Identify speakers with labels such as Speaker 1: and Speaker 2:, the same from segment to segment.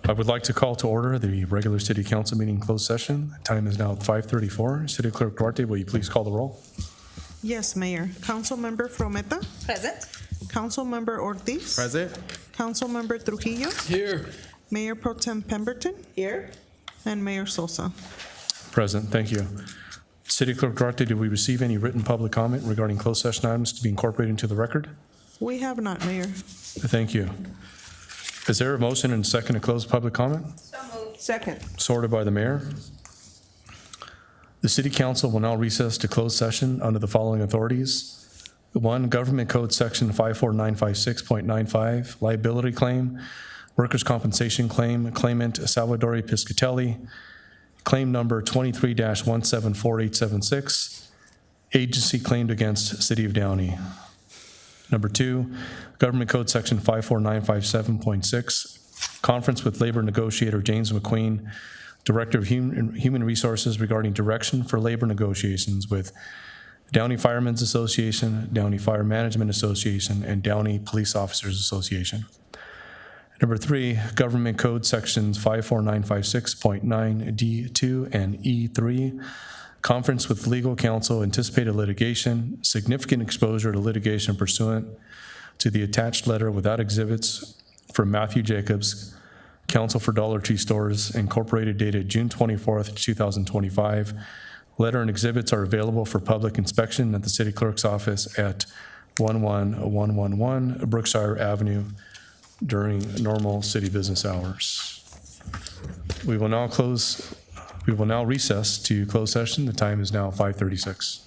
Speaker 1: I would like to call to order the regular city council meeting closed session. The time is now 5:34. City Clerk Duarte, will you please call the roll?
Speaker 2: Yes, Mayor. Councilmember Frometa.
Speaker 3: Present.
Speaker 2: Councilmember Ortiz.
Speaker 4: Present.
Speaker 2: Councilmember Trujillo.
Speaker 4: Here.
Speaker 2: Mayor Pro Tem Pemberton.
Speaker 3: Here.
Speaker 2: And Mayor Sosa.
Speaker 1: Present, thank you. City Clerk Duarte, did we receive any written public comment regarding closed session items to be incorporated into the record?
Speaker 2: We have not, Mayor.
Speaker 1: Thank you. Is there a motion and a second to close public comment?
Speaker 3: So moved. Second.
Speaker 1: Sorted by the mayor. The city council will now recess to closed session under the following authorities. 1, Government Code Section 54956.95, liability claim, workers' compensation claim, claimant Salvatore Piscatelli, claim number 23-1748876, agency claimed against City of Downey. Number 2, Government Code Section 54957.6, conference with labor negotiator James McQueen, Director of Human Resources regarding direction for labor negotiations with Downey Firemen's Association, Downey Fire Management Association, and Downey Police Officers Association. Number 3, Government Code Sections 54956.9 D2 and E3, conference with legal counsel, anticipated litigation, significant exposure to litigation pursuant to the attached letter without exhibits from Matthew Jacobs, counsel for Dollar Tree Stores Incorporated, dated June 24th, 2025. Letter and exhibits are available for public inspection at the city clerk's office at 11111 Brookshire Avenue during normal city business hours. We will now recess to closed session. The time is now 5:36.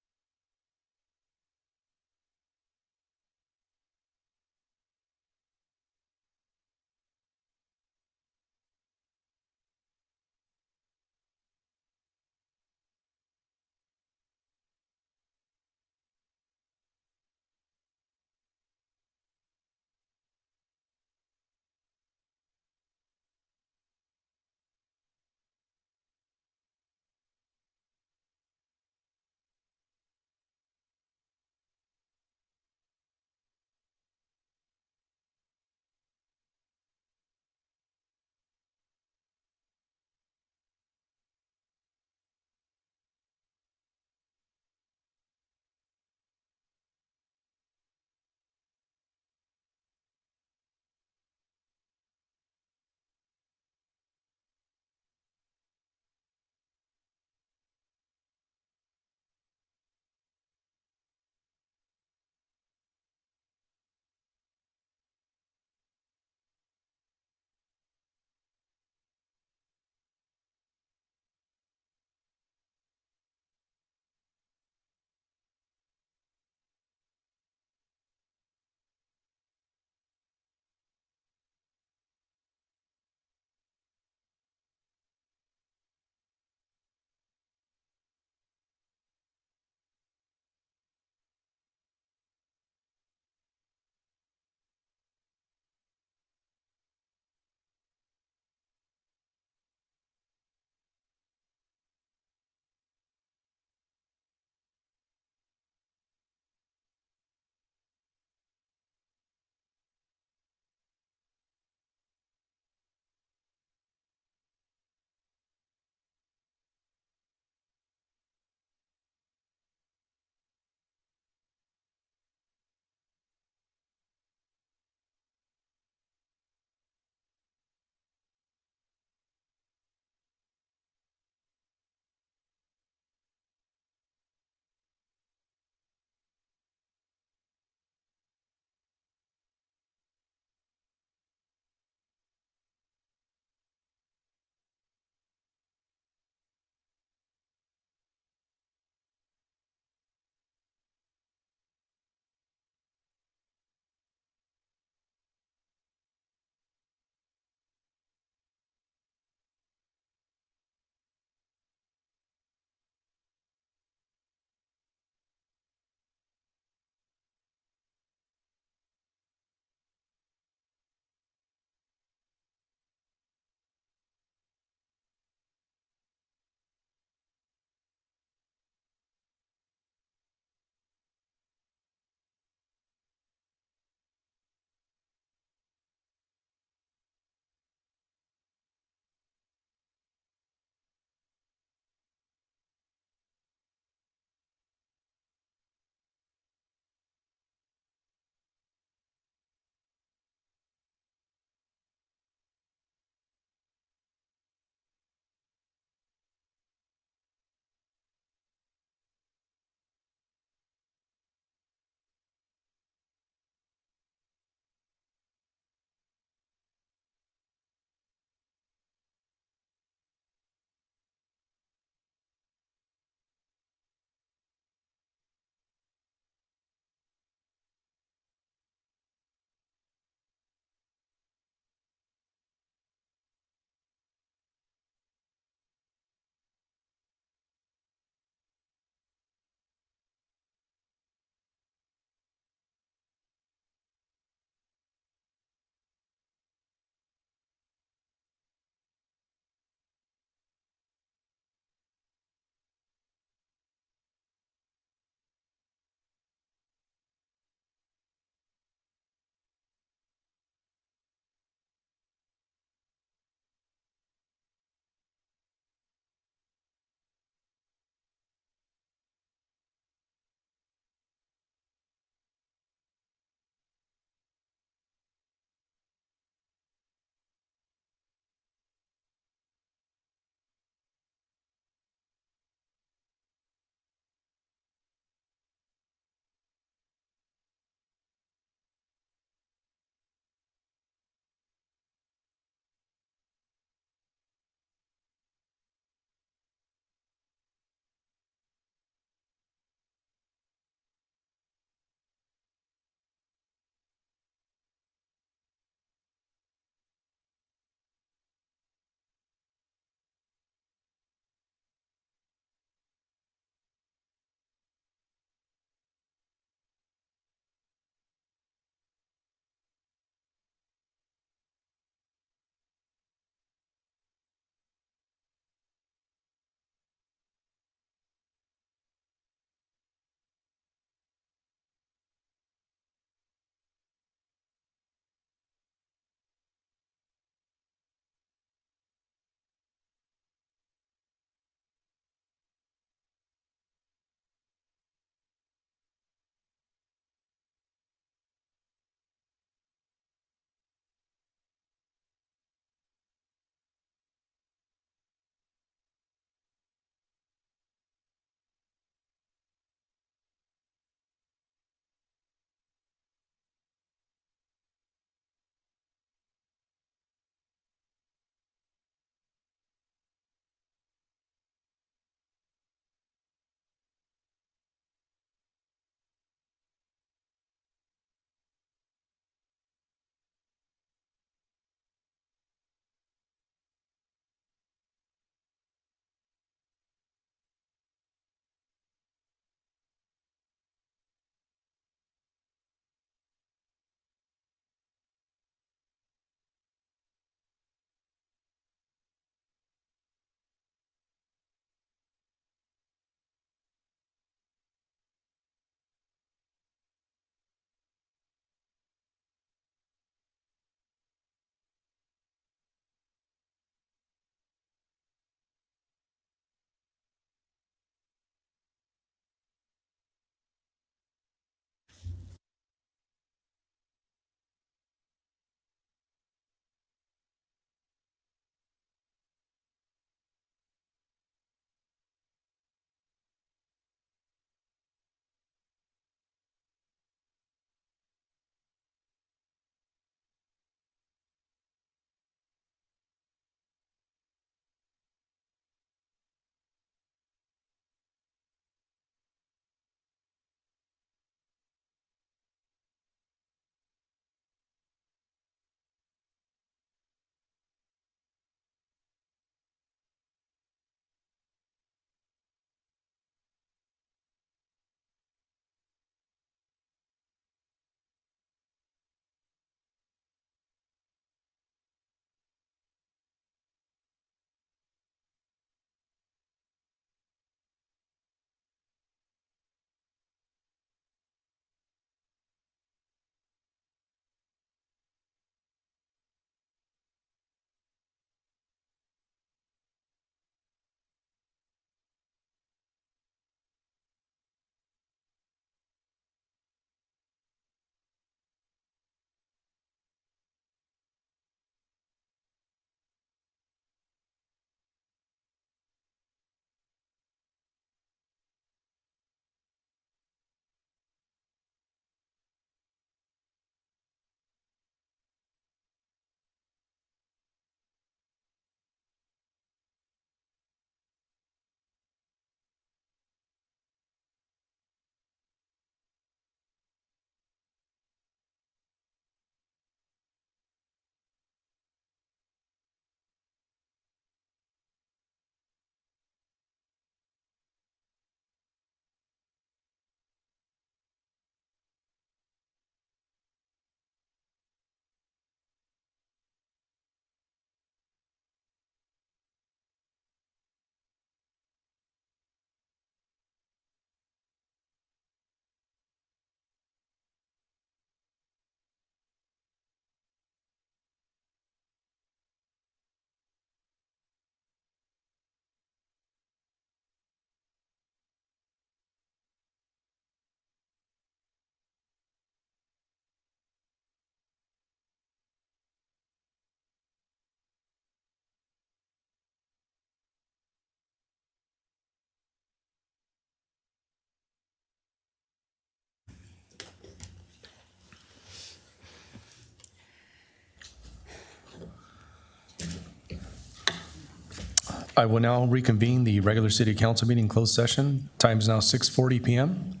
Speaker 1: I will now reconvene the regular city council meeting closed session. Time is now 6:40 p.m.,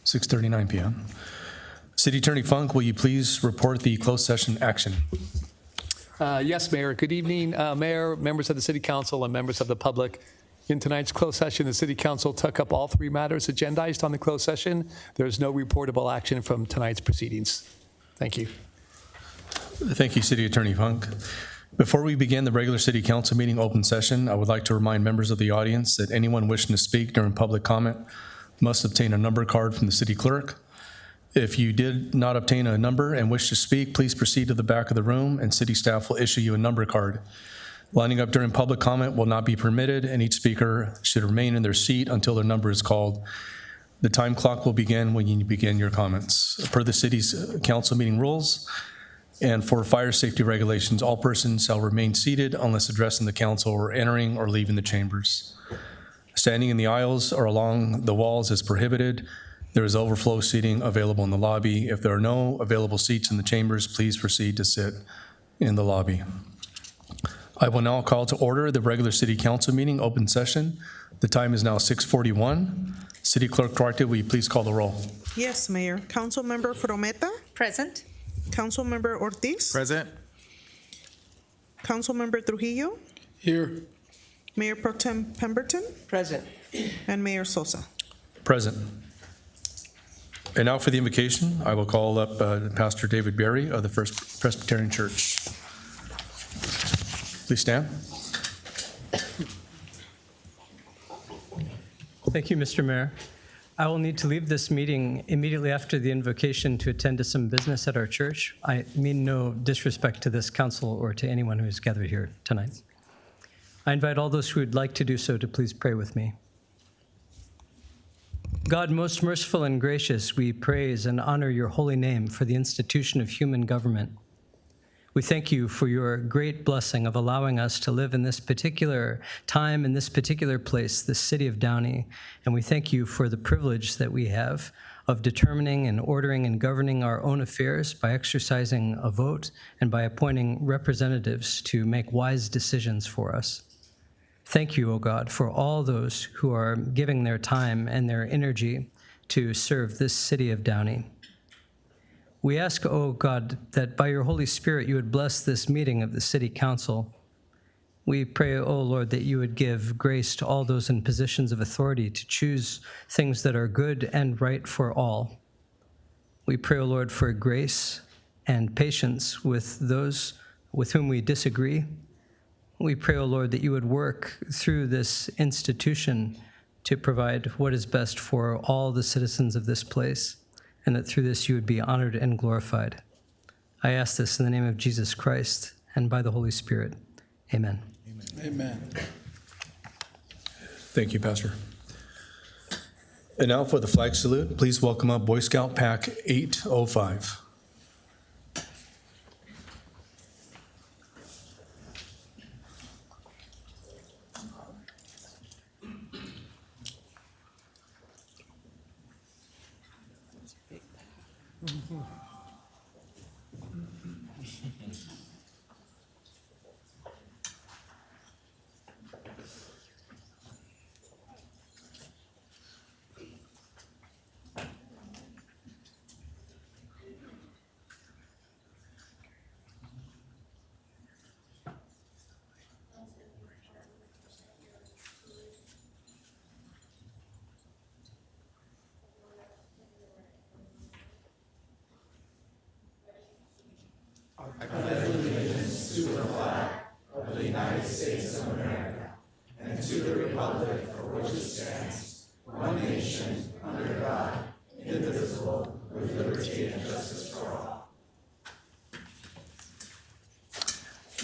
Speaker 1: 6:39 p.m. City Attorney Funk, will you please report the closed session action?
Speaker 3: Yes, Mayor. Good evening, Mayor, members of the City Council, and members of the public. In tonight's closed session, the City Council took up all three matters agendized on the closed session. There is no reportable action from tonight's proceedings. Thank you.
Speaker 1: Thank you, City Attorney Funk. Before we begin the regular city council meeting open session, I would like to remind members of the audience that anyone wishing to speak during public comment must obtain a number card from the city clerk. If you did not obtain a number and wish to speak, please proceed to the back of the room and city staff will issue you a number card. Lining up during public comment will not be permitted, and each speaker should remain in their seat until their number is called. The time clock will begin when you begin your comments. Per the city's council meeting rules, and for fire safety regulations, all persons shall remain seated unless addressing the council or entering or leaving the chambers. Standing in the aisles or along the walls is prohibited. There is overflow seating available in the lobby. If there are no available seats in the chambers, please proceed to sit in the lobby. I will now call to order the regular city council meeting open session. The time is now 6:41. City Clerk Duarte, will you please call the roll?
Speaker 2: Yes, Mayor. Councilmember Frometa,
Speaker 4: Present.
Speaker 2: Councilmember Ortiz,
Speaker 5: Present.
Speaker 2: Councilmember Trujillo,
Speaker 5: Here.
Speaker 2: Mayor Pro Tem Pemberton,
Speaker 4: Present.
Speaker 2: and Mayor Sosa.
Speaker 1: Present. And now for the invocation, I will call up Pastor David Berry of the First Presbyterian Church. Please stand.
Speaker 6: Thank you, Mr. Mayor. I will need to leave this meeting immediately after the invocation to attend to some business at our church. I mean no disrespect to this council or to anyone who is gathered here tonight. I invite all those who would like to do so to please pray with me. God, most merciful and gracious, we praise and honor your holy name for the institution of human government. We thank you for your great blessing of allowing us to live in this particular time, in this particular place, the city of Downey. And we thank you for the privilege that we have of determining and ordering and governing our own affairs by exercising a vote and by appointing representatives to make wise decisions for us. Thank you, O God, for all those who are giving their time and their energy to serve this city of Downey. We ask, O God, that by your Holy Spirit you would bless this meeting of the City Council. We pray, O Lord, that you would give grace to all those in positions of authority to choose things that are good and right for all. We pray, O Lord, for grace and patience with those with whom we disagree. We pray, O Lord, that you would work through this institution to provide what is best for all the citizens of this place, and that through this you would be honored and glorified. I ask this in the name of Jesus Christ and by the Holy Spirit. Amen.
Speaker 5: Amen.
Speaker 1: Thank you, Pastor. And now for the flag salute, please welcome up Boy Scout Pack 805.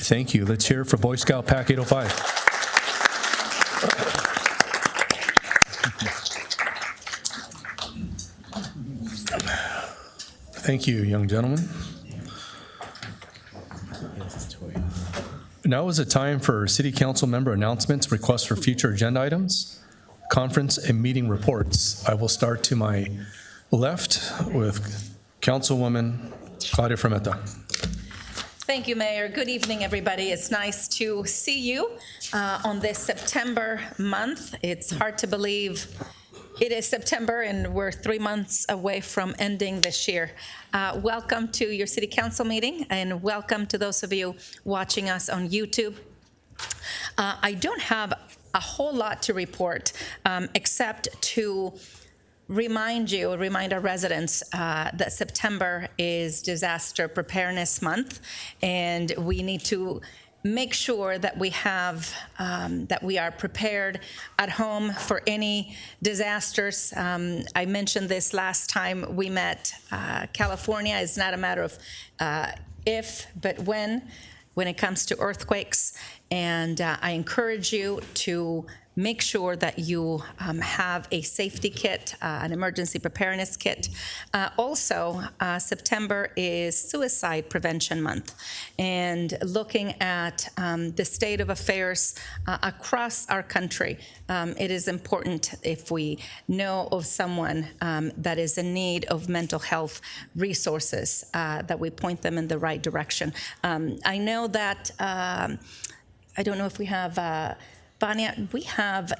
Speaker 1: Thank you. Let's hear it for Boy Scout Pack 805. Thank you, young gentlemen. Now is the time for City Council member announcements, requests for future agenda items, conference and meeting reports. I will start to my left with Councilwoman Claudia Frometa.
Speaker 4: Thank you, Mayor. Good evening, everybody. It's nice to see you on this September month. It's hard to believe it is September and we're 3 months away from ending this year. Welcome to your City Council meeting, and welcome to those of you watching us on YouTube. I don't have a whole lot to report except to remind our residents that September is Disaster Preparedness Month, and we need to make sure that we are prepared at home for any disasters. I mentioned this last time we met. California is not a matter of if, but when it comes to earthquakes, and I encourage you to make sure that you have a safety kit, an emergency preparedness kit. Also, September is Suicide Prevention Month, and looking at the state of affairs across our country, it is important, if we know of someone that is in need of mental health resources, that we point them in the right direction. I know that, I don't know if we have, Vanya, we have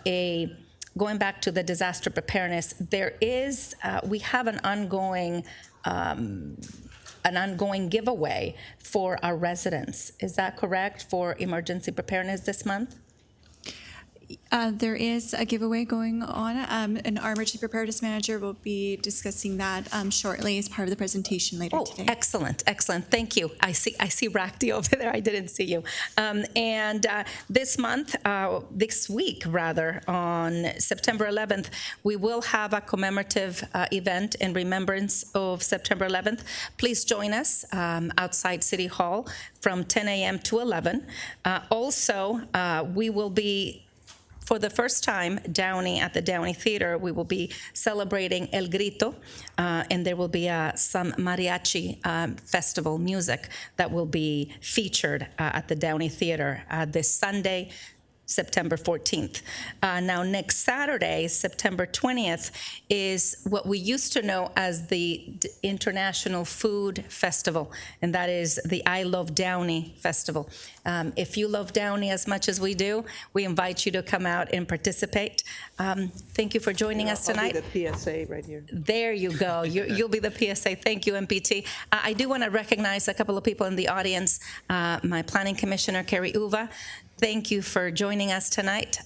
Speaker 4: going back to the disaster preparedness, we have an ongoing giveaway for our residents. Is that correct, for emergency preparedness this month?
Speaker 5: There is a giveaway going on, and our emergency preparedness manager will be discussing that shortly as part of the presentation later today.
Speaker 4: Excellent, excellent. Thank you. I see Rakti over there. I didn't see you. And this week, on September 11th, we will have a commemorative event in remembrance of September 11th. Please join us outside City Hall from 10 a.m. to 11. Also, we will be, for the first time, at the Downey Theater, we will be celebrating El Grito, and there will be some mariachi festival music that will be featured at the Downey Theater this Sunday, September 14th. Now, next Saturday, September 20th, is what we used to know as the International Food Festival, and that is the I Love Downey Festival. If you love Downey as much as we do, we invite you to come out and participate. Thank you for joining us tonight.
Speaker 2: I'll be the PSA right here.
Speaker 4: There you go. You'll be the PSA. Thank you, MPT. I do want to recognize a couple of people in the audience. My Planning Commissioner, Carrie Uva, thank you for joining us tonight.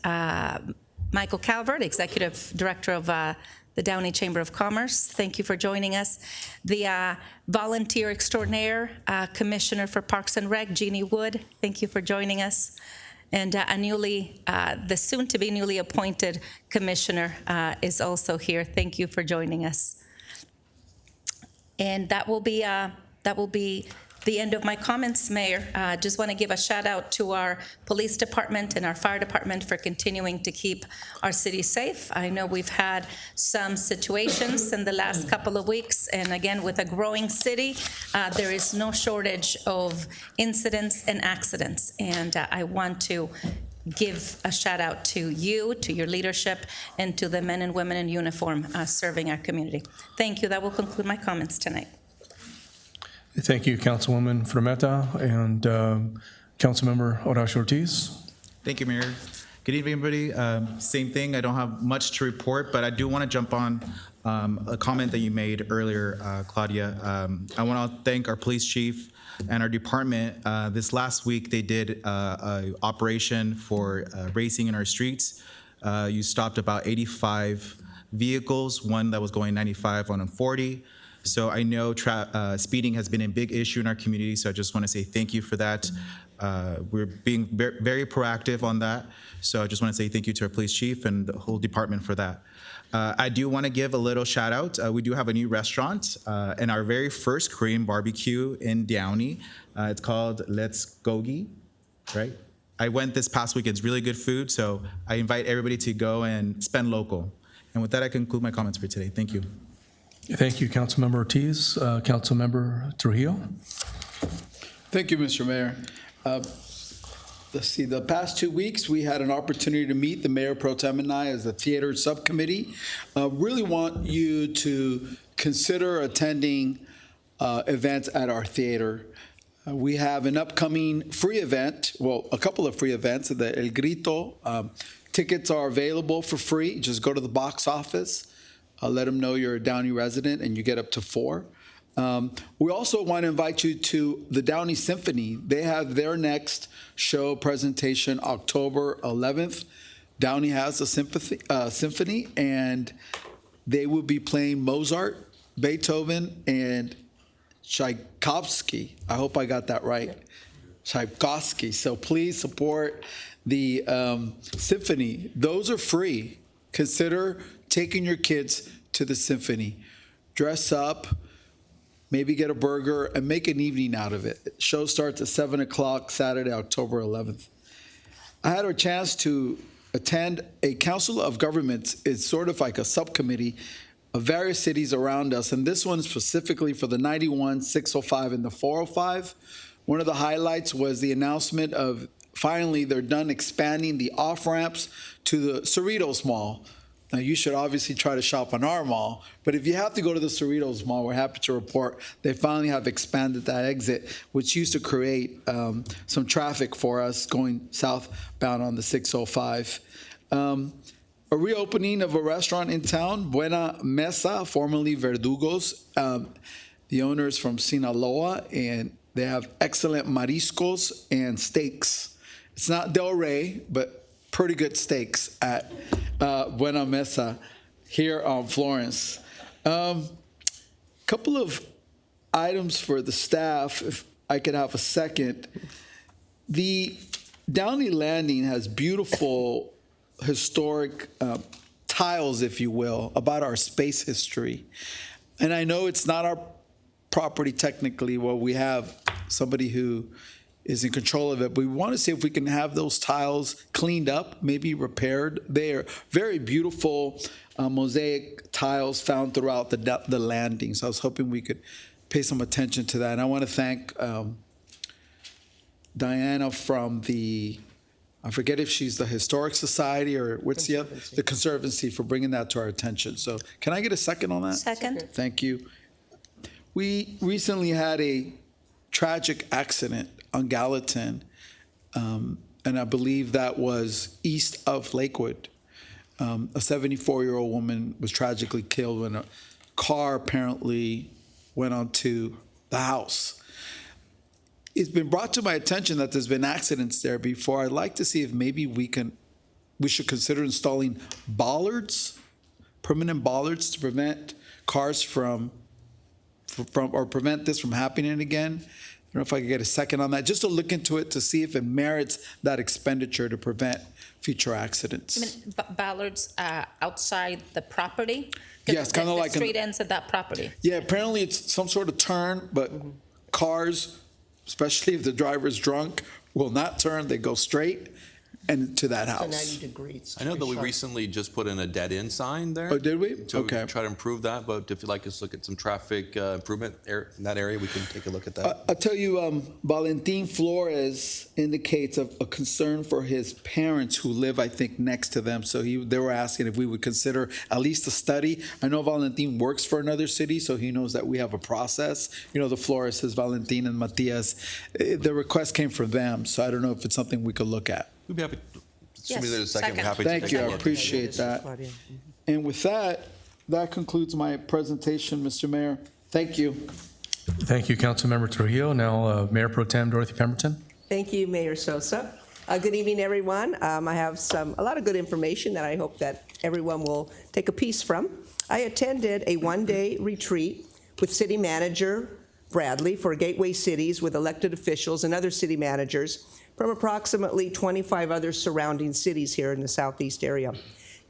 Speaker 4: Michael Calvert, Executive Director of the Downey Chamber of Commerce, thank you for joining us. The Volunteer Extraordinaire Commissioner for Parks and Rec, Jeannie Wood, thank you for joining us. And the soon-to-be newly appointed commissioner is also here. Thank you for joining us. And that will be the end of my comments, Mayor. Just want to give a shout out to our police department and our fire department for continuing to keep our city safe. I know we've had some situations in the last couple of weeks, and again, with a growing city, there is no shortage of incidents and accidents. And I want to give a shout out to you, to your leadership, and to the men and women in uniform serving our community. Thank you. That will conclude my comments tonight.
Speaker 1: Thank you, Councilwoman Frometa, and Councilmember Horacio Ortiz.
Speaker 7: Thank you, Mayor. Good evening, everybody. Same thing. I don't have much to report, but I do want to jump on a comment that you made earlier, Claudia. I want to thank our police chief and our department. This last week, they did an operation for racing in our streets. You stopped about 85 vehicles, one that was going 95 on 40. So I know speeding has been a big issue in our community, so I just want to say thank you for that. We're being very proactive on that. So I just want to say thank you to our police chief and the whole department for that. I do want to give a little shout out. We do have a new restaurant and our very first Korean barbecue in Downey. It's called Let's Gogi, right? I went this past week. It's really good food, so I invite everybody to go and spend local. And with that, I conclude my comments for today. Thank you.
Speaker 1: Thank you, Councilmember Ortiz. Councilmember Trujillo.
Speaker 8: Thank you, Mr. Mayor. Let's see, the past 2 weeks, we had an opportunity to meet the Mayor Pro Tem and I as a theater subcommittee. Really want you to consider attending events at our theater. We have an upcoming free event, well, a couple of free events, the El Grito. Tickets are available for free. Just go to the box office, let them know you're a Downey resident, and you get up to 4. We also want to invite you to the Downey Symphony. They have their next show presentation October 11th. Downey has a symphony, and they will be playing Mozart, Beethoven, and Tchaikovsky. I hope I got that right. Tchaikovsky. So please support the symphony. Those are free. Consider taking your kids to the symphony. Dress up, maybe get a burger, and make an evening out of it. Show starts at 7 o'clock Saturday, October 11th. I had a chance to attend a Council of Governments. It's sort of like a subcommittee of various cities around us, and this one specifically for the 91, 605, and the 405. One of the highlights was the announcement of finally they're done expanding the off-ramps to the Cerritos Mall. Now, you should obviously try to shop on our mall, but if you have to go to the Cerritos Mall, we're happy to report they finally have expanded that exit, which used to create some traffic for us going southbound on the 605. A reopening of a restaurant in town, Buena Mesa, formerly Verdugos. The owner is from Sinaloa, and they have excellent mariscos and steaks. It's not Del Rey, but pretty good steaks at Buena Mesa here on Florence. Couple of items for the staff, if I could have a second. The Downey Landing has beautiful historic tiles, if you will, about our space history. And I know it's not our property technically, well, we have somebody who is in control of it, but we want to see if we can have those tiles cleaned up, maybe repaired. They are very beautiful mosaic tiles found throughout the landing. So I was hoping we could pay some attention to that. And I want to thank Diana from the, I forget if she's the Historic Society or what's the Conservancy for bringing that to our attention. So can I get a second on that?
Speaker 4: Second.
Speaker 8: Thank you. We recently had a tragic accident on Gallatin, and I believe that was east of Lakewood. A 74-year-old woman was tragically killed when a car apparently went onto the house. It's been brought to my attention that there's been accidents there before. I'd like to see if maybe we should consider installing bollards, permanent bollards, to prevent cars from or prevent this from happening again. I don't know if I could get a second on that, just to look into it to see if it merits that expenditure to prevent future accidents.
Speaker 4: I mean, ballards outside the property?
Speaker 8: Yes, kind of like
Speaker 4: the street ends at that property.
Speaker 8: Yeah, apparently it's some sort of turn, but cars, especially if the driver's drunk, will not turn. They go straight and to that house.
Speaker 9: 90 degrees.
Speaker 10: I know that we recently just put in a dead-end sign there.
Speaker 8: Oh, did we?
Speaker 10: So
Speaker 8: Okay.
Speaker 10: we try to improve that, but if you'd like us to look at some traffic improvement in that area, we can take a look at that.
Speaker 8: I'll tell you, Valentin Flores indicates a concern for his parents who live, I think, next to them. So they were asking if we would consider at least a study. I know Valentin works for another city, so he knows that we have a process. You know, the Flores, Valentin and Matias, the request came from them, so I don't know if it's something we could look at.
Speaker 10: We'd be happy, assuming
Speaker 4: Yes,
Speaker 10: there's a second, we're
Speaker 4: second.
Speaker 10: happy to
Speaker 8: Thank
Speaker 10: take
Speaker 8: you,
Speaker 10: a
Speaker 8: I
Speaker 10: look.
Speaker 8: appreciate that. And with that, that concludes my presentation, Mr. Mayor. Thank you.
Speaker 1: Thank you, Councilmember Trujillo. Now, Mayor Pro Tem Dorothy Pemberton.
Speaker 9: Thank you, Mayor Sosa. Good evening, everyone. I have a lot of good information that I hope that everyone will take a piece from. I attended a one-day retreat with City Manager Bradley for Gateway Cities with elected officials and other city managers from approximately 25 other surrounding cities here in the southeast area.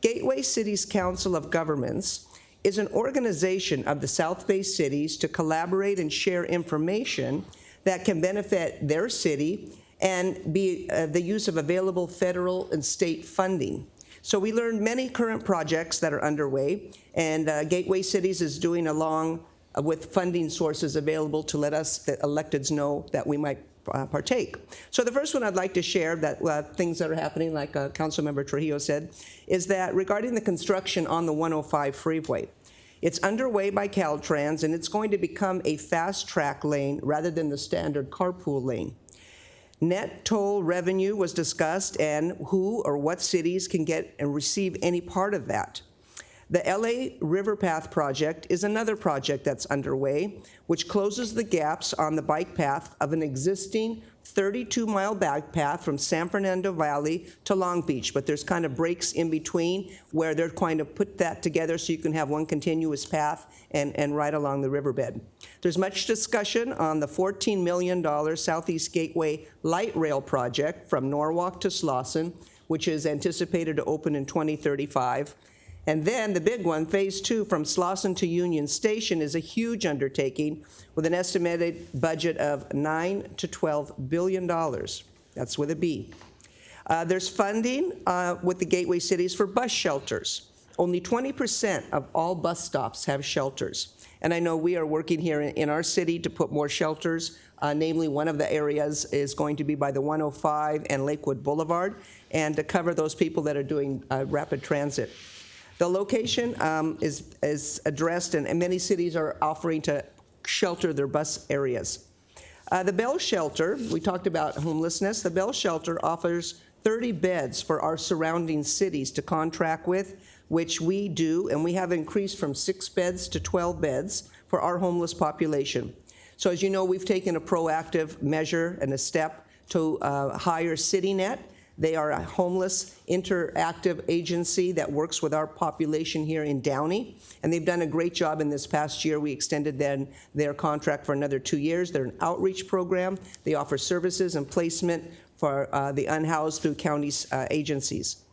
Speaker 9: Gateway Cities Council of Governments is an organization of the South Bay cities to collaborate and share information that can benefit their city and be the use of available federal and state funding. So we learned many current projects that are underway, and Gateway Cities is doing along with funding sources available to let us, the electeds, know that we might partake. So the first one I'd like to share, that things that are happening, like Councilmember Trujillo said, is that regarding the construction on the 105 freeway. It's underway by Caltrans, and it's going to become a fast-track lane rather than the standard carpool lane. Net toll revenue was discussed and who or what cities can get and receive any part of that. The LA River Path project is another project that's underway, which closes the gaps on the bike path of an existing 32-mile bike path from San Fernando Valley to Long Beach, but there's kind of breaks in between where they're going to put that together so you can have one continuous path and ride along the riverbed. There's much discussion on the $14 million Southeast Gateway Light Rail project from Norwalk to Slauson, which is anticipated to open in 2035. And then the big one, Phase 2 from Slauson to Union Station, is a huge undertaking with an estimated budget of $9 to $12 billion. That's with a B. There's funding with the gateway cities for bus shelters. Only 20% of all bus stops have shelters. And I know we are working here in our city to put more shelters. Namely, one of the areas is going to be by the 105 and Lakewood Boulevard, and to cover those people that are doing rapid transit. The location is addressed, and many cities are offering to shelter their bus areas. The Bell Shelter, we talked about homelessness. The Bell Shelter offers 30 beds for our surrounding cities to contract with, which we do, and we have increased from 6 beds to 12 beds for our homeless population. So as you know, we've taken a proactive measure and a step to hire CityNet. They are a homeless interactive agency that works with our population here in Downey, and they've done a great job in this past year. We extended their contract for another 2 years. They're an outreach program. They offer services and placement for the unhoused through county agencies.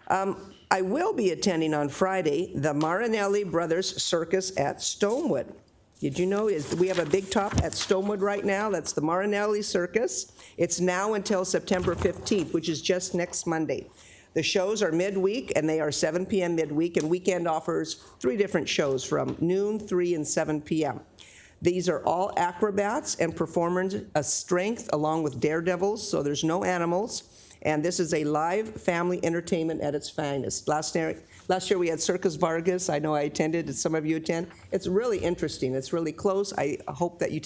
Speaker 9: I will be attending on Friday the Marinelli Brothers Circus at Stonewood. Did you know we have a big top at Stonewood right now? That's the Marinelli Circus. It's now until September 15th, which is just next Monday. The shows are midweek, and they are 7 p.m. midweek, and weekend offers 3 different shows from noon, 3, and 7 p.m. These are all acrobats and performers of strength along with daredevils, so there's no animals. And this is a live family entertainment at its finest. Last year we had Circus Vargas. I know I attended, and some of you attend. It's really interesting. It's really close. I hope that you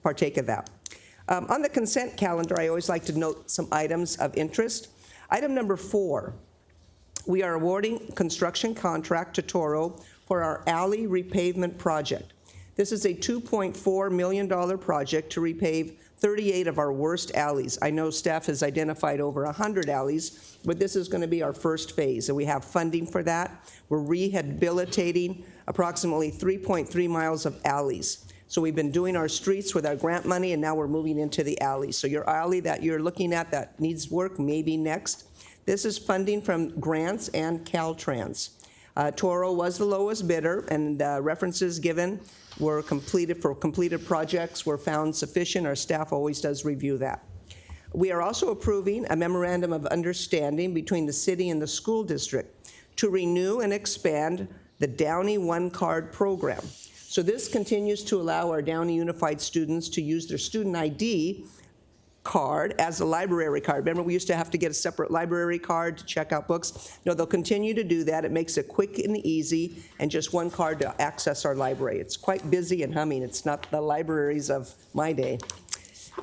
Speaker 9: partake of that. On the consent calendar, I always like to note some items of interest. Item number 4, we are awarding construction contract to Toro for our alley repavement project. This is a $2.4 million project to repave 38 of our worst alleys. I know staff has identified over 100 alleys, but this is going to be our first phase, and we have funding for that. We're rehabilitating approximately 3.3 miles of alleys. So we've been doing our streets with our grant money, and now we're moving into the alleys. So your alley that you're looking at that needs work may be next. This is funding from grants and Caltrans. Toro was the lowest bidder, and references given were completed projects were found sufficient. Our staff always does review that. We are also approving a memorandum of understanding between the city and the school district to renew and expand the Downey One Card program. So this continues to allow our Downey Unified students to use their student ID card as a library card. Remember, we used to have to get a separate library card to check out books. No, they'll continue to do that. It makes it quick and easy, and just one card to access our library. It's quite busy and humming. It's not the libraries of my day.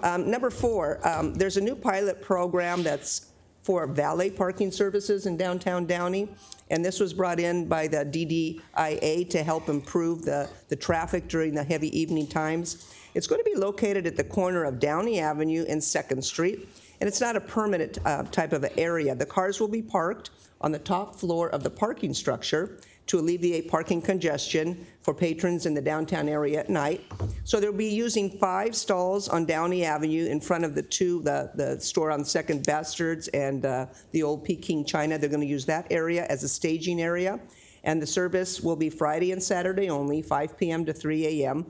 Speaker 9: Number 4, there's a new pilot program that's for valet parking services in downtown Downey, and this was brought in by the DDIA to help improve the traffic during the heavy evening times. It's going to be located at the corner of Downey Avenue and 2nd Street, and it's not a permanent type of an area. The cars will be parked on the top floor of the parking structure to alleviate parking congestion for patrons in the downtown area at night. So they'll be using 5 stalls on Downey Avenue in front of the store on 2nd Bastards and the old Peking China. They're going to use that area as a staging area. And the service will be Friday and Saturday only, 5 p.m. to 3 a.m.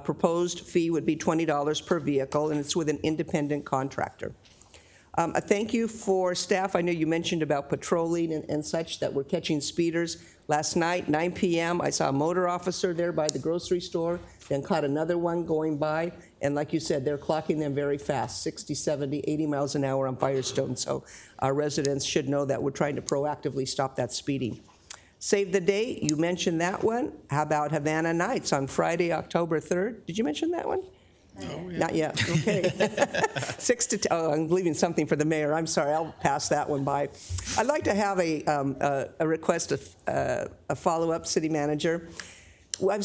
Speaker 9: Proposed fee would be $20 per vehicle, and it's with an independent contractor. A thank you for staff. I know you mentioned about patrolling and such, that we're catching speeders. Last night, 9 p.m., I saw a motor officer there by the grocery store, then caught another one going by, and like you said, they're clocking them very fast, 60, 70, 80 miles an hour on Firestone. So our residents should know that we're trying to proactively stop that speeding. Save the Date, you mentioned that one. How about Havana Nights on Friday, October 3rd? Did you mention that one? Not yet, okay. 6 to 10, oh, I'm leaving something for the mayor. I'm sorry, I'll pass that one by. I'd like to have a request, a follow-up, city manager. Well,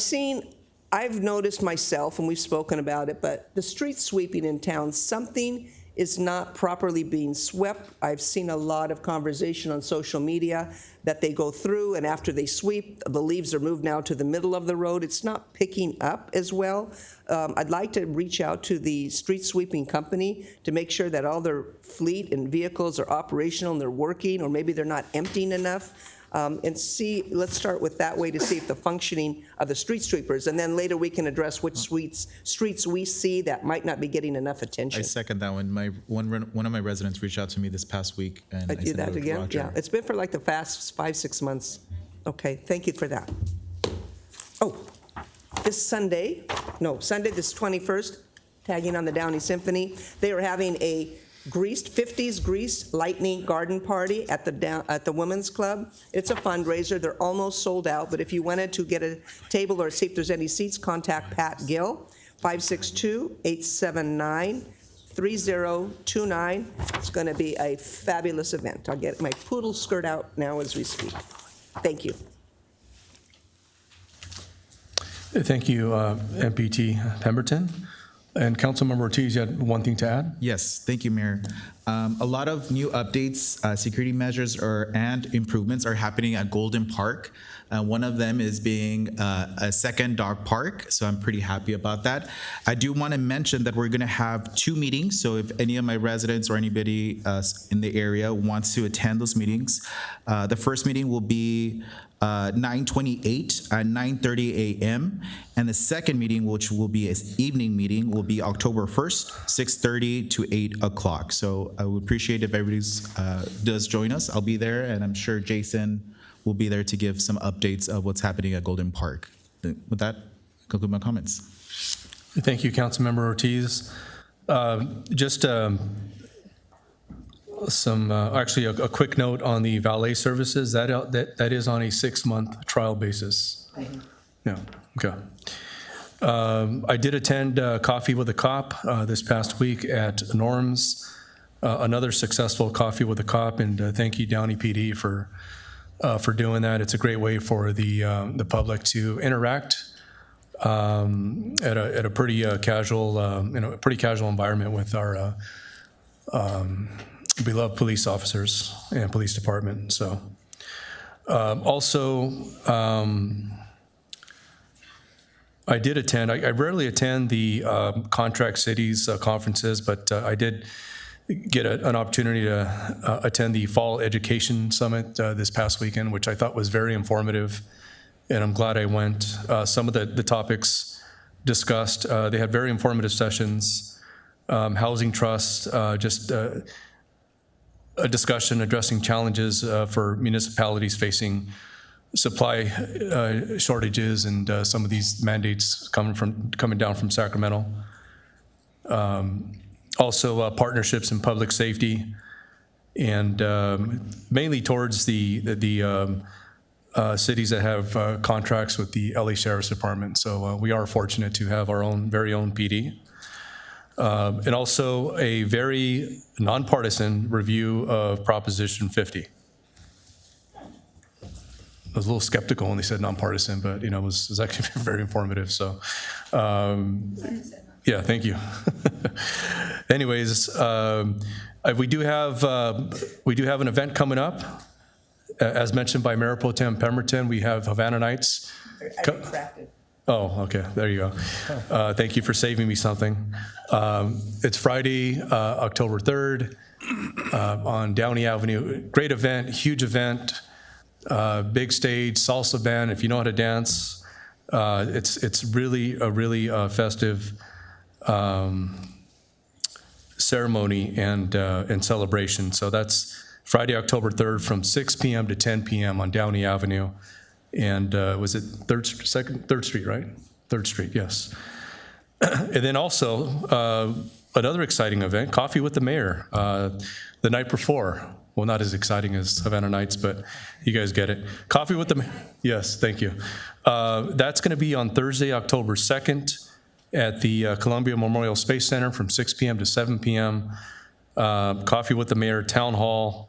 Speaker 9: I've noticed myself, and we've spoken about it, but the street sweeping in town, something is not properly being swept. I've seen a lot of conversation on social media that they go through, and after they sweep, the leaves are moved now to the middle of the road. It's not picking up as well. I'd like to reach out to the street sweeping company to make sure that all their fleet and vehicles are operational and they're working, or maybe they're not emptying enough. And see, let's start with that way to see if the functioning of the street sweepers, and then later we can address which streets we see that might not be getting enough
Speaker 7: I
Speaker 9: attention.
Speaker 7: second that one. One of my residents reached out to me this past week, and I
Speaker 9: Do
Speaker 7: sent it
Speaker 9: that
Speaker 7: over to
Speaker 9: again?
Speaker 7: Roger.
Speaker 9: Yeah, it's been for like the past 5-6 months. Okay, thank you for that. Oh, Sunday, this 21st, tagging on the Downey Symphony, they are having a 50s greased lightning garden party at the Women's Club. It's a fundraiser. They're almost sold out, but if you wanted to get a table or see if there's any seats, contact Pat Gill, 562-879-3029. It's going to be a fabulous event. I'll get my poodle skirt out now as we speak. Thank you.
Speaker 1: Thank you, MPT Pemberton. And Councilmember Ortiz, you had one thing to add?
Speaker 7: Yes, thank you, Mayor. A lot of new updates, security measures and improvements are happening at Golden Park. One of them is being a second dog park, so I'm pretty happy about that. I do want to mention that we're going to have 2 meetings, so if any of my residents or anybody in the area wants to attend those meetings, the first meeting will be 9/28 at 9:30 a.m. And the second meeting, which will be an evening meeting, will be October 1st, 6:30 to 8 o'clock. So I would appreciate if everybody does join us. I'll be there, and I'm sure Jason will be there to give some updates of what's happening at Golden Park. With that, I conclude my comments.
Speaker 1: Thank you, Councilmember Ortiz. Just actually a quick note on the valet services. That is on a 6-month trial basis. Yeah, okay. I did attend Coffee with a Cop this past week at Norm's. Another successful Coffee with a Cop, and thank you, Downey PD, for doing that. It's a great way for the public to interact at a pretty casual, pretty casual environment with our beloved police officers and police department. So also, I did attend, I rarely attend the contract cities conferences, but I did get an opportunity to attend the Fall Education Summit this past weekend, which I thought was very informative, and I'm glad I went. Some of the topics discussed, they had very informative sessions, housing trust, just a discussion addressing challenges for municipalities facing supply shortages and some of these mandates coming down from Sacramento. Also partnerships in public safety, and mainly towards the cities that have contracts with the LA Sheriff's Department. So we are fortunate to have our very own PD. And also a very nonpartisan review of Proposition 50. I was a little skeptical when they said nonpartisan, but it was actually very informative. So, yeah, thank you. Anyways, we do have an event coming up, as mentioned by Mayor Pro Tem Pemberton. We have Havana Nights.
Speaker 9: I retracted.
Speaker 1: Oh, okay, there you go. Thank you for saving me something. It's Friday, October 3rd, on Downey Avenue. Great event, huge event, big stage, salsa band. If you know how to dance, it's really a really festive ceremony and celebration. So that's Friday, October 3rd, from 6 p.m. to 10 p.m. on Downey Avenue. And was it 3rd Street, right? 3rd Street, yes. And then also, another exciting event, Coffee with the Mayor, the night before. well, not as exciting as Havana Nights, but you guys get it. Coffee with the Mayor. Yes, thank you. That's going to be on Thursday, October 2nd at the Columbia Memorial Space Center from 6 p.m. to 7 p.m. Coffee with the Mayor Town Hall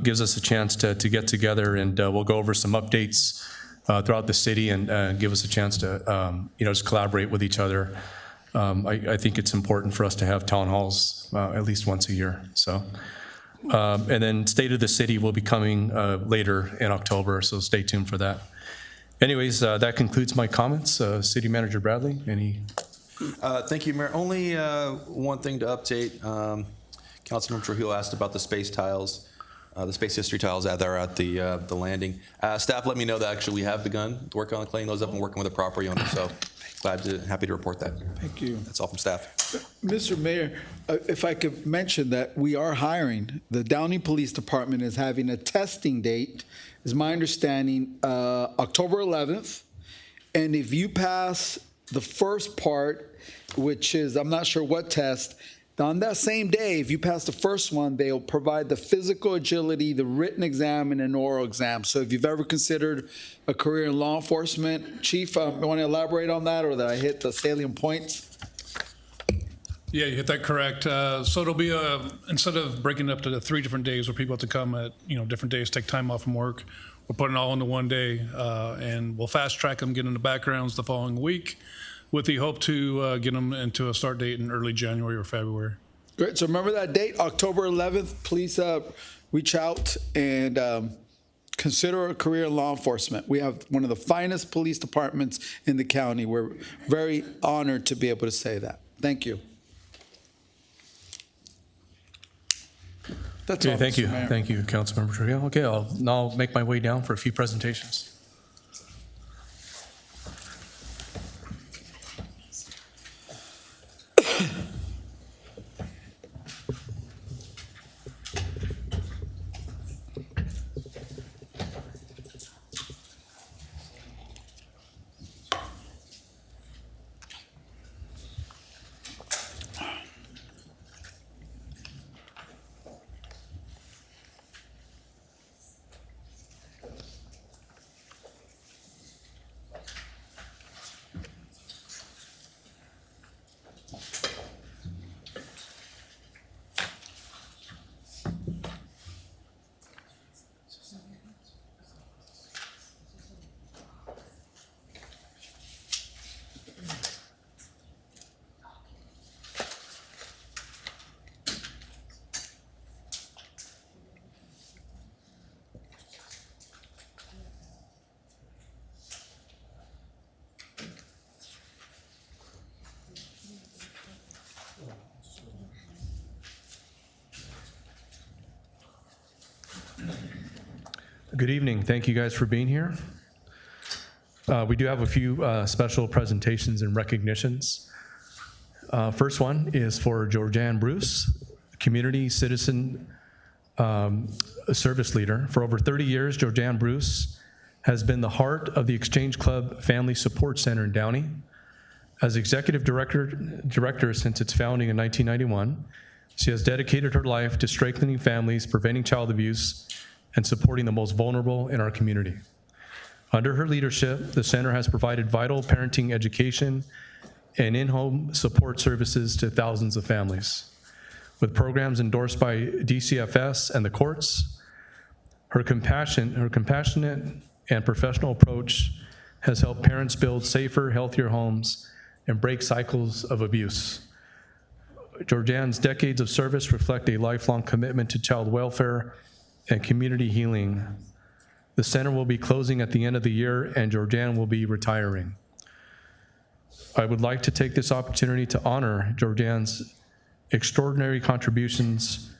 Speaker 1: gives us a chance to get together, and we'll go over some updates throughout the city and give us a chance to just collaborate with each other. I think it's important for us to have town halls at least once a year. So, and then State of the City will be coming later in October, so stay tuned for that. Anyways, that concludes my comments. City Manager Bradley, any?
Speaker 10: Thank you, Mayor. Only one thing to update. Councilmember Trujillo asked about the space tiles, the space history tiles that are at the landing. Staff let me know that actually we have begun to work on cleaning those up and working with the property owner. So happy to report that.
Speaker 8: Thank you.
Speaker 10: That's all from staff.
Speaker 8: Mr. Mayor, if I could mention that we are hiring. The Downey Police Department is having a testing date, is my understanding, October 11th. And if you pass the first part, which is, I'm not sure what test, on that same day, if you pass the first one, they'll provide the physical agility, the written exam, and an oral exam. So if you've ever considered a career in law enforcement, Chief, want to elaborate on that, or that I hit the salient points?
Speaker 11: Yeah, you hit that correct. So it'll be instead of breaking it up to the 3 different days where people have to come at different days, take time off from work, we're putting it all into one day, and we'll fast track them, get into backgrounds the following week, with the hope to get them into a start date in early January or February.
Speaker 8: Great. So remember that date, October 11th. Please reach out and consider a career in law enforcement. We have one of the finest police departments in the county. We're very honored to be able to say that. Thank you. That's all,
Speaker 1: Okay, thank
Speaker 8: Mr.
Speaker 1: you.
Speaker 8: Mayor.
Speaker 1: Thank you, Councilmember Trujillo. Okay, I'll now make my way down for a few presentations. Good evening. Thank you guys for being here. We do have a few special presentations and recognitions. First one is for Georgianne Bruce, community citizen service leader. For over 30 years, Georgianne Bruce has been the heart of the Exchange Club Family Support Center in Downey. As executive director since its founding in 1991, she has dedicated her life to strengthening families, preventing child abuse, and supporting the most vulnerable in our community. Under her leadership, the center has provided vital parenting education and in-home support services to thousands of families. With programs endorsed by DCFS and the courts, her compassionate and professional approach has helped parents build safer, healthier homes and break cycles of abuse. Georgianne's decades of service reflect a lifelong commitment to child welfare and community healing. The center will be closing at the end of the year, and Georgianne will be retiring. I would like to take this opportunity to honor Georgianne's extraordinary contributions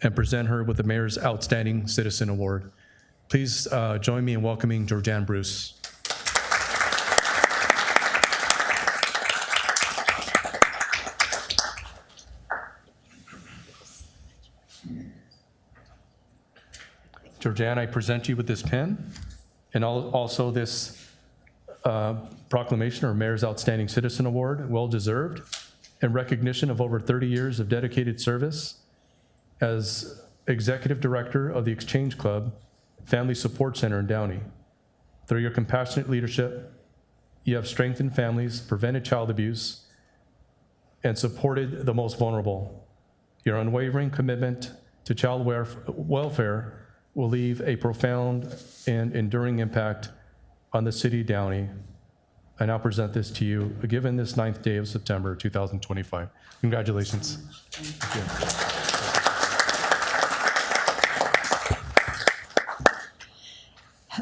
Speaker 1: and present her with the Mayor's Outstanding Citizen Award. Please join me in welcoming Georgianne Bruce. Georgianne, I present you with this pen and also this proclamation, or Mayor's Outstanding Citizen Award, well-deserved, in recognition of over 30 years of dedicated service as Executive Director of the Exchange Club Family Support Center in Downey. Through your compassionate leadership, you have strengthened families, prevented child abuse, and supported the most vulnerable. Your unwavering commitment to child welfare will leave a profound and enduring impact on the city of Downey. I now present this to you, given this 9th day of September 2025. Congratulations. Thank you.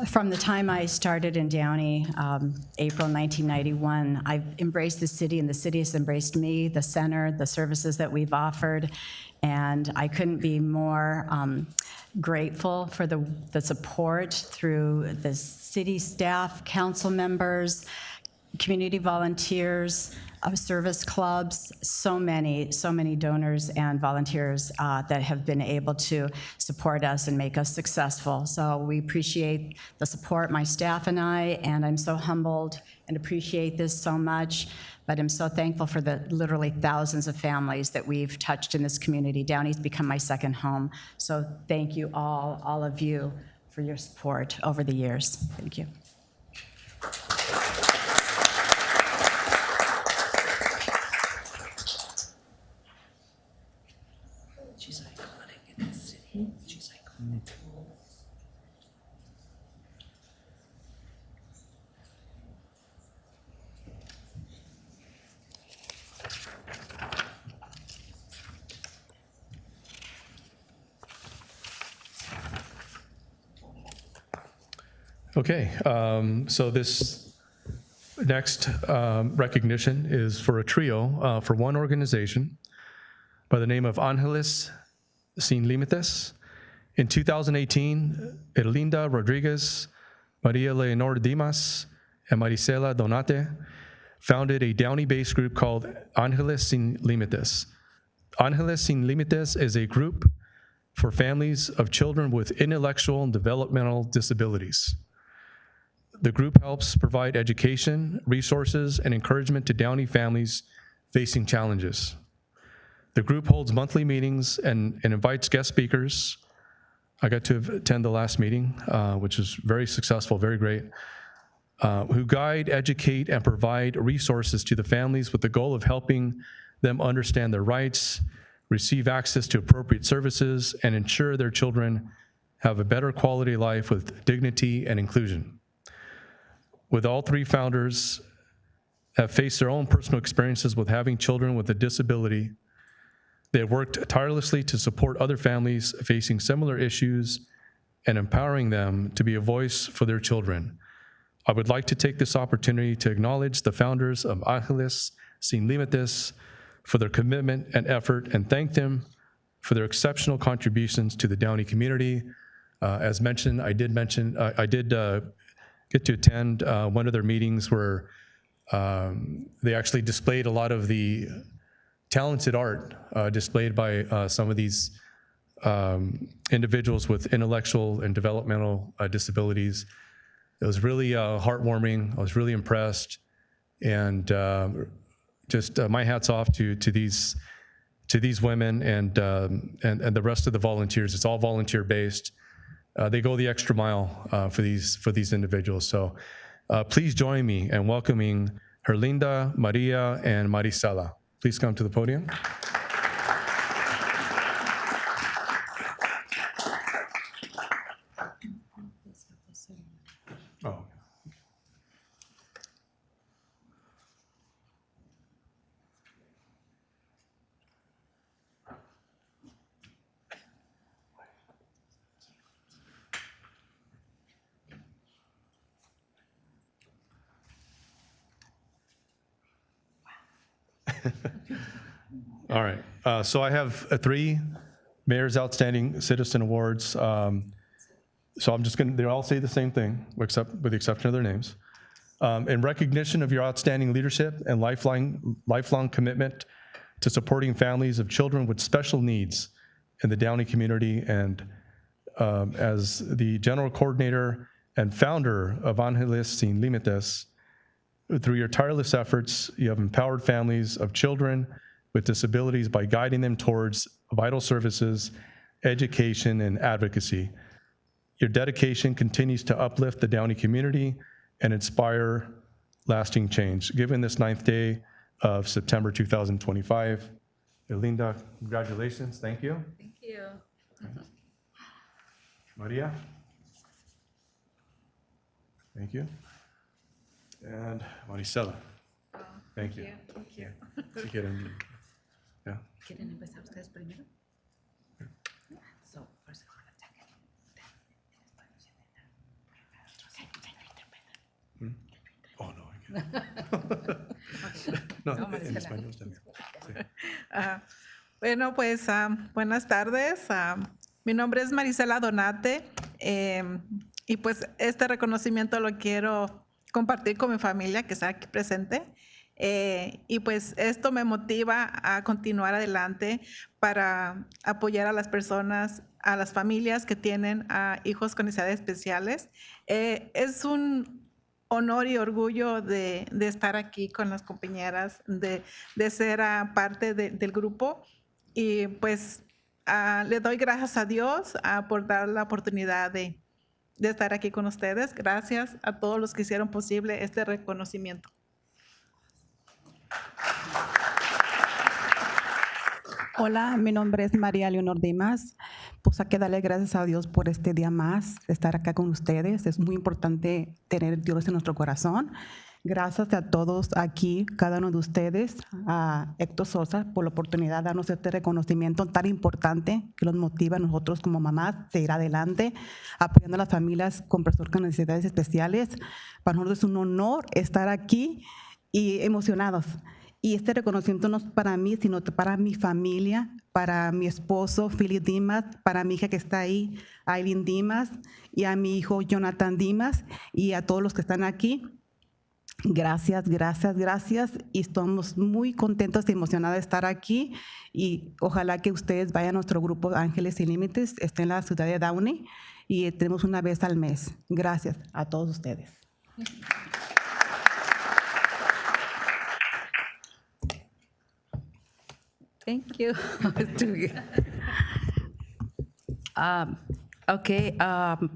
Speaker 12: From the time I started in Downey, April 1991, I've embraced the city, and the city has embraced me, the center, the services that we've offered, and I couldn't be more grateful for the support through the city staff, council members, community volunteers, service clubs, so many donors and volunteers that have been able to support us and make us successful. So we appreciate the support, my staff and I, and I'm so humbled and appreciate this so much, but I'm so thankful for the literally thousands of families that we've touched in this community. Downey's become my second home. So thank you all of you, for your support over the years. Thank you.
Speaker 13: She's iconic in the city. She's iconic.
Speaker 1: Okay, so this next recognition is for a trio for one organization by the name of Ángeles Sin Límites. In 2018, Erlinda Rodriguez, Maria Leonor Dimas, and Marisela Donate founded a Downey-based group called Ángeles Sin Límites. Ángeles Sin Límites is a group for families of children with intellectual and developmental disabilities. The group helps provide education, resources, and encouragement to Downey families facing challenges. The group holds monthly meetings and invites guest speakers. I got to attend the last meeting, which was very successful, very great, who guide, educate, and provide resources to the families with the goal of helping them understand their rights, receive access to appropriate services, and ensure their children have a better quality life with dignity and inclusion. With all three founders have faced their own personal experiences with having children with a disability, they have worked tirelessly to support other families facing similar issues and empowering them to be a voice for their children. I would like to take this opportunity to acknowledge the founders of Ángeles Sin Límites for their commitment and effort, and thank them for their exceptional contributions to the Downey community. As mentioned, I did get to attend one of their meetings where they actually displayed a lot of the talented art displayed by some of these individuals with intellectual and developmental disabilities. It was really heartwarming. I was really impressed, and just my hats off to these women and the rest of the volunteers. It's all volunteer based. They go the extra mile for these individuals. So please join me in welcoming Herlinda, Maria, and Marisela. Please come to the podium. Oh. All right, so I have 3 Mayor's Outstanding Citizen Awards. So I'm just going to, they all say the same thing, except with the exception of their names. In recognition of your outstanding leadership and lifelong commitment to supporting families of children with special needs in the Downey community, and as the general coordinator and founder of Ángeles Sin Límites, through your tireless efforts, you have empowered families of children with disabilities by guiding them towards vital services education, and advocacy. Your dedication continues to uplift the Downey community and inspire lasting change. Given this 9th day of September 2025, Erlinda, congratulations. Thank you.
Speaker 4: Thank you.
Speaker 1: Maria? Thank you. And Maricela? Thank you.
Speaker 4: Thank you.
Speaker 1: Si quieren, yeah.
Speaker 13: ¿Quieren empezar ustedes primero? So, first of all,
Speaker 1: Oh, no, I can't. No, en español está bien. Sí.
Speaker 14: Bueno, pues buenas tardes. Mi nombre es Marisela Donate y pues este reconocimiento lo quiero compartir con mi familia que está aquí presente. Y pues esto me motiva a continuar adelante para apoyar a las personas, a las familias que tienen hijos con necesidades especiales. Es un honor y orgullo de estar aquí con las compañeras, de ser parte del grupo. Y pues le doy gracias a Dios por dar la oportunidad de estar aquí con ustedes. Gracias a todos los que hicieron posible este reconocimiento.
Speaker 15: Hola, mi nombre es María Leonor Dimas. Pues hay que darle gracias a Dios por este día más, de estar acá con ustedes. Es muy importante tener Dios en nuestro corazón. Gracias a todos aquí, cada uno de ustedes, a Héctor Sosa por la oportunidad de darnos este reconocimiento tan importante que nos motiva a nosotros como mamás a seguir adelante, apoyando a las familias con personas con necesidades especiales. Para nosotros es un honor estar aquí y emocionados. Y este reconocimiento no es para mí, sino para mi familia, para mi esposo, Philip Dimas, para mi hija que está ahí, Aileen Dimas, y a mi hijo, Jonathan Dimas, y a todos los que están aquí. Gracias, gracias, gracias. Y estamos muy contentos y emocionados de estar aquí. Y ojalá que ustedes vayan a nuestro grupo Ángeles Sin Límites, esté en la ciudad de Downey, y tenemos una vez al mes. Gracias a todos ustedes.
Speaker 16: Thank you.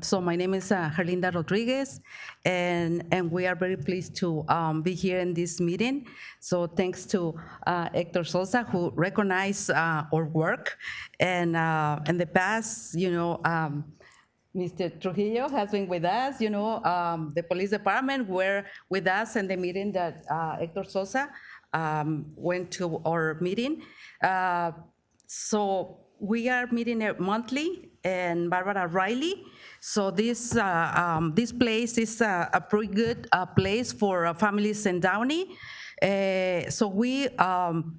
Speaker 16: So my name is Herlinda Rodriguez, and we are very pleased to be here in this meeting. So thanks to Héctor Sosa, who recognized our work. And in the past, Mr. Trujillo has been with us, the police department were with us in the meeting that Héctor Sosa went to our meeting. So we are meeting monthly in Barbara Riley. So this place is a pretty good place for families in Downey. So we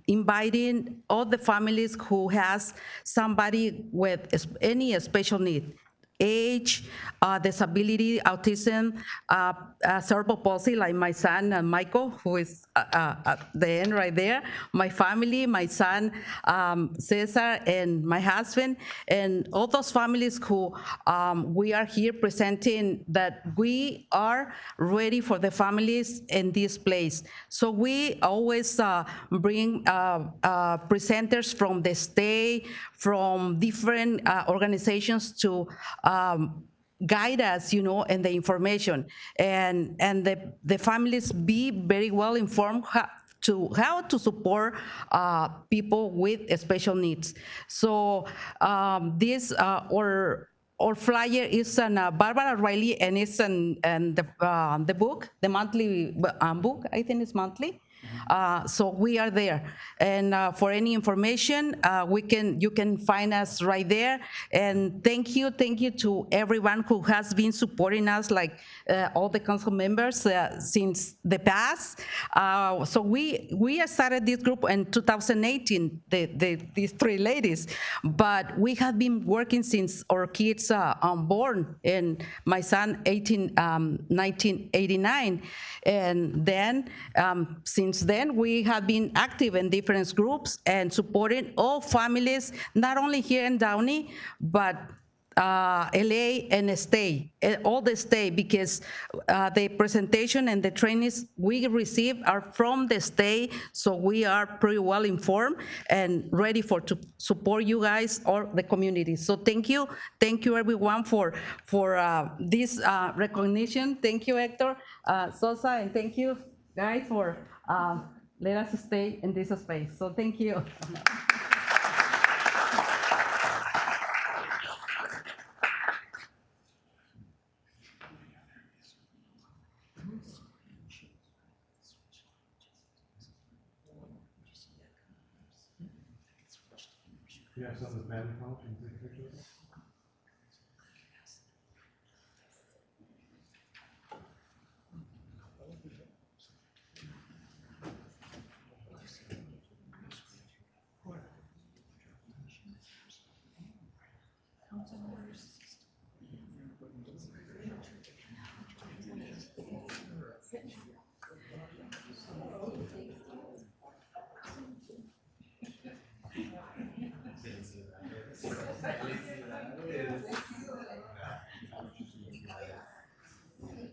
Speaker 16: inviting all the families who has somebody with any special need. Age, disability, autism, cerebral palsy, like my son, Michael, who is at the end right there, my family, my son, Cesar, and my husband, and all those families who we are here presenting that we are ready for the families in this place. So we always bring presenters from the state, from different organizations to guide us, in the information, and the families be very well informed how to support people with special needs. So this our flyer is on Barbara Riley, and it's in the book, the monthly book. I think it's monthly. So we are there, and for any information, you can find us right there. And thank you to everyone who has been supporting us, like all the council members since the past. So we started this group in 2018, these three ladies, but we have been working since our kids born, and my son 1989, and then since then we have been active in different groups and supporting all families, not only here in Downey, but LA and stay, all the stay, because the presentation and the trainings we receive are from the stay, so we are pretty well informed and ready to support you guys or the community. So thank you everyone for this recognition. Thank you, Hector, Sosa, and thank you guys for let us stay in this space. So thank you.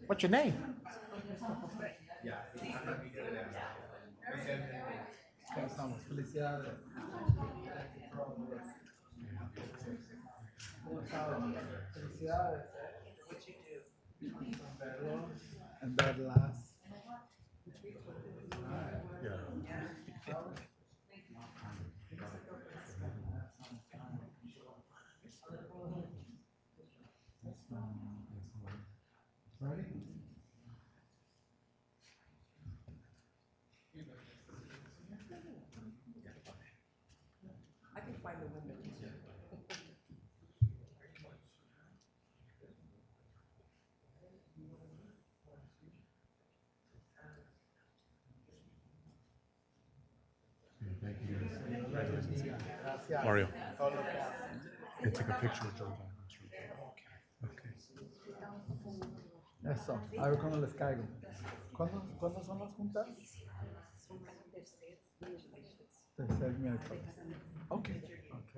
Speaker 17: What's your name?
Speaker 8: And that last.
Speaker 9: I can find the window.
Speaker 1: Mario.
Speaker 17: And take a picture with Georgianne.
Speaker 8: Eso, a ver cuándo les caigo. ¿Cuándo son las juntas? Tercer miércoles. Ok, ok.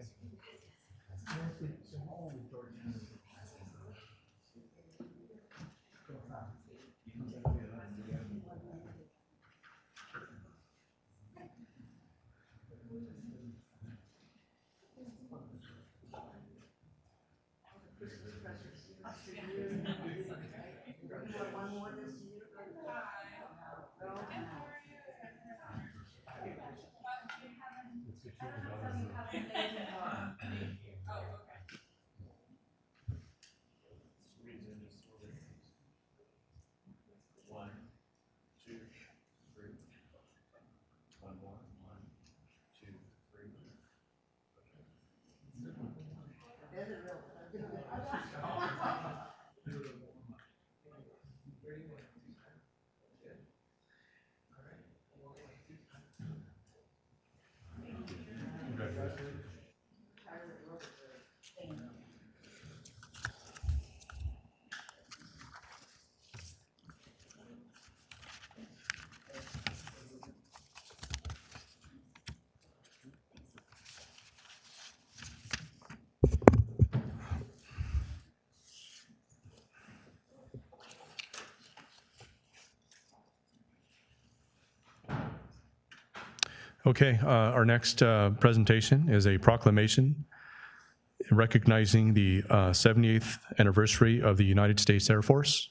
Speaker 1: Okay, our next presentation is a proclamation recognizing the 78th anniversary of the United States Air Force.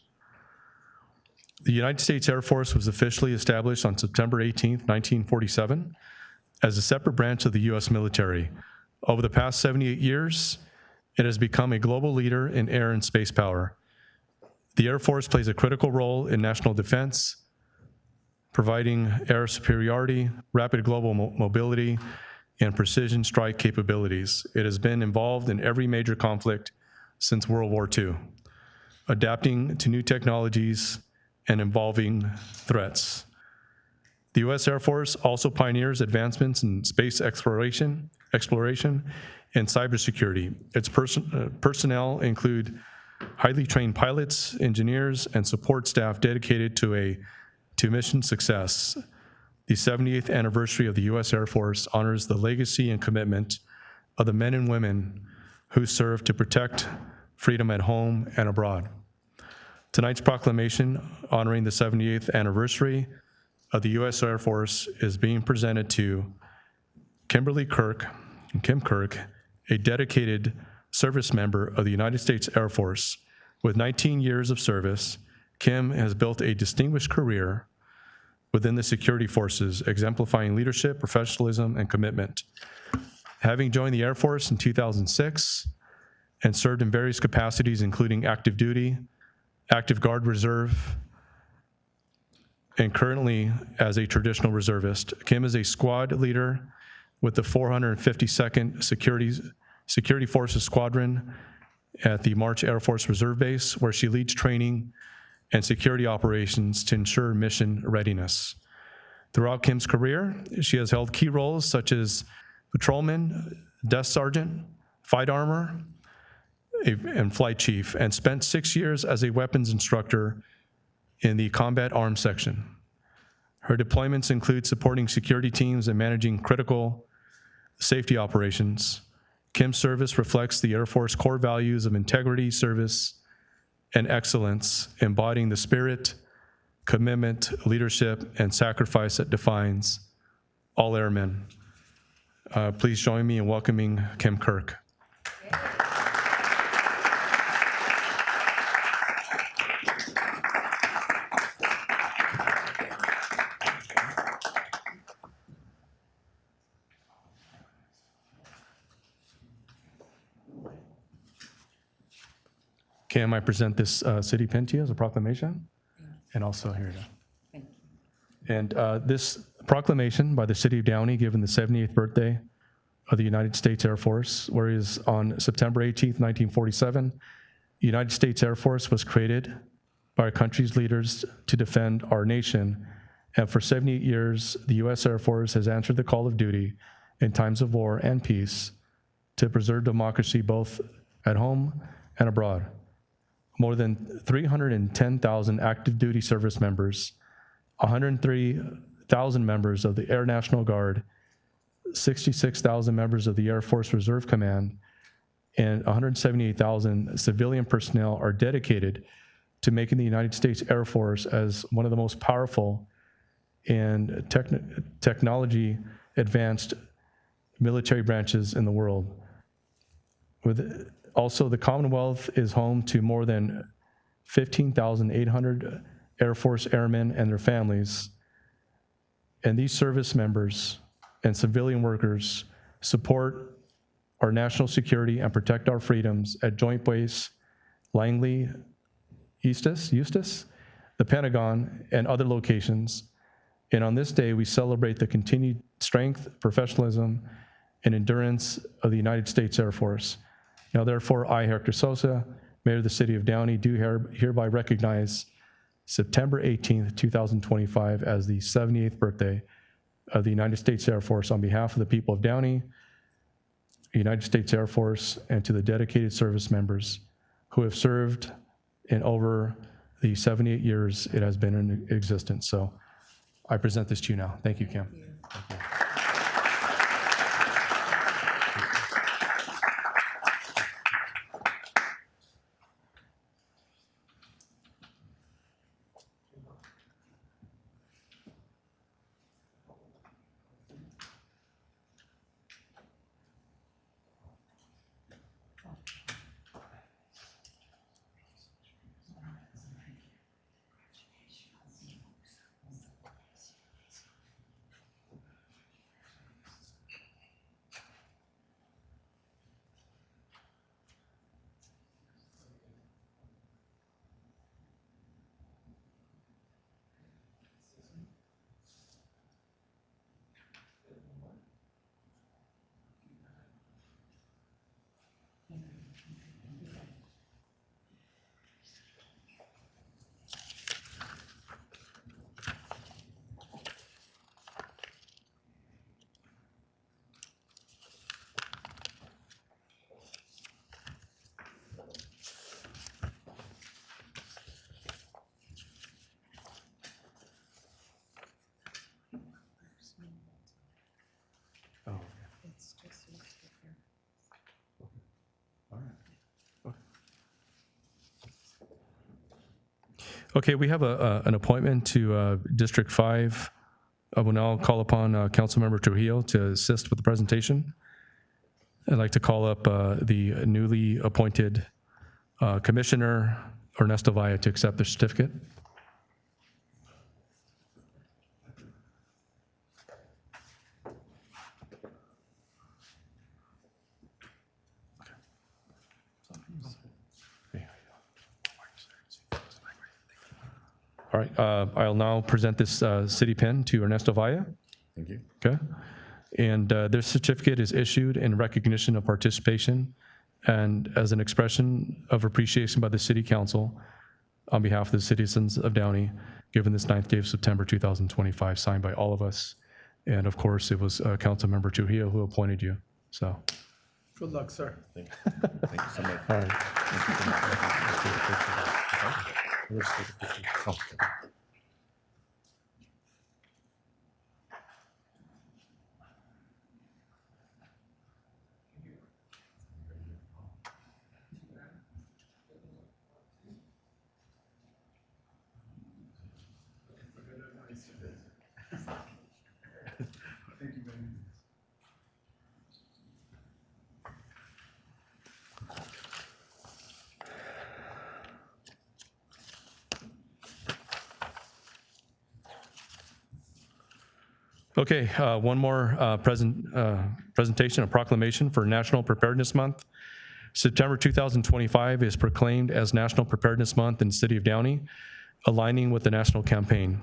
Speaker 1: The United States Air Force was officially established on September 18th, 1947, as a separate branch of the U.S. military. Over the past 78 years, it has become a global leader in air and space power. The Air Force plays a critical role in national defense, providing air superiority, rapid global mobility, and precision strike capabilities. It has been involved in every major conflict since World War II, adapting to new technologies and evolving threats. The U.S. Air Force also pioneers advancements in space exploration, and cybersecurity. Its personnel include highly trained pilots, engineers, and support staff dedicated to mission success. The 78th anniversary of the U.S. Air Force honors the legacy and commitment of the men and women who served to protect freedom at home and abroad. Tonight's proclamation honoring the 78th anniversary of the U.S. Air Force is being presented to Kim Kirk, a dedicated service member of the United States Air Force. With 19 years of service, Kim has built a distinguished career within the security forces, exemplifying leadership, professionalism, and commitment. Having joined the Air Force in 2006 and served in various capacities, including active duty, active guard reserve, and currently as a traditional reservist, Kim is a squad leader with the 452nd Security Forces Squadron at the March Air Force Reserve Base, where she leads training and security operations to ensure mission readiness. Throughout Kim's career, she has held key roles such as patrolman, desk sergeant, fight armor, and flight chief, and spent 6 years as a weapons instructor in the Combat Arms Section. Her deployments include supporting security teams and managing critical safety operations. Kim's service reflects the Air Force core values of integrity, service, and excellence, embodying the spirit, commitment, leadership, and sacrifice that defines all airmen. Please join me in welcoming Kim Kirk. Kim, I present this city pin to you as a proclamation, and also here.
Speaker 13: Thank you.
Speaker 1: And this proclamation by the City of Downey, given the 78th birthday of the United States Air Force, whereas on September 18th, 1947, the United States Air Force was created by our country's leaders to defend our nation. And for 78 years, the U.S. Air Force has answered the call of duty in times of war and peace to preserve democracy both at home and abroad. More than 310,000 active duty service members, 103,000 members of the Air National Guard, 66,000 members of the Air Force Reserve Command, and 178,000 civilian personnel are dedicated to making the United States Air Force as one of the most powerful and technology advanced military branches in the world. Also, the Commonwealth is home to more than 15,800 Air Force airmen and their families. And these service members and civilian workers support our national security and protect our freedoms at Joint Base Langley, Eustis, the Pentagon, and other locations. And on this day, we celebrate the continued strength, professionalism, and endurance of the United States Air Force. Now, therefore, I, Hector Sosa, Mayor of the City of Downey, do hereby recognize September 18th, 2025 as the 78th birthday of the United States Air Force on behalf of the people of Downey, United States Air Force, and to the dedicated service members who have served in over the 78 years it has been in existence. So I present this to you now. Thank you, Kim. Thank you. Okay, we have an appointment to District 5. I will now call upon Councilmember Trujillo to assist with the presentation. I'd like to call up the newly appointed Commissioner Ernesto Valle to accept the certificate. All right, I'll now present this city pin to Ernesto Valle.
Speaker 17: Thank you.
Speaker 1: Okay. And this certificate is issued in recognition of participation and as an expression of appreciation by the City Council on behalf of the citizens of Downey, given this 9th day of September 2025, signed by all of us. And of course, it was Councilmember Trujillo who appointed you. So.
Speaker 8: Good luck, sir.
Speaker 17: Thank you. Thank you so much.
Speaker 1: All right.
Speaker 17: Thank you so much. Let's take a picture. Let's take a picture. Oh, okay.
Speaker 1: Okay, one more presentation, a proclamation for National Preparedness Month. September 2025 is proclaimed as National Preparedness Month in the City of Downey, aligning with the national campaign.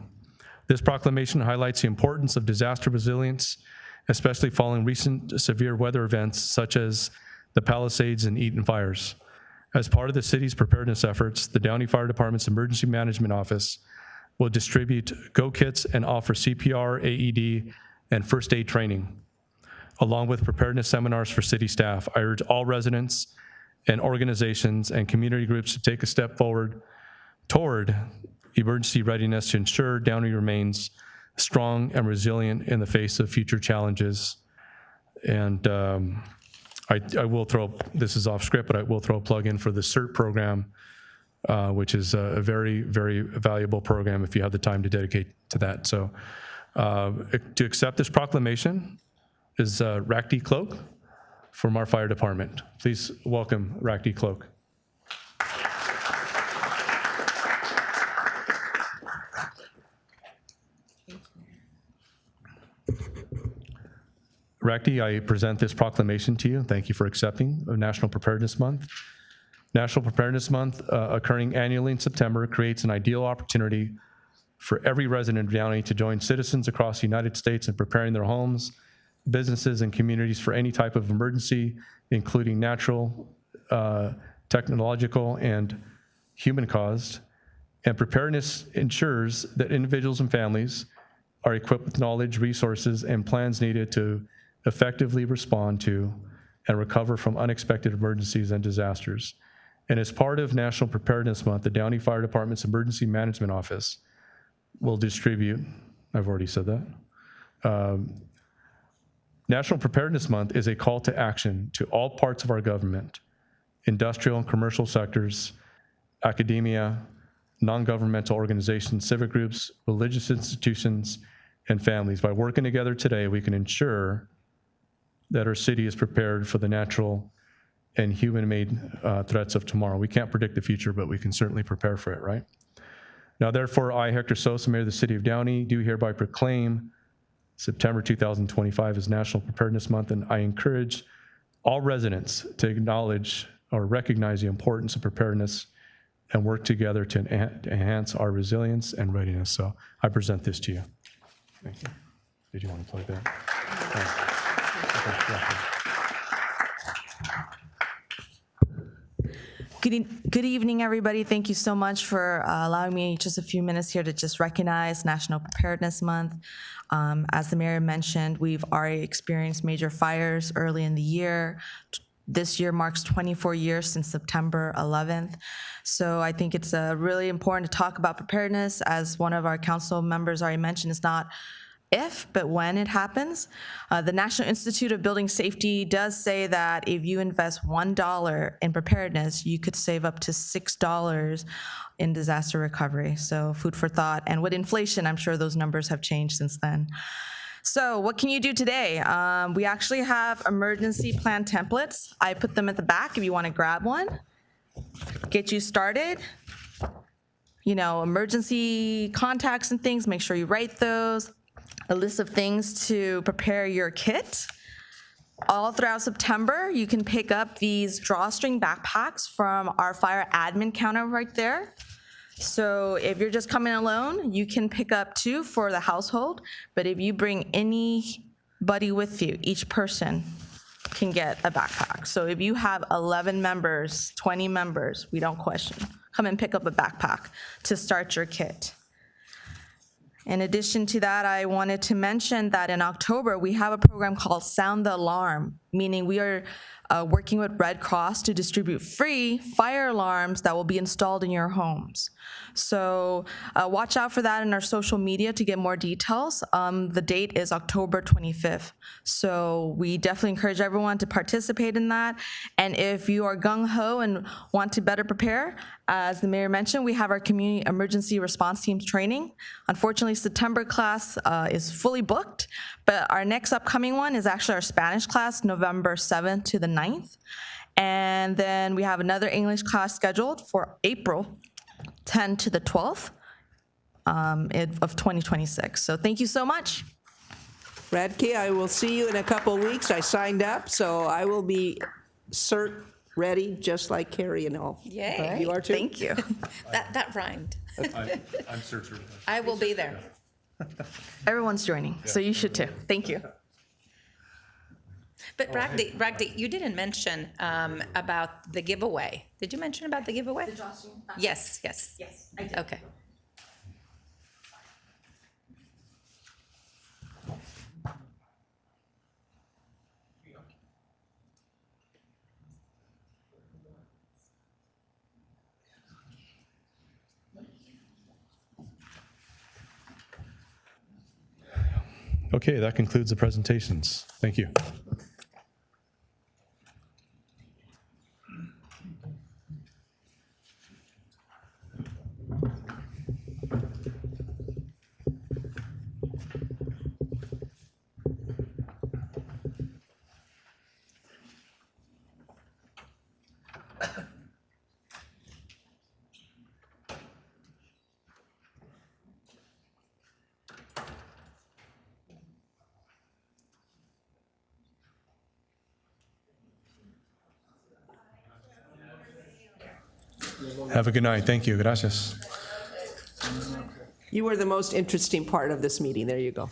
Speaker 1: This proclamation highlights the importance of disaster resilience, especially following recent severe weather events such as the Palisades and Eaton fires. As part of the city's preparedness efforts, the Downey Fire Department's Emergency Management Office will distribute Go Kits and offer CPR, AED, and first aid training, along with preparedness seminars for city staff. I urge all residents and organizations and community groups to take a step forward toward emergency readiness to ensure Downey remains strong and resilient in the face of future challenges. And I will throw, this is off script, but I will throw a plug in for the CERT program, which is a very, very valuable program if you have the time to dedicate to that. So to accept this proclamation is Rakti Cloak from our fire department. Please welcome Rakti Cloak. Rakti, I present this proclamation to you. Thank you for accepting National Preparedness Month. National Preparedness Month, occurring annually in September, creates an ideal opportunity for every resident of Downey to join citizens across the United States in preparing their homes, businesses, and communities for any type of emergency, including natural, technological, and human-caused. And preparedness ensures that individuals and families are equipped with knowledge, resources, and plans needed to effectively respond to and recover from unexpected emergencies and disasters. And as part of National Preparedness Month, the Downey Fire Department's Emergency Management Office will distribute, I've already said that. National Preparedness Month is a call to action to all parts of our government, industrial and commercial sectors, academia, non-governmental organizations, civic groups, religious institutions, and families. By working together today, we can ensure that our city is prepared for the natural and human-made threats of tomorrow. We can't predict the future, but we can certainly prepare for it, right? Now, therefore, I, Hector Sosa, Mayor of the City of Downey, do hereby proclaim September 2025 as National Preparedness Month, and I encourage all residents to acknowledge or recognize the importance of preparedness and work together to enhance our resilience and readiness. So I present this to you. Thank you. Did you want to plug that? Thanks.
Speaker 18: Good evening, everybody. Thank you so much for allowing me just a few minutes here to just recognize National Preparedness Month. As the mayor mentioned, we've already experienced major fires early in the year. This year marks 24 years since September 11th. So I think it's really important to talk about preparedness. As one of our council members already mentioned, it's not if, but when it happens. The National Institute of Building Safety does say that if you invest $1 in preparedness, you could save up to $6 in disaster recovery. So food for thought. And with inflation, I'm sure those numbers have changed since then. So what can you do today? We actually have emergency plan templates. I put them at the back if you want to grab one. Get you started. You know, emergency contacts and things, make sure you write those. A list of things to prepare your kit. All throughout September, you can pick up these drawstring backpacks from our fire admin counter right there. So if you're just coming alone, you can pick up 2 for the household, but if you bring anybody with you, each person can get a backpack. So if you have 11 members, 20 members, we don't question. Come and pick up a backpack to start your kit. In addition to that, I wanted to mention that in October, we have a program called Sound the Alarm, meaning we are working with Red Cross to distribute free fire alarms that will be installed in your homes. So watch out for that in our social media to get more details. The date is October 25th. So we definitely encourage everyone to participate in that. And if you are gung-ho and want to better prepare, as the mayor mentioned, we have our community emergency response teams training. Unfortunately, September class is fully booked, but our next upcoming one is actually our Spanish class, November 7th to the 9th. And then we have another English class scheduled for April 10 to the 12th of 2026. So thank you so much.
Speaker 9: Radke, I will see you in a couple weeks. I signed up, so I will be cert ready, just like Carrie and all.
Speaker 4: Yay.
Speaker 9: You are too?
Speaker 18: Thank you.
Speaker 4: That rhymed.
Speaker 1: I'm certified.
Speaker 4: I will be there.
Speaker 18: Everyone's joining, so you should too. Thank you.
Speaker 4: But Ragdi, you didn't mention about the giveaway. Did you mention about the giveaway? Yes, yes.
Speaker 18: Yes, I did.
Speaker 4: Okay.
Speaker 1: Okay, that concludes the presentations. Thank you. Have a good night. Thank you. Gracias.
Speaker 9: You were the most interesting part of this meeting. There you go.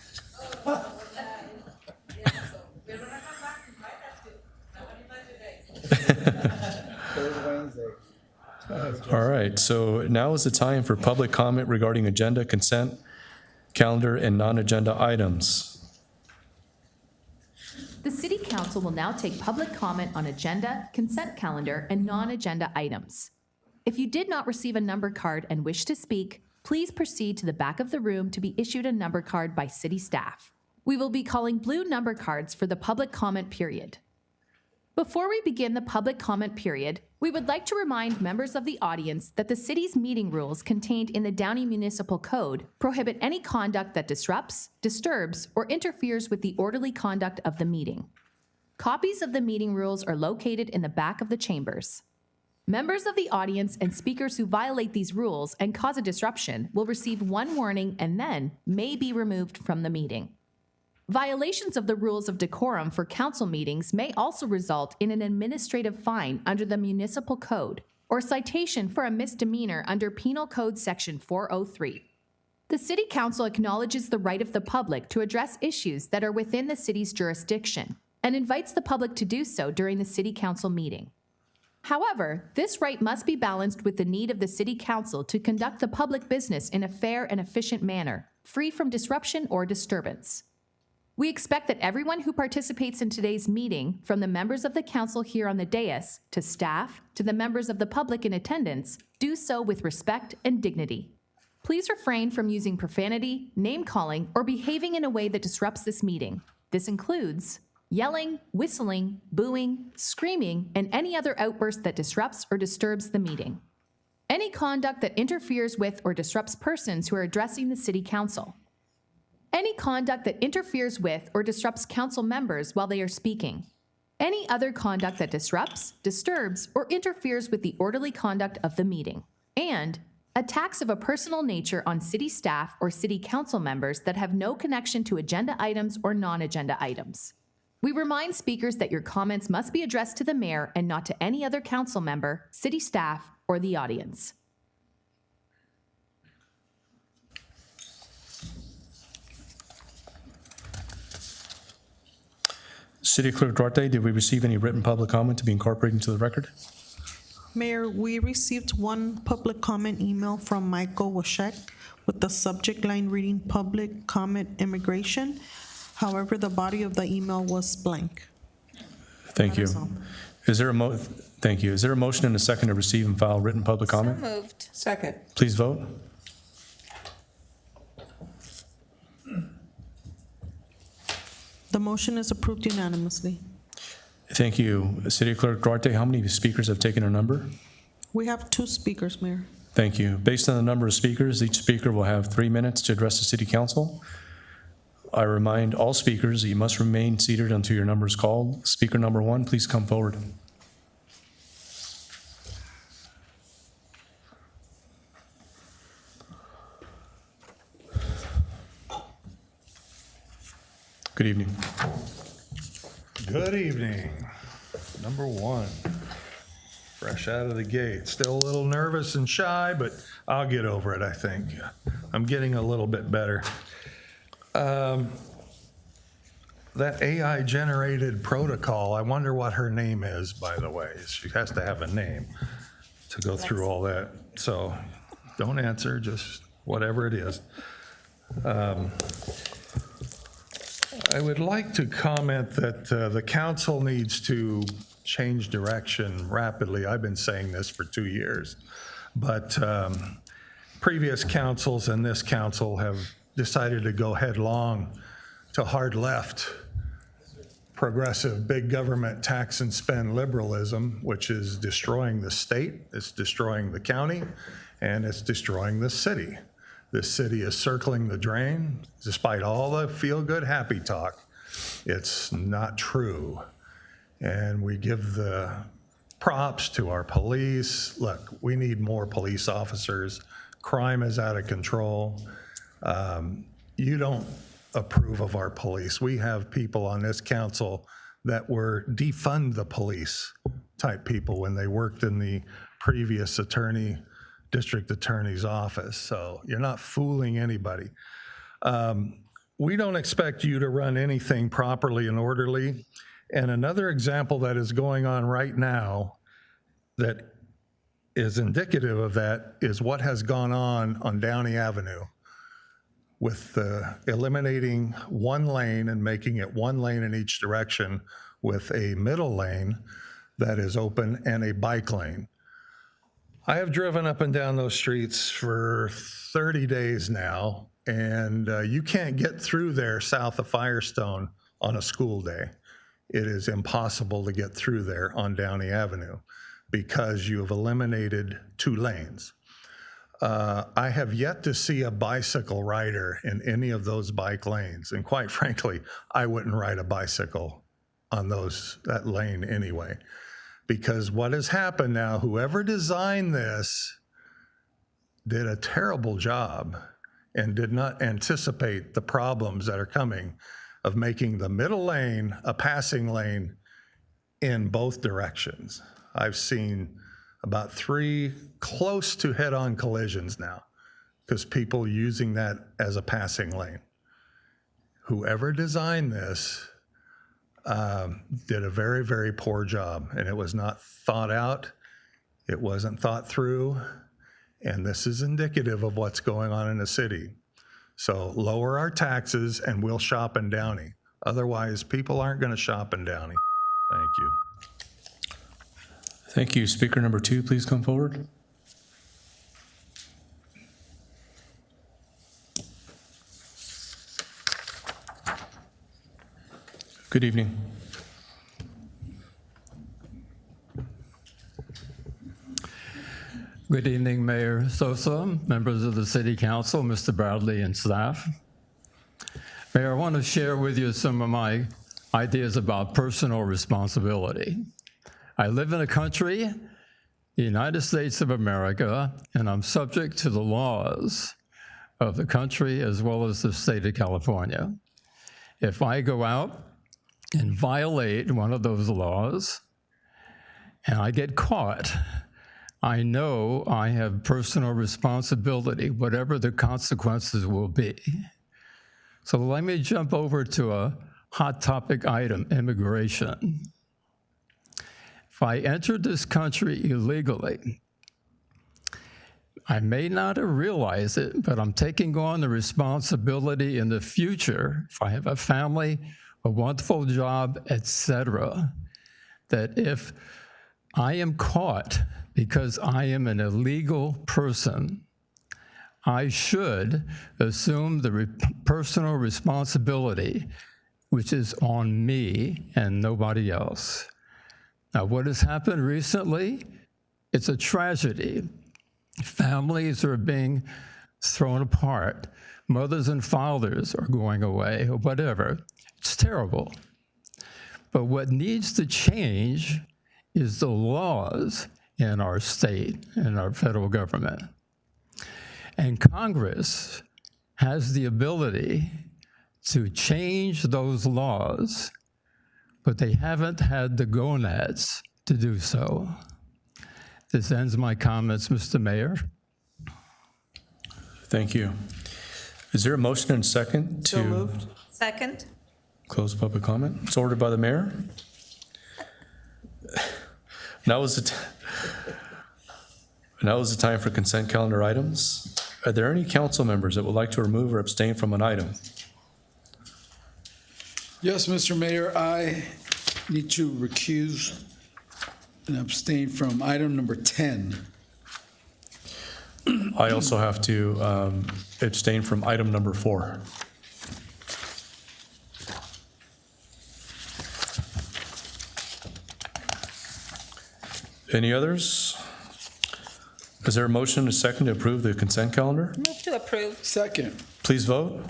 Speaker 1: All right, so now is the time for public comment regarding agenda, consent, calendar, and non-agenda items.
Speaker 19: The City Council will now take public comment on agenda, consent calendar, and non-agenda items. If you did not receive a number card and wish to speak, please proceed to the back of the room to be issued a number card by city staff. We will be calling blue number cards for the public comment period. Before we begin the public comment period, we would like to remind members of the audience that the city's meeting rules contained in the Downey Municipal Code prohibit any conduct that disrupts, disturbs, or interferes with the orderly conduct of the meeting. Copies of the meeting rules are located in the back of the chambers. Members of the audience and speakers who violate these rules and cause a disruption will receive one warning and then may be removed from the meeting. Violations of the rules of decorum for council meetings may also result in an administrative fine under the Municipal Code or citation for a misdemeanor under Penal Code Section 403. The City Council acknowledges the right of the public to address issues that are within the city's jurisdiction and invites the public to do so during the City Council meeting. However, this right must be balanced with the need of the City Council to conduct the public business in a fair and efficient manner, free from disruption or disturbance. We expect that everyone who participates in today's meeting, from the members of the council here on the dais, to staff, to the members of the public in attendance, do so with respect and dignity. Please refrain from using profanity, name-calling, or behaving in a way that disrupts this meeting. This includes yelling, whistling, booing, screaming, and any other outburst that disrupts or disturbs the meeting. Any conduct that interferes with or disrupts persons who are addressing the City Council. Any conduct that interferes with or disrupts council members while they are speaking. Any other conduct that disrupts, disturbs, or interferes with the orderly conduct of the meeting. And attacks of a personal nature on city staff or city council members that have no connection to agenda items or non-agenda items. We remind speakers that your comments must be addressed to the mayor and not to any other council member, city staff, or the audience.
Speaker 1: City Clerk Duarte, did we receive any written public comment to be incorporated into the record?
Speaker 2: Mayor, we received one public comment email from Michael Washek with the subject line reading public comment immigration. However, the body of the email was blank.
Speaker 1: Thank you.
Speaker 2: That is all.
Speaker 1: Is there a thank you. Is there a motion and a second to receive and file written public comment?
Speaker 4: So moved.
Speaker 9: Second.
Speaker 1: Please vote.
Speaker 2: The motion is approved unanimously.
Speaker 1: Thank you. City Clerk Duarte, how many speakers have taken a number?
Speaker 2: We have 2 speakers, Mayor.
Speaker 1: Thank you. Based on the number of speakers, each speaker will have 3 minutes to address the City Council. I remind all speakers that you must remain seated until your number is called. Speaker number 1, please come forward. Good evening.
Speaker 20: Good evening. Number 1, fresh out of the gate. Still a little nervous and shy, but I'll get over it, I think. I'm getting a little bit better. That AI-generated protocol, I wonder what her name is, by the way. She has to have a name to go through all that. So don't answer, just whatever it is. I would like to comment that the council needs to change direction rapidly. I've been saying this for 2 years, but previous councils and this council have decided to go headlong to hard left, progressive, big government tax and spend liberalism, which is destroying the state, it's destroying the county, and it's destroying the city. This city is circling the drain, despite all the feel-good, happy talk. It's not true. And we give the props to our police. Look, we need more police officers. Crime is out of control. You don't approve of our police. We have people on this council that were defund the police type people when they worked in the previous district attorney's office. So you're not fooling anybody. We don't expect you to run anything properly and orderly. And another example that is going on right now that is indicative of that is what has gone on Downey Avenue with eliminating one lane and making it one lane in each direction with a middle lane that is open and a bike lane. I have driven up and down those streets for 30 days now, and you can't get through there south of Firestone on a school day. It is impossible to get through there on Downey Avenue because you have eliminated 2 lanes. I have yet to see a bicycle rider in any of those bike lanes, and quite frankly, I wouldn't ride a bicycle on that lane anyway. Because what has happened now, whoever designed this did a terrible job and did not anticipate the problems that are coming of making the middle lane a passing lane in both directions. I've seen about 3 close to head-on collisions now because people using that as a passing lane. Whoever designed this did a very, very poor job, and it was not thought out, it wasn't thought through, and this is indicative of what's going on in the city. So lower our taxes and we'll shop in Downey. Otherwise, people aren't going to shop in Downey. Thank you.
Speaker 1: Thank you. Speaker number 2, please come forward. Good evening.
Speaker 21: Good evening, Mayor Sosa, members of the City Council, Mr. Bradley, and staff. Mayor, I want to share with you some of my ideas about personal responsibility. I live in a country, the United States of America, and I'm subject to the laws of the country as well as the state of California. If I go out and violate one of those laws and I get caught, I know I have personal responsibility, whatever the consequences will be. So let me jump over to a hot topic item, immigration. If I entered this country illegally, I may not have realized it, but I'm taking on the responsibility in the future, if I have a family, a wonderful job, etc., that if I am caught because I am an illegal person, I should assume the personal responsibility, which is on me and nobody else. Now, what has happened recently? It's a tragedy. Families are being thrown apart. Mothers and fathers are going away, or whatever. It's terrible. But what needs to change is the laws in our state and our federal government. And Congress has the ability to change those laws, but they haven't had the gonads to do so. This ends my comments, Mr. Mayor.
Speaker 1: Thank you. Is there a motion and second
Speaker 9: So
Speaker 1: to
Speaker 9: moved.
Speaker 4: Second?
Speaker 1: close public comment? It's ordered by the mayor. Now is the time for consent calendar items. Are there any council members that would like to remove or abstain from an item?
Speaker 8: Yes, Mr. Mayor, I need to recuse and abstain from item number 10.
Speaker 1: I also have to abstain from item number 4. Any others? Is there a motion and a second to approve the consent calendar?
Speaker 4: Move to approve.
Speaker 8: Second.
Speaker 1: Please vote.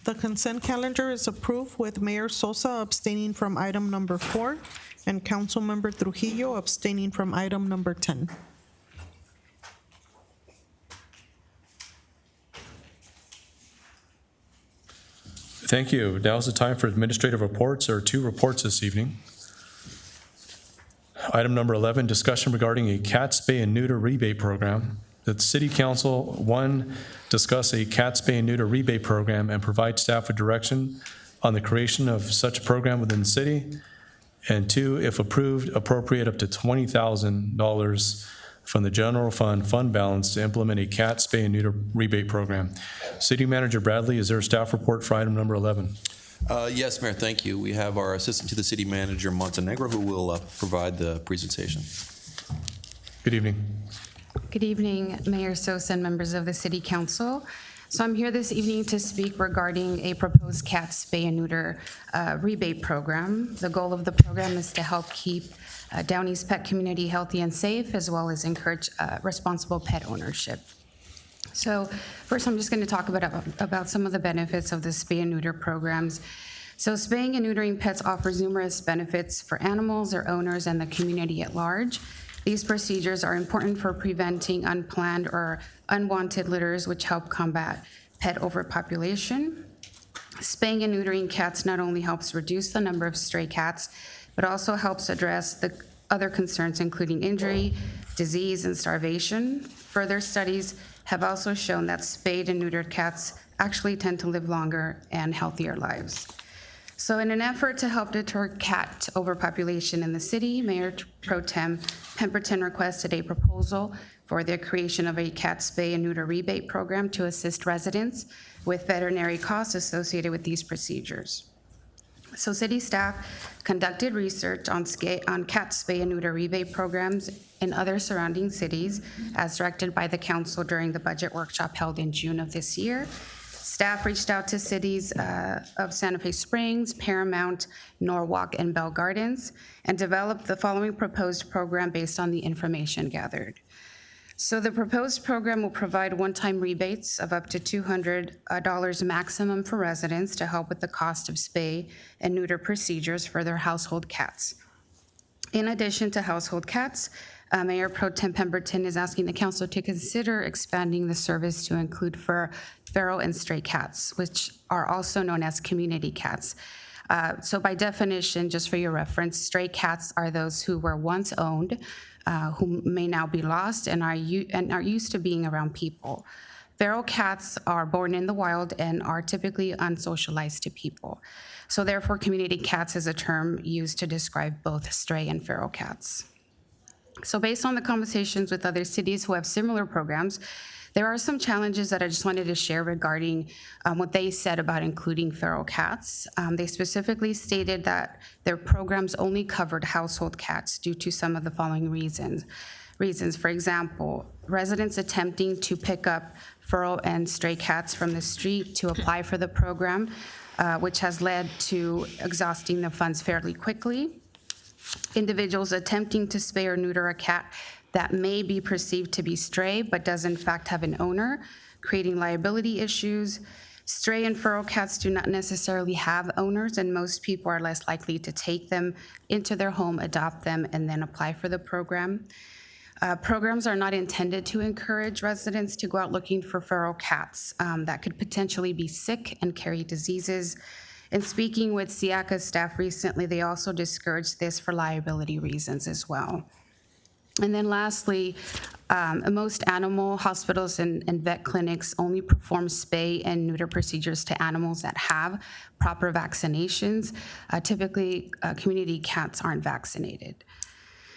Speaker 2: The consent calendar is approved with Mayor Sosa abstaining from item number 4 and Councilmember Trujillo abstaining from item number 10.
Speaker 1: Thank you. Now is the time for administrative reports. There are 2 reports this evening. Item number 11, discussion regarding a cat spay and neuter rebate program. That the City Council, 1, discuss a cat spay and neuter rebate program and provide staff with direction on the creation of such program within the city. And 2, if approved, appropriate up to $20,000 from the general fund balance to implement a cat spay and neuter rebate program. City Manager Bradley, is there a staff report for item number 11?
Speaker 10: Yes, Mayor, thank you. We have our Assistant to the City Manager, Montenegro, who will provide the presentation.
Speaker 1: Good evening.
Speaker 22: Good evening, Mayor Sosa and members of the City Council. So I'm here this evening to speak regarding a proposed cat spay and neuter rebate program. The goal of the program is to help keep Downey's pet community healthy and safe, as well as encourage responsible pet ownership. So first, I'm just going to talk about some of the benefits of the spay and neuter programs. So spaying and neutering pets offers numerous benefits for animals, their owners, and the community at large. These procedures are important for preventing unplanned or unwanted litters, which help combat pet overpopulation. Spaying and neutering cats not only helps reduce the number of stray cats, but also helps address the other concerns, including injury, disease, and starvation. Further studies have also shown that spayed and neutered cats actually tend to live longer and healthier lives. So in an effort to help deter cat overpopulation in the city, Mayor Pro Tem Pemberton requested a proposal for the creation of a cat spay and neuter rebate program to assist residents with veterinary costs associated with these procedures. So city staff conducted research on cat spay and neuter rebate programs in other surrounding cities as directed by the council during the budget workshop held in June of this year. Staff reached out to cities of Santa Fe Springs, Paramount, Norwalk, and Bell Gardens, and developed the following proposed program based on the information gathered. So the proposed program will provide one-time rebates of up to $200 maximum for residents to help with the cost of spay and neuter procedures for their household cats. In addition to household cats, Mayor Pro Tem Pemberton is asking the council to consider expanding the service to include feral and stray cats, which are also known as community cats. So by definition, just for your reference, stray cats are those who were once owned, who may now be lost and are used to being around people. Feral cats are born in the wild and are typically unsocialized to people. So therefore, community cats is a term used to describe both stray and feral cats. So based on the conversations with other cities who have similar programs, there are some challenges that I just wanted to share regarding what they said about including feral cats. They specifically stated that their programs only covered household cats due to some of the following reasons. For example, residents attempting to pick up feral and stray cats from the street to apply for the program, which has led to exhausting the funds fairly quickly. Individuals attempting to spay or neuter a cat that may be perceived to be stray but does in fact have an owner, creating liability issues. Stray and feral cats do not necessarily have owners, and most people are less likely to take them into their home, adopt them, and then apply for the program. Programs are not intended to encourage residents to go out looking for feral cats that could potentially be sick and carry diseases. And speaking with SIACA staff recently, they also discouraged this for liability reasons as well. And then lastly, most animal hospitals and vet clinics only perform spay and neuter procedures to animals that have proper vaccinations. Typically, community cats aren't vaccinated.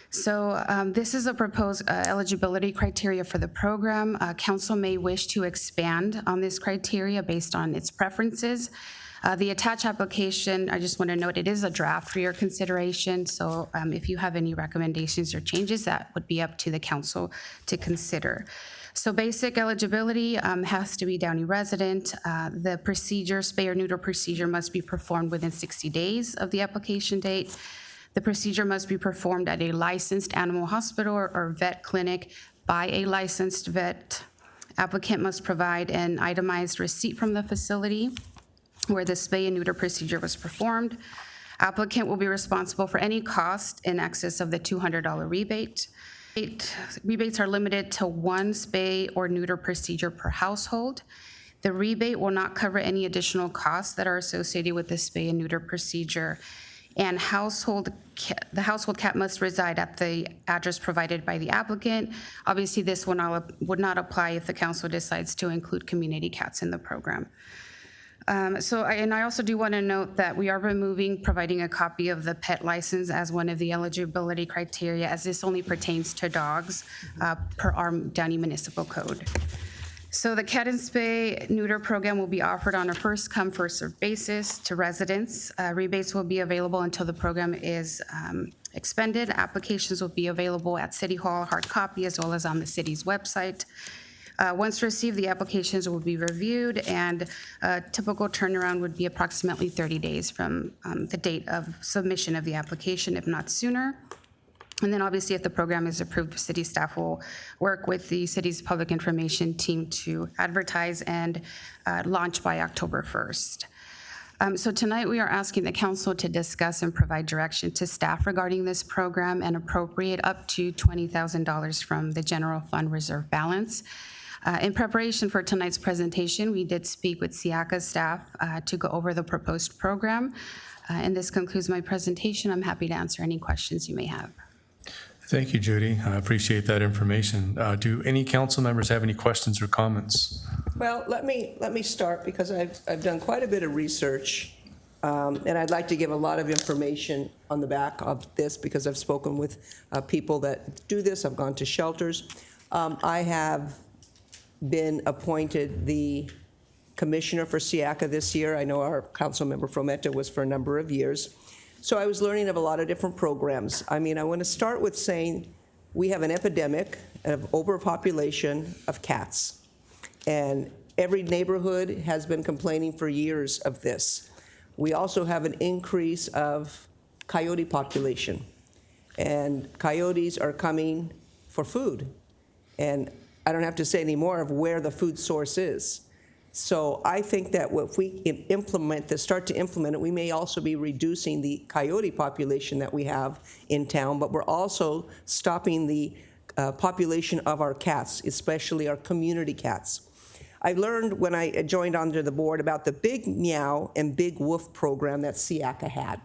Speaker 22: So this is a proposed eligibility criteria for the program. Council may wish to expand on this criteria based on its preferences. The attached application, I just want to note, it is a draft for your consideration. So if you have any recommendations or changes, that would be up to the council to consider. So basic eligibility has to be Downey resident. The procedure, spay or neuter procedure, must be performed within 60 days of the application date. The procedure must be performed at a licensed animal hospital or vet clinic by a licensed vet. Applicant must provide an itemized receipt from the facility where the spay and neuter procedure was performed. Applicant will be responsible for any cost in excess of the $200 rebate. Rebates are limited to one spay or neuter procedure per household. The rebate will not cover any additional costs that are associated with the spay and neuter procedure. And the household cat must reside at the address provided by the applicant. Obviously, this would not apply if the council decides to include community cats in the program. I also do want to note that we are providing a copy of the pet license as one of the eligibility criteria, as this only pertains to dogs per our Downey Municipal Code. So the cat and spay neuter program will be offered on a first come, first served basis to residents. Rebates will be available until the program is expended. Applications will be available at City Hall, hard copy, as well as on the city's website. Once received, the applications will be reviewed, and a typical turnaround would be approximately 30 days from the date of submission of the application, if not sooner. And then obviously, if the program is approved, city staff will work with the city's public information team to advertise and launch by October 1st. So tonight we are asking the council to discuss and provide direction to staff regarding this program and appropriate up to $20,000 from the general fund reserve balance. In preparation for tonight's presentation, we did speak with SIACA staff to go over the proposed program. And this concludes my presentation. I'm happy to answer any questions you may have.
Speaker 1: Thank you, Judy. I appreciate that information. Do any council members have any questions or comments?
Speaker 9: Well, let me start because I've done quite a bit of research, and I'd like to give a lot of information on the back of this because I've spoken with people that do this. I've gone to shelters. I have been appointed the commissioner for SIACA this year. I know our council member Frometa was for a number of years. So I was learning of a lot of different programs. I mean, I want to start with saying we have an epidemic of overpopulation of cats. And every neighborhood has been complaining for years of this. We also have an increase of coyote population. And coyotes are coming for food. And I don't have to say any more of where the food source is. So I think that if we start to implement it, we may also be reducing the coyote population that we have in town, but we're also stopping the population of our cats, especially our community cats. I learned when I joined onto the board about the Big Meow and Big Woof program that SIACA had.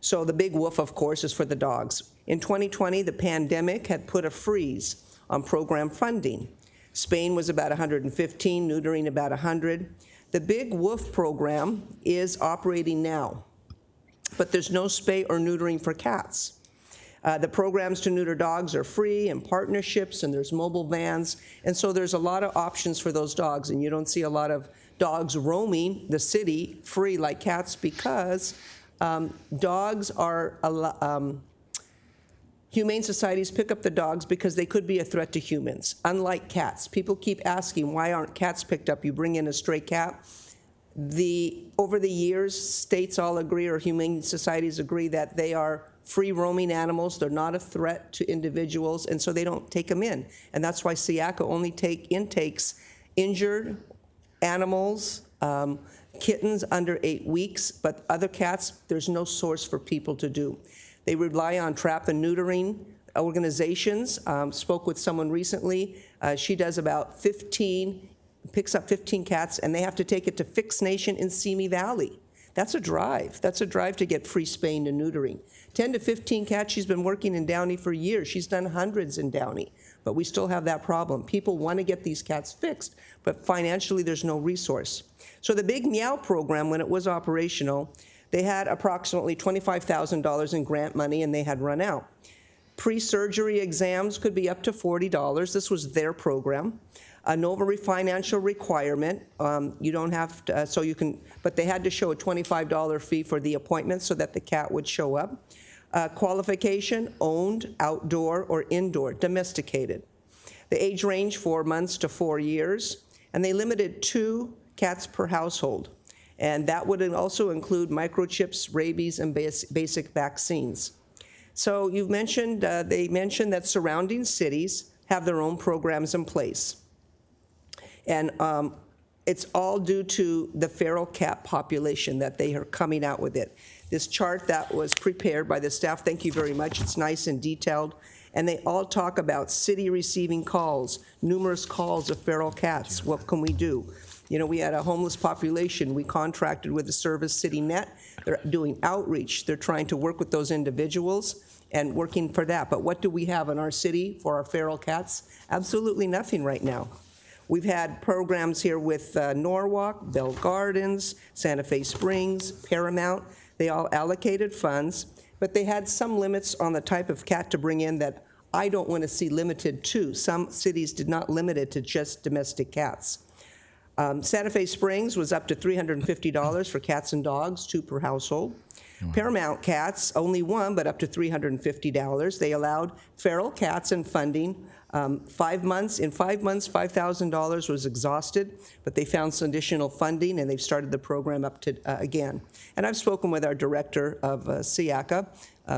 Speaker 9: So the Big Woof, of course, is for the dogs. In 2020, the pandemic had put a freeze on program funding. Spain was about 115, neutering about 100. The Big Woof program is operating now, but there's no spay or neutering for cats. The programs to neuter dogs are free and partnerships, and there's mobile vans, and so there's a lot of options for those dogs, and you don't see a lot of dogs roaming the city free like cats because dogs are humane societies pick up the dogs because they could be a threat to humans, unlike cats. People keep asking, why aren't cats picked up? You bring in a stray cat. Over the years, states all agree, or humane societies agree, that they are free roaming animals. They're not a threat to individuals, and so they don't take them in. And that's why SIACA only intakes injured animals, kittens under 8 weeks, but other cats, there's no source for people to do. They rely on trap and neutering organizations. Spoke with someone recently. She does about 15, picks up 15 cats, and they have to take it to Fix Nation in Simi Valley. That's a drive. That's a drive to get free spaying and neutering. 10 to 15 cats. She's been working in Downey for years. She's done hundreds in Downey, but we still have that problem. People want to get these cats fixed, but financially there's no resource. So the Big Meow program, when it was operational, they had approximately $25,000 in grant money, and they had run out. Pre-surgery exams could be up to $40. This was their program. No financial requirement. You don't have to, but they had to show a $25 fee for the appointment so that the cat would show up. Qualification, owned, outdoor, or indoor, domesticated. The age range 4 months to 4 years, and they limited 2 cats per household. And that would also include microchips, rabies, and basic vaccines. So you've mentioned, they mentioned that surrounding cities have their own programs in place. And it's all due to the feral cat population that they are coming out with it. This chart that was prepared by the staff, thank you very much, it's nice and detailed. And they all talk about city receiving calls, numerous calls of feral cats. What can we do? You know, we had a homeless population. We contracted with the service CityNet. They're doing outreach. They're trying to work with those individuals and working for that. But what do we have in our city for our feral cats? Absolutely nothing right now. We've had programs here with Norwalk, Bell Gardens, Santa Fe Springs, Paramount. They all allocated funds, but they had some limits on the type of cat to bring in that I don't want to see limited to. Some cities did not limit it to just domestic cats. Santa Fe Springs was up to $350 for cats and dogs, 2 per household. Paramount Cats, only 1, but up to $350. They allowed feral cats and funding. 5 months, in 5 months, $5,000 was exhausted, but they found some additional funding, and they've started the program up to again. And I've spoken with our director of SIACA,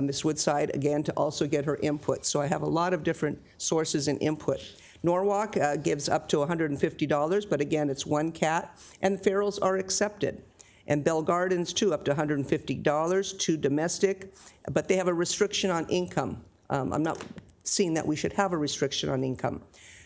Speaker 9: Ms. Woodside, again, to also get her input. So I have a lot of different sources and input. Norwalk gives up to $150, but again, it's 1 cat, and ferals are accepted. And Bell Gardens, too, up to $150, 2 domestic, but they have a restriction on income. I'm not seeing that we should have a restriction on income.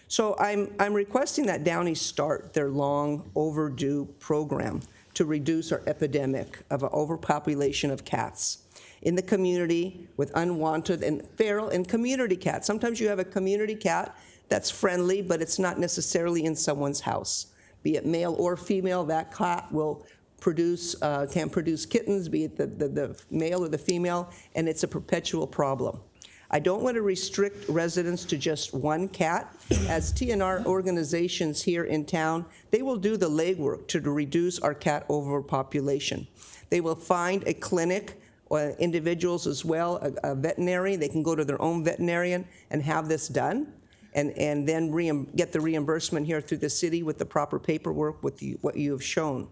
Speaker 9: So I'm requesting that Downey start their long overdue program to reduce our epidemic of an overpopulation of cats in the community with unwanted and feral and community cats. Sometimes you have a community cat that's friendly, but it's not necessarily in someone's house. Be it male or female, that cat will can produce kittens, be it the male or the female, and it's a perpetual problem. I don't want to restrict residents to just one cat. As TNR organizations here in town, they will do the legwork to reduce our cat overpopulation. They will find a clinic, or individuals as well, a veterinary. They can go to their own veterinarian and have this done, and then get the reimbursement here through the city with the proper paperwork with what you have shown.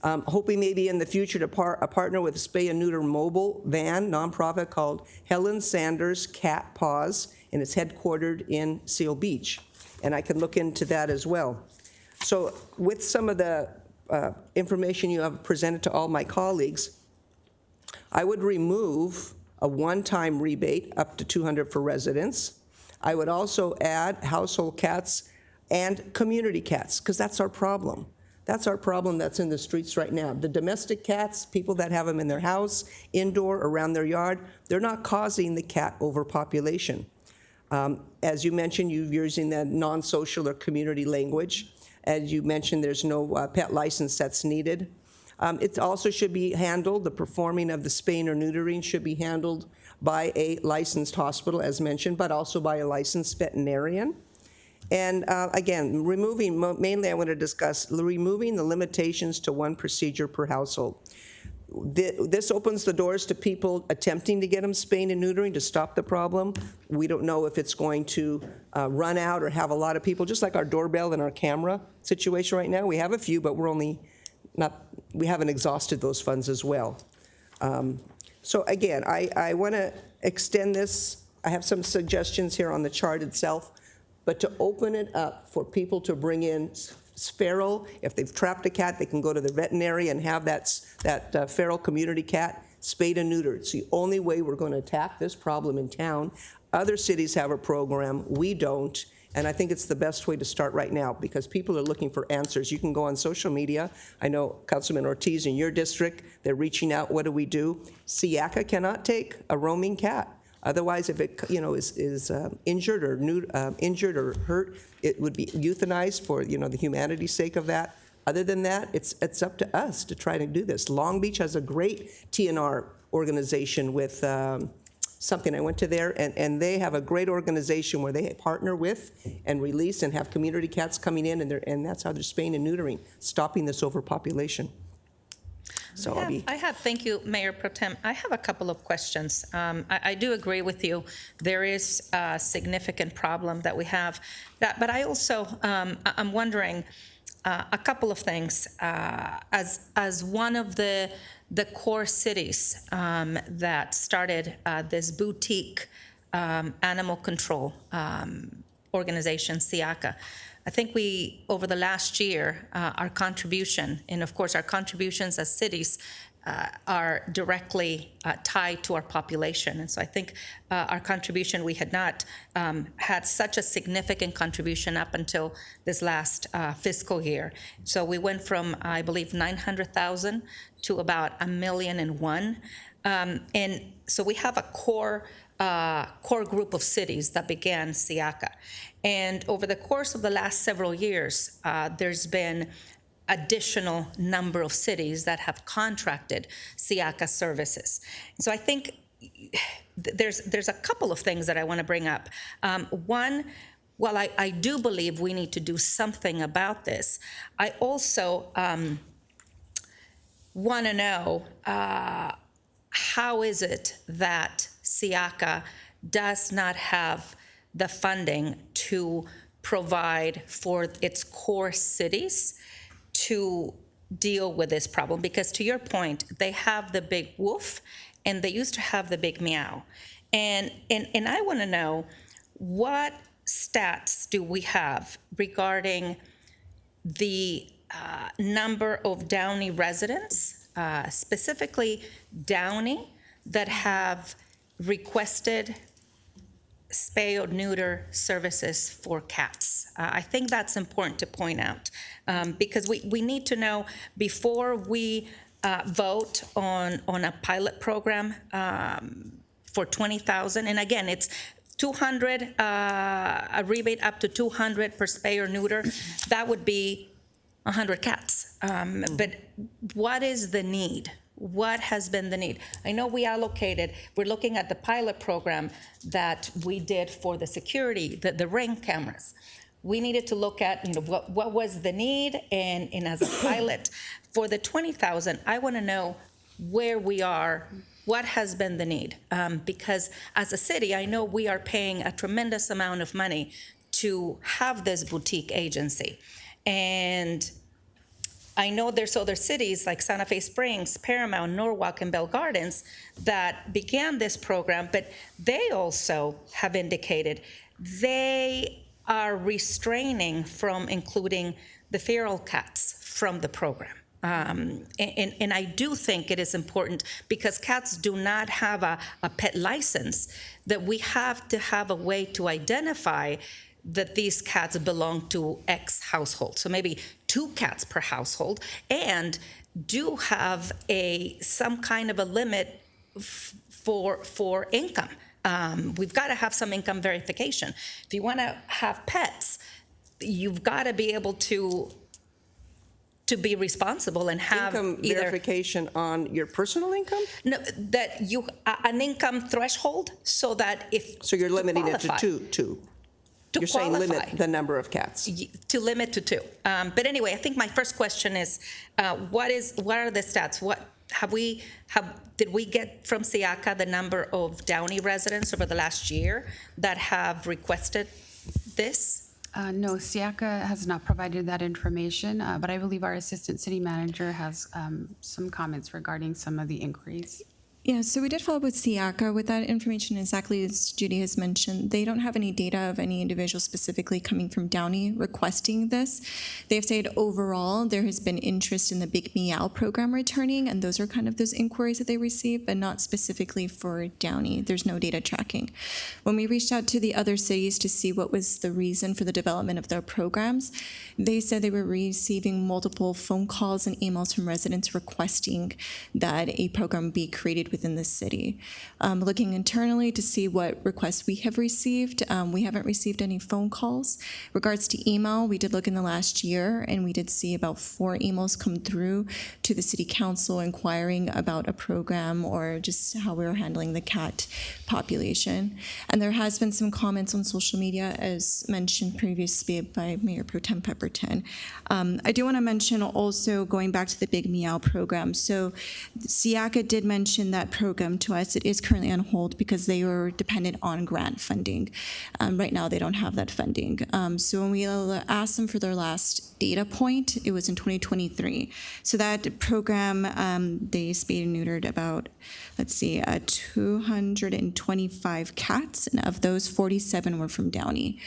Speaker 9: Hoping maybe in the future to partner with a spay and neuter mobile van nonprofit called Helen Sanders Cat Paws, and it's headquartered in Seal Beach. And I can look into that as well. So with some of the information you have presented to all my colleagues, I would remove a one-time rebate up to $200 for residents. I would also add household cats and community cats, because that's our problem. That's our problem that's in the streets right now. The domestic cats, people that have them in their house, indoor, around their yard, they're not causing the cat overpopulation. As you mentioned, you're using the non-social or community language. As you mentioned, there's no pet license that's needed. It also should be handled, the performing of the spaying or neutering should be handled by a licensed hospital, as mentioned, but also by a licensed veterinarian. And again, mainly I want to discuss removing the limitations to one procedure per household. This opens the doors to people attempting to get them spaying and neutering to stop the problem. We don't know if it's going to run out or have a lot of people, just like our doorbell and our camera situation right now. We have a few, but we haven't exhausted those funds as well. So again, I want to extend this. I have some suggestions here on the chart itself. But to open it up for people to bring in feral, if they've trapped a cat, they can go to the veterinary and have that feral community cat spayed and neutered. It's the only way we're going to attack this problem in town. Other cities have a program, we don't, and I think it's the best way to start right now because people are looking for answers. You can go on social media. I know Councilman Ortiz in your district, they're reaching out, what do we do? SIACA cannot take a roaming cat. Otherwise, if it is injured or hurt, it would be euthanized for the humanity's sake of that. Other than that, it's up to us to try to do this. Long Beach has a great TNR organization with something. I went to there, and they have a great organization where they partner with and release and have community cats coming in, and that's how they're spaying and neutering, stopping this overpopulation. So
Speaker 4: thank you, Mayor Pro Tem. I have a couple of questions. I do agree with you. There is a significant problem that we have. But I also, I'm wondering a couple of things. As one of the core cities that started this boutique animal control organization, SIACA, I think over the last year, our contribution, and of course our contributions as cities are directly tied to our population. And so I think our contribution, we had not had such a significant contribution up until this last fiscal year. So we went from, I believe, 900,000 to about 1,000,001. And so we have a core group of cities that began SIACA. And over the course of the last several years, there's been additional number of cities that have contracted SIACA services. So I think there's a couple of things that I want to bring up. One, while I do believe we need to do something about this, I also want to know how is it that SIACA does not have the funding to provide for its core cities to deal with this problem? Because to your point, they have the big woof and they used to have the big meow. And I want to know, what stats do we have regarding the number of Downey residents, specifically Downey, that have requested spay or neuter services for cats? I think that's important to point out because we need to know before we vote on a pilot program for 20,000. And again, it's 200, a rebate up to 200 per spay or neuter. That would be 100 cats. But what is the need What has been the need? I know we're looking at the pilot program that we did for the security, the ring cameras. We needed to look at, what was the need, and as a pilot for the 20,000, I want to know where we are, what has been the need, because as a city, I know we are paying a tremendous amount of money to have this boutique agency, and I know there's other cities like Santa Fe Springs, Paramount, Norwalk, and Bell Gardens that began this program, but they also have indicated they are restraining from including the feral cats from the program. And I do think it is important, because cats do not have a pet license, that we have to have a way to identify that these cats belong to X household. So maybe 2 cats per household, and do have some kind of a limit for income. We've got to have some income verification. If you want to have pets, you've got to be able to be responsible and have
Speaker 9: income verification on your personal income?
Speaker 4: No, that an income threshold, so that
Speaker 9: So you're limiting it to two. You're saying limit the number of cats.
Speaker 4: To limit to 2. But anyway, I think my first question is, what are the stats? Did we get from SIACA the number of Downey residents over the last year that have requested this?
Speaker 22: No, SIACA has not provided that information, but I believe our Assistant City Manager has some comments regarding some of the inquiries.
Speaker 5: Yeah, so we did follow up with SIACA with that information, exactly as Judy has mentioned. They don't have any data of any individual specifically coming from Downey requesting this. They've said overall there has been interest in the Big Meow program returning, and those are kind of those inquiries that they received, but not specifically for Downey. There's no data tracking. When we reached out to the other cities to see what was the reason for the development of their programs, they said they were receiving multiple phone calls and emails from residents requesting that a program be created within the city. Looking internally to see what requests we have received, we haven't received any phone calls. Regards to email, we did look in the last year, and we did see about 4 emails come through to the city council inquiring about a program or just how we were handling the cat population. And there has been some comments on social media, as mentioned previously by Mayor Pro Tem Pepperton. I do want to mention also, going back to the Big Meow program, so SIACA did mention that program to us. It is currently on hold because they were dependent on grant funding. Right now, they don't have that funding. So when we asked them for their last data point, it was in 2023. So that program, they spayed and neutered about, 225 cats, and of those, 47 were from Downey.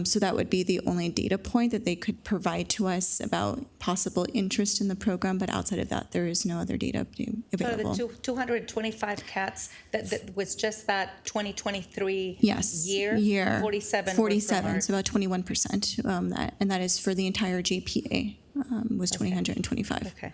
Speaker 5: So that would be the only data point that they could provide to us about possible interest in the program, but outside of that, there is no other data available.
Speaker 4: So the 225 cats, that was just that 2023 year? 47
Speaker 5: so about 21%, and that is for the entire JPA, was 225.
Speaker 4: Okay.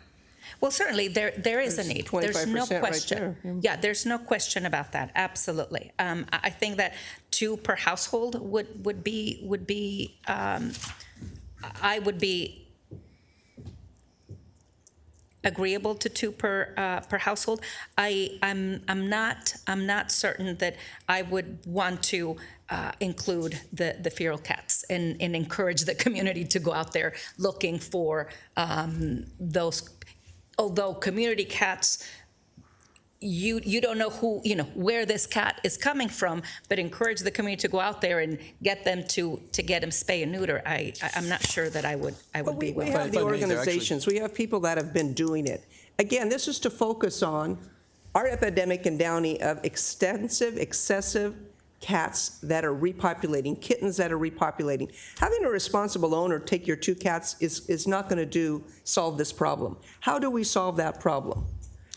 Speaker 4: Well, certainly there is a need. There's no
Speaker 9: 25%
Speaker 4: question.
Speaker 9: right there.
Speaker 4: Yeah, there's no question about that. Absolutely. I think that 2 per household would be. I would be agreeable to 2 per household. I'm not certain that I would want to include the feral cats and encourage the community to go out there looking for those. Although community cats, you don't know where this cat is coming from, but encourage the community to go out there and get them to get them spay and neuter. I'm not sure that I would be
Speaker 9: We
Speaker 4: willing.
Speaker 9: have the organizations, we have people that have been doing it. Again, this is to focus on our epidemic in Downey of extensive, excessive cats that are repopulating, kittens that are repopulating. Having a responsible owner take your 2 cats is not going to solve this problem. How do we solve that problem?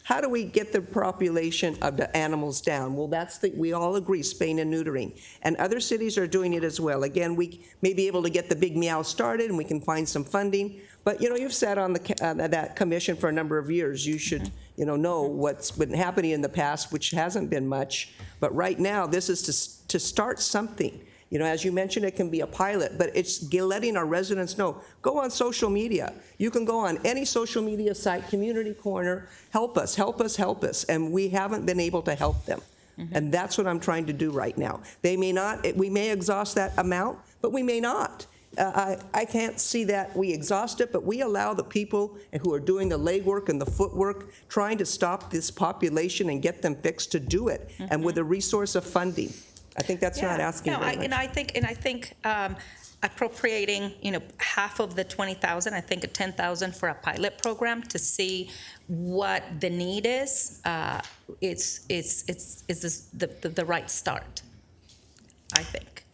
Speaker 9: How do we get the population of the animals down? Well, we all agree, spaying and neutering. And other cities are doing it as well. Again, we may be able to get the Big Meow started and we can find some funding. But, you've sat on that commission for a number of years. You should, know what's been happening in the past, which hasn't been much. But right now, this is to start something. You know, as you mentioned, it can be a pilot, but it's letting our residents know, go on social media. You can go on any social media site, Community Corner, help us, help us, help us. And we haven't been able to help them. And that's what I'm trying to do right now. They may not, we may exhaust that amount, but we may not. I can't see that we exhaust it, but we allow the people who are doing the legwork and the footwork, trying to stop this population and get them fixed to do it, and with a resource of funding. I think that's not asking very much.
Speaker 4: And I think appropriating, half of the 20,000, I think 10,000 for a pilot program to see what the need is, it's the right start, I think.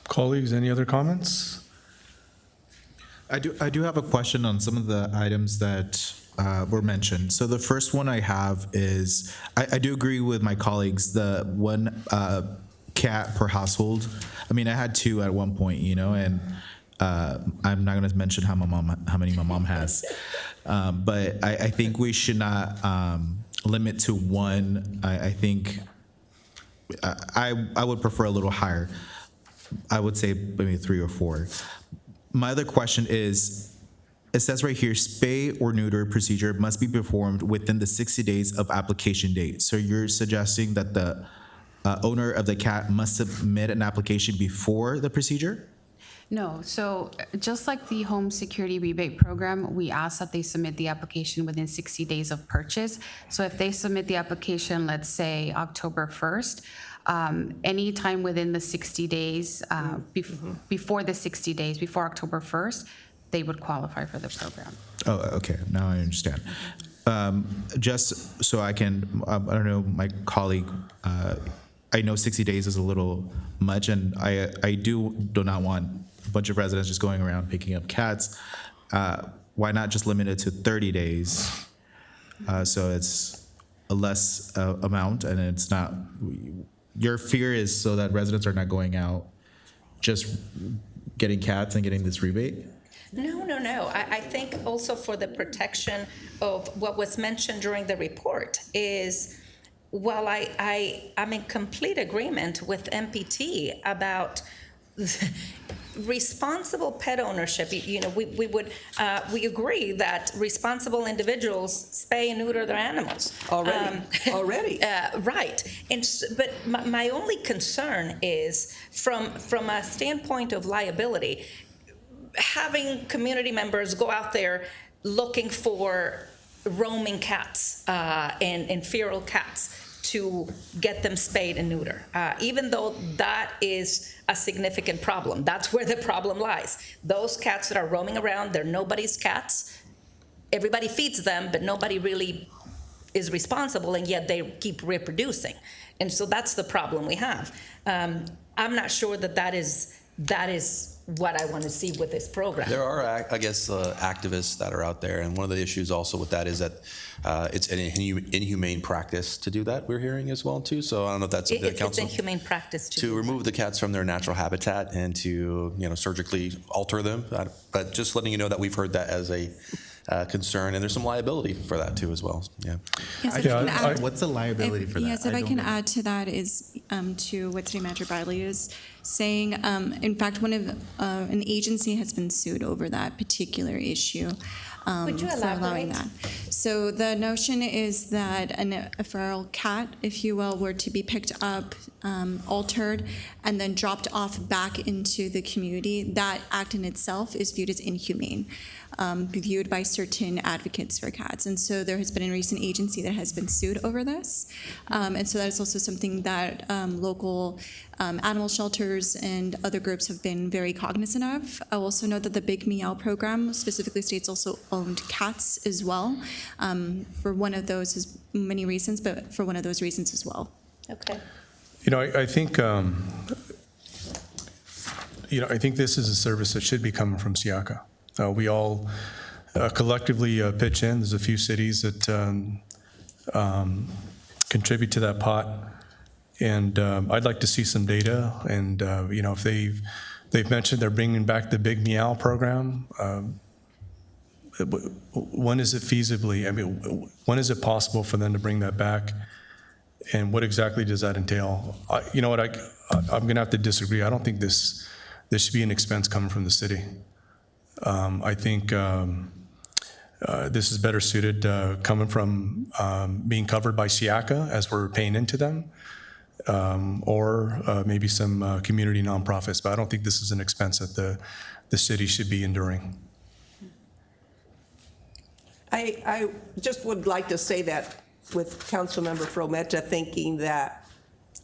Speaker 1: Colleagues, any other comments?
Speaker 7: I do have a question on some of the items that were mentioned. So the first one I have is, I do agree with my colleagues, the one cat per household. I mean, I had 2 at one point, and I'm not going to mention how many my mom has, but I think we should not limit to 1. I think I would prefer a little higher. I would say maybe 3 or 4. My other question is, it says right here, spay or neuter procedure must be performed within the 60 days of application date. So you're suggesting that the owner of the cat must submit an application before the procedure?
Speaker 22: No, so just like the home security rebate program, we ask that they submit the application within 60 days of purchase. So if they submit the application, let's say October 1st, any time within the 60 days, before the 60 days, before October 1st, they would qualify for the program.
Speaker 7: Oh, okay, now I understand. Just so I can, I don't know, my colleague, I know 60 days is a little much, and I do not want a bunch of residents just going around picking up cats. Why not just limit it to 30 days? So it's a less amount, and it's not, your fear is so that residents are not going out just getting cats and getting this rebate?
Speaker 4: No. I think also for the protection of what was mentioned during the report is, while I'm in complete agreement with MPT about responsible pet ownership, we agree that responsible individuals spay and neuter their animals.
Speaker 9: Already.
Speaker 4: Right. But my only concern is from a standpoint of liability, having community members go out there looking for roaming cats and feral cats to get them spayed and neutered, even though that is a significant problem. That's where the problem lies. Those cats that are roaming around, they're nobody's cats. Everybody feeds them, but nobody really is responsible, and yet they keep reproducing. And so that's the problem we have. I'm not sure that is what I want to see with this program.
Speaker 10: There are, I guess, activists that are out there, and one of the issues also with that is that it's an inhumane practice to do that, we're hearing as well, too. So I don't know if that's something that council...
Speaker 4: It's inhumane practice to
Speaker 10: remove the cats from their natural habitat and to, surgically alter them. But just letting you know that we've heard that as a concern, and there's some liability for that, too, as well. Yeah.
Speaker 5: Yes, if I can add-
Speaker 7: What's the liability for that?
Speaker 5: Yes, if I can add to that is to what City Manager Bradley is saying. In fact, an agency has been sued over that particular issue.
Speaker 4: Would you
Speaker 5: for allowing
Speaker 4: elaborate?
Speaker 5: that. So the notion is that a feral cat, if you will, were to be picked up, altered, and then dropped off back into the community, that act in itself is viewed as inhumane, viewed by certain advocates for cats. And so there has been a recent agency that has been sued over this. And so that is also something that local animal shelters and other groups have been very cognizant of. I'll also note that the Big Meow program specifically states also owned cats as well. For one of those is many reasons, but for one of those reasons as well.
Speaker 4: Okay.
Speaker 1: I think I think this is a service that should be coming from SIACA. We all collectively pitch in. There's a few cities that contribute to that pot, and I'd like to see some data. And if they've mentioned they're bringing back the Big Meow program, when is it feasibly? I mean, when is it possible for them to bring that back? And what exactly does that entail? You know what, I'm gonna have to disagree. I don't think this should be an expense coming from the city. I think this is better suited coming from being covered by SIACA as we're paying into them, or maybe some community nonprofits, but I don't think this is an expense that the city should be enduring.
Speaker 9: I just would like to say that with Councilmember Frometa thinking that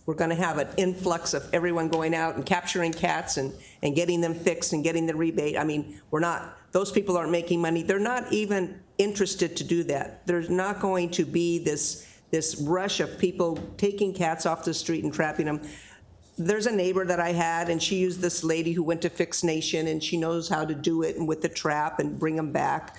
Speaker 9: we're going to have an influx of everyone going out and capturing cats and getting them fixed and getting the rebate. I mean, those people aren't making money. They're not even interested to do that. There's not going to be this rush of people taking cats off the street and trapping them. There's a neighbor that I had, and she used this lady who went to Fix Nation, and she knows how to do it and with the trap and bring them back.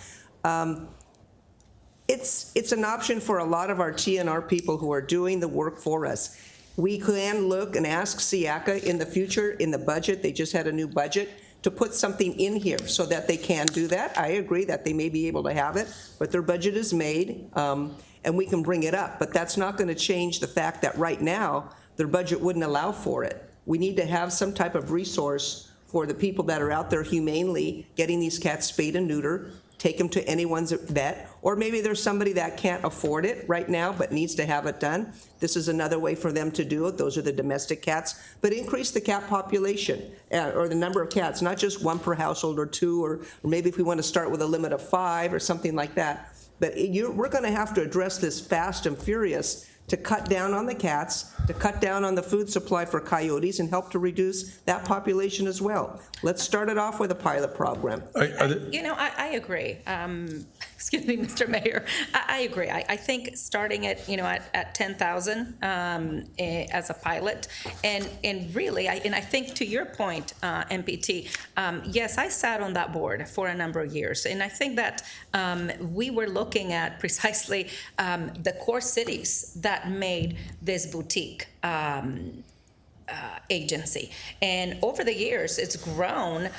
Speaker 9: It's an option for a lot of our TNR people who are doing the work for us. We can look and ask SIACA in the future, in the budget, they just had a new budget, to put something in here so that they can do that. I agree that they may be able to have it, but their budget is made, and we can bring it up. But that's not going to change the fact that right now, their budget wouldn't allow for it. We need to have some type of resource for the people that are out there humanely getting these cats spayed and neutered, take them to anyone's vet, or maybe there's somebody that can't afford it right now but needs to have it done. This is another way for them to do it. Those are the domestic cats. But increase the cat population, or the number of cats, not just one per household or two, or maybe if we want to start with a limit of 5 or something like that. But we're going to have to address this fast and furious to cut down on the cats, to cut down on the food supply for coyotes, and help to reduce that population as well. Let's start it off with a pilot program.
Speaker 4: I agree. Excuse me, Mr. Mayor. I agree. I think starting at, at 10,000 as a pilot, and really, I think to your point, MPT, yes, I sat on that board for a number of years, and I think that we were looking at precisely the core cities that made this boutique agency. And over the years, it's grown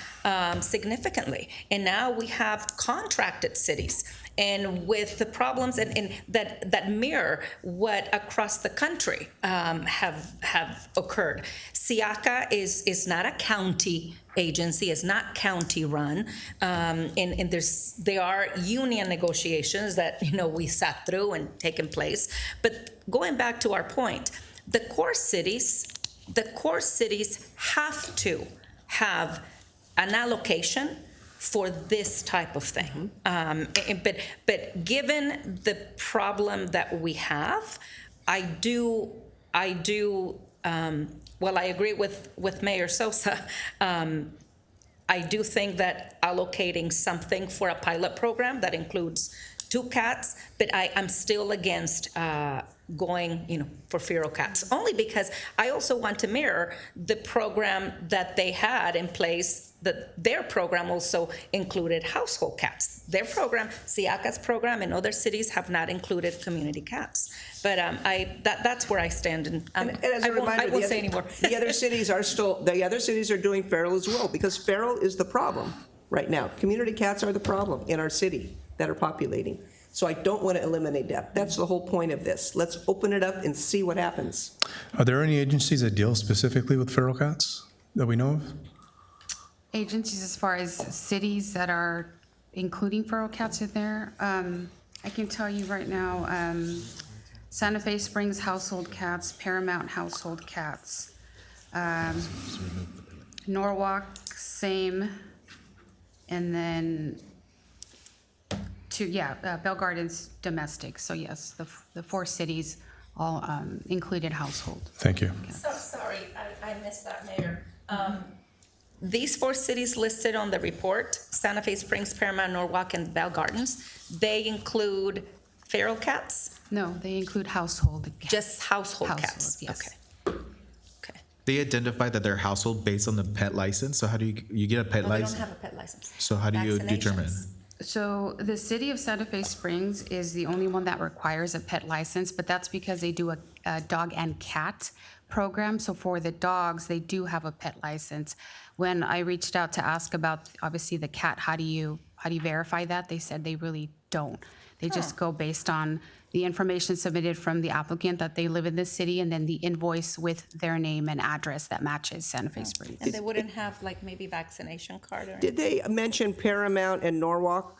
Speaker 4: significantly. And now we have contracted cities. And with the problems that mirror what across the country have occurred. SIACA is not a county agency, is not county run, and there are union negotiations that we sat through and taken place. But going back to our point, the core cities have to have an allocation for this type of thing. But given the problem that we have, I agree with Mayor Sosa. I do think that allocating something for a pilot program that includes 2 cats, but I'm still against going, for feral cats, only because I also want to mirror the program that they had in place, that their program also included household cats. Their program, SIACA's program, in other cities have not included community cats. But that's where I stand, and
Speaker 9: as a reminder,
Speaker 4: I won't say anymore.
Speaker 9: The other cities are doing feral as well, because feral is the problem right now. Community cats are the problem in our city that are populating. So I don't want to eliminate that. That's the whole point of this. Let's open it up and see what happens.
Speaker 1: Are there any agencies that deal specifically with feral cats that we know of?
Speaker 22: Agencies as far as cities that are including feral cats in there, I can tell you right now, Santa Fe Springs household cats, Paramount household cats, Norwalk, same, and then Bell Gardens domestic. So yes, the 4 cities all included household.
Speaker 1: Thank you.
Speaker 4: So sorry, I missed that, Mayor. These 4 cities listed on the report, Santa Fe Springs, Paramount, Norwalk, and Bell Gardens, they include feral cats?
Speaker 22: No, they include household cats.
Speaker 4: Just household cats?
Speaker 22: Yes.
Speaker 4: Okay.
Speaker 7: They identify that they're household based on the pet license. So how do you get a pet
Speaker 4: They
Speaker 7: license?
Speaker 4: don't have a pet license.
Speaker 7: So how do you determine?
Speaker 22: So the city of Santa Fe Springs is the only one that requires a pet license, but that's because they do a dog and cat program. So for the dogs, they do have a pet license. When I reached out to ask about, obviously, the cat, how do you verify that? They said they really don't. They just go based on the information submitted from the applicant that they live in this city, and then the invoice with their name and address that matches Santa Fe Springs.
Speaker 4: And they wouldn't have like maybe vaccination card or
Speaker 9: Did they mention Paramount and Norwalk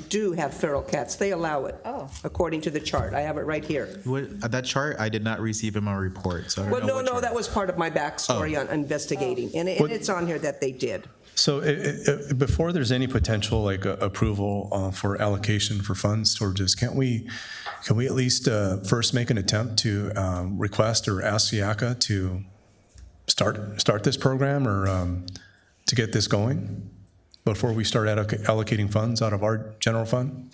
Speaker 9: do have feral cats? They allow it.
Speaker 4: Oh.
Speaker 9: According to the chart. I have it right here.
Speaker 7: That chart, I did not receive in my report, so I don't
Speaker 9: Well,
Speaker 7: know what
Speaker 9: no,
Speaker 7: chart.
Speaker 9: that was part of my backstory
Speaker 7: Oh.
Speaker 9: on investigating. And it's on here that they did.
Speaker 1: So before there's any potential like approval for allocation for funds towards this, can we at least first make an attempt to request or ask SIACA to start this program or to get this going before we start allocating funds out of our general fund?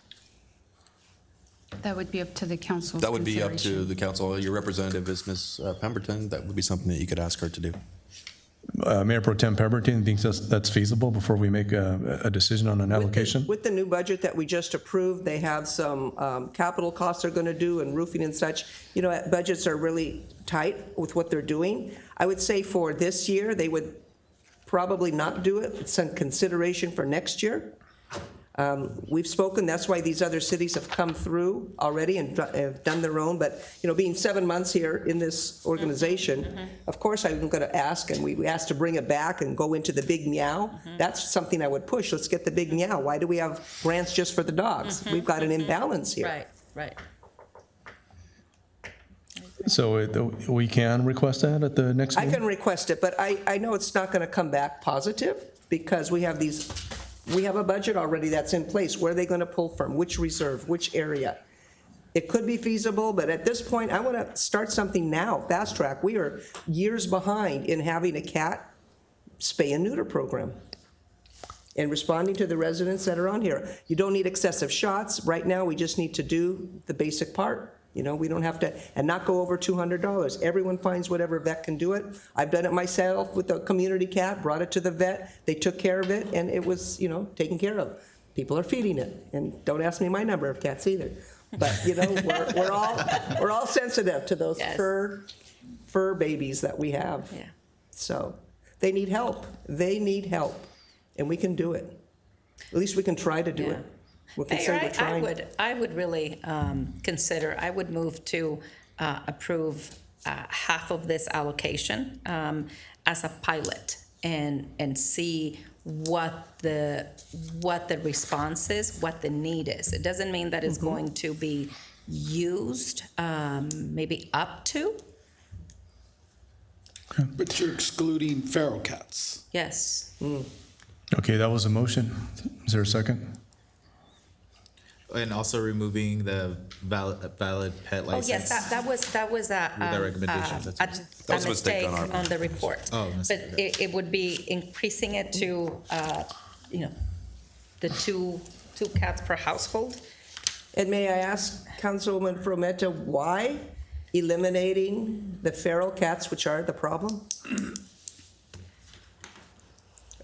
Speaker 22: That would be up to the council's
Speaker 10: That would be up to
Speaker 22: consideration.
Speaker 10: the council. Your representative is Ms. Pemberton. That would be something that you could ask her to do.
Speaker 1: Mayor Pro Tem Pemberton thinks that's feasible before we make a decision on an allocation?
Speaker 9: With the new budget that we just approved, they have some capital costs they're going to do and roofing and such. You know, budgets are really tight with what they're doing. I would say for this year, they would probably not do it. It's some consideration for next year. We've spoken, that's why these other cities have come through already and have done their own, but, you know, being 7 months here in this organization, of course I'm going to ask, and we asked to bring it back and go into the big meow. That's something I would push. Let's get the big meow. Why do we have grants just for the dogs? We've got an imbalance here.
Speaker 4: Right, right.
Speaker 1: So we can request that at the next
Speaker 9: I
Speaker 1: meeting?
Speaker 9: can request it, but I know it's not going to come back positive because we have a budget already that's in place. Where are they going to pull from? Which reserve? Which area? It could be feasible, but at this point, I want to start something now, fast track. We are years behind in having a cat spay and neuter program and responding to the residents that are on here. You don't need excessive shots. Right now, we just need to do the basic part. You know, we don't have to, and not go over $200. Everyone finds whatever vet can do it. I've done it myself with a community cat, brought it to the vet, they took care of it, and it was, you know, taken care of. People are feeding it, and don't ask me my number of cats either. But, you know, we're all sensitive to those
Speaker 4: Yes.
Speaker 9: fur babies that we have.
Speaker 4: Yeah.
Speaker 9: So they need help. They need help, and we can do it. At least we can try to do
Speaker 4: Yeah.
Speaker 9: it. We can say
Speaker 4: Mayor,
Speaker 9: we're trying.
Speaker 4: I would really consider, I would move to approve half of this allocation as a pilot and see what the response is, what the need is. It doesn't mean that it's going to be used, maybe up to,
Speaker 8: But you're excluding feral cats.
Speaker 4: yes.
Speaker 1: Okay, that was a motion. Is there a second?
Speaker 7: And also removing the valid pet
Speaker 4: Oh,
Speaker 7: license.
Speaker 4: yes, that was
Speaker 7: That recommendation, that's what-
Speaker 10: That was
Speaker 4: a
Speaker 10: a mistake
Speaker 4: mistake
Speaker 10: on our
Speaker 4: on the report.
Speaker 7: Oh,
Speaker 4: But
Speaker 7: mistake.
Speaker 4: it would be increasing it to, you know, the two cats per household.
Speaker 9: And may I ask Councilwoman Frometa, why eliminating the feral cats, which are the problem?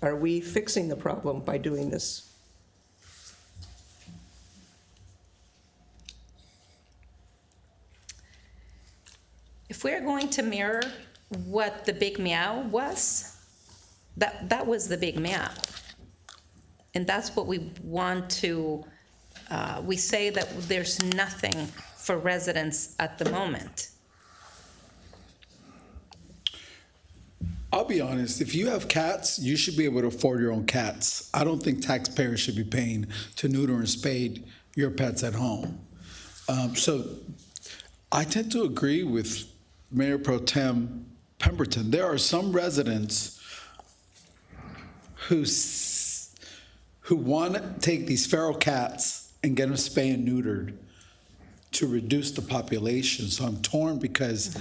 Speaker 9: Are we fixing the problem by doing this?
Speaker 4: If we're going to mirror what the big meow was, that was the big meow. And that's what we want to, we say that there's nothing for residents at the moment.
Speaker 8: I'll be honest, if you have cats, you should be able to afford your own cats. I don't think taxpayers should be paying to neuter and spade your pets at home. So I tend to agree with Mayor Pro Tem Pemberton. There are some residents who want to take these feral cats and get them spayed and neutered to reduce the population. So I'm torn because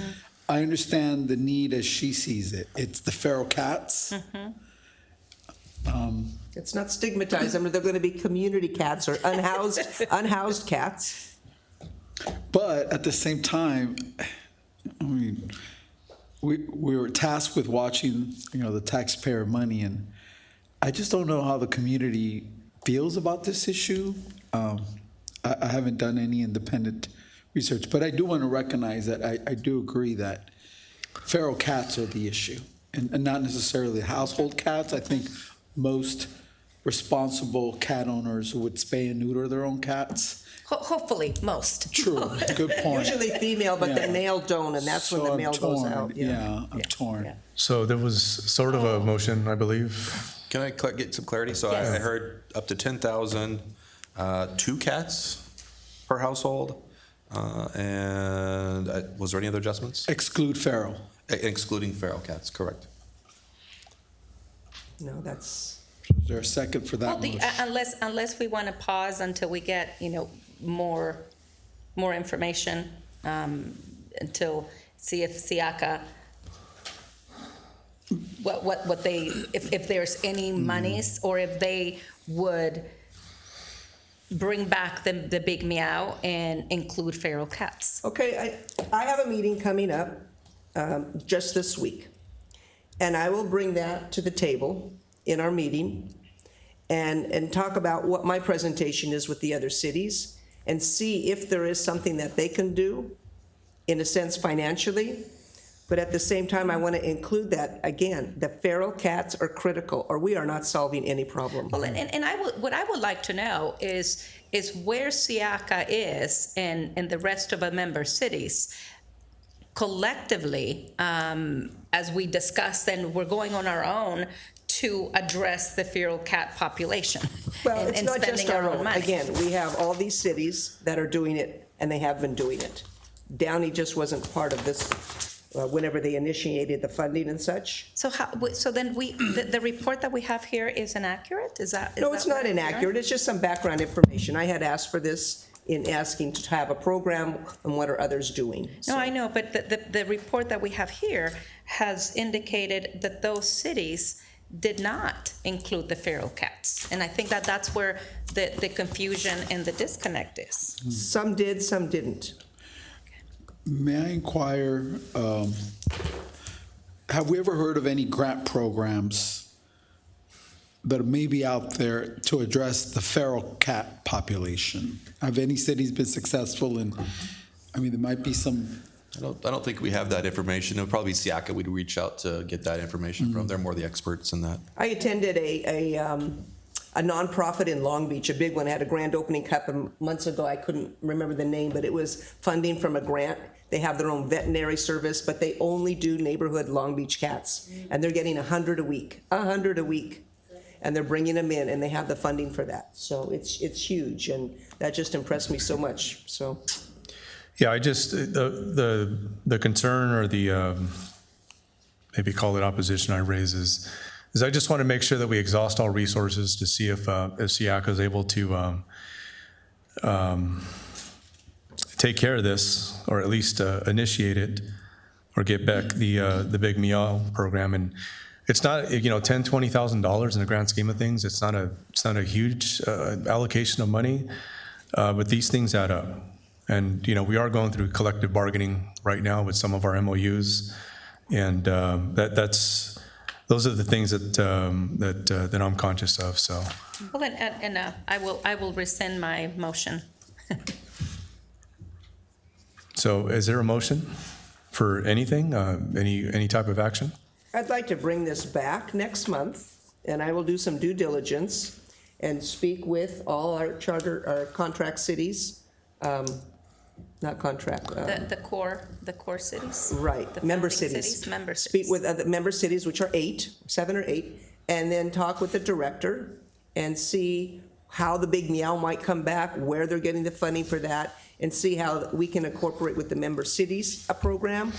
Speaker 8: I understand the need as she sees it. It's the feral cats.
Speaker 9: It's not stigmatized. I mean, they're going to be community cats or unhoused cats.
Speaker 8: But at the same time, I mean, we were tasked with watching, you know, the taxpayer money, and I just don't know how the community feels about this issue. I haven't done any independent research, but I do want to recognize that I do agree that feral cats are the issue, and not necessarily household cats. I think most responsible cat owners who would spay and neuter their own cats.
Speaker 4: Hopefully, most.
Speaker 8: True, good point.
Speaker 9: Usually female, but the
Speaker 8: Yeah.
Speaker 9: male don't, and that's when
Speaker 8: So
Speaker 9: the
Speaker 8: I'm
Speaker 9: male goes
Speaker 8: torn.
Speaker 9: out.
Speaker 8: Yeah, I'm torn.
Speaker 1: So there was sort of a motion, I believe.
Speaker 10: Can I get some clarity? So
Speaker 4: Yes.
Speaker 10: I heard up to 10,000, 2 cats per household, and was there any other adjustments?
Speaker 8: Exclude feral.
Speaker 10: Excluding feral cats, correct.
Speaker 9: No, that's,
Speaker 8: Is there a second for that
Speaker 4: Well,
Speaker 8: motion?
Speaker 4: unless we want to pause until we get, more information, until, see if SIACA, what they, if there's any monies, or if they would bring back the big meow and include feral cats.
Speaker 9: okay, I have a meeting coming up just this week, and I will bring that to the table in our meeting and talk about what my presentation is with the other cities and see if there is something that they can do, in a sense financially. But at the same time, I want to include that, again, the feral cats are critical, or we are not solving any problem.
Speaker 4: Well, and what I would like to know is where SIACA is and the rest of the member cities collectively, as we discussed, and we're going on our own to address the feral cat population.
Speaker 9: Well, it's
Speaker 4: and
Speaker 9: not
Speaker 4: spending
Speaker 9: just our own.
Speaker 4: money.
Speaker 9: Again, we have all these cities that are doing it, and they have been doing it. Downey just wasn't part of this whenever they initiated the funding and such.
Speaker 4: So then the report that we have here is inaccurate? Is that?
Speaker 9: No, it's not inaccurate. It's just some background information. I had asked for this in asking to have a program, and what are others doing.
Speaker 4: No, I know, but the report that we have here has indicated that those cities did not include the feral cats. And I think that that's where the confusion and the disconnect is.
Speaker 9: Some did, some didn't.
Speaker 8: May I inquire, have we ever heard of any grant programs that may be out there to address the feral cat population? Have any cities been successful in, there might be some.
Speaker 10: I don't think we have that information. It would probably be SIACA we'd reach out to get that information from. They're more the experts in that.
Speaker 9: I attended a nonprofit in Long Beach, a big one, had a grand opening a couple of months ago. I couldn't remember the name, but it was funding from a grant. They have their own veterinary service, but they only do neighborhood Long Beach cats. And they're getting 100 a week, 100 a week. And they're bringing them in, and they have the funding for that. So it's huge, and that just impressed me so much, so.
Speaker 1: Yeah, I just, the concern, or the, maybe call it opposition I raise is I just want to make sure that we exhaust all resources to see if SIACA is able to take care of this, or at least initiate it, or get back the Big Meow program. And it's not, $10,000, $20,000 in the grand scheme of things. It's not a huge allocation of money, but these things add up. And, we are going through collective bargaining right now with some of our MOUs. And those are the things that I'm conscious of, so.
Speaker 4: Well, and I will rescind my motion.
Speaker 1: So is there a motion for anything, any type of action?
Speaker 9: I'd like to bring this back next month, and I will do some due diligence and speak with all our contract cities, not contract.
Speaker 4: The core cities?
Speaker 9: Right,
Speaker 4: The
Speaker 9: member
Speaker 4: founding
Speaker 9: cities.
Speaker 4: Member
Speaker 9: Speak
Speaker 4: cities.
Speaker 9: with other member cities, which are 7 or 8, and then talk with the director and see how the Big Meow might come back, where they're getting the funding for that, and see how we can incorporate with the member cities a program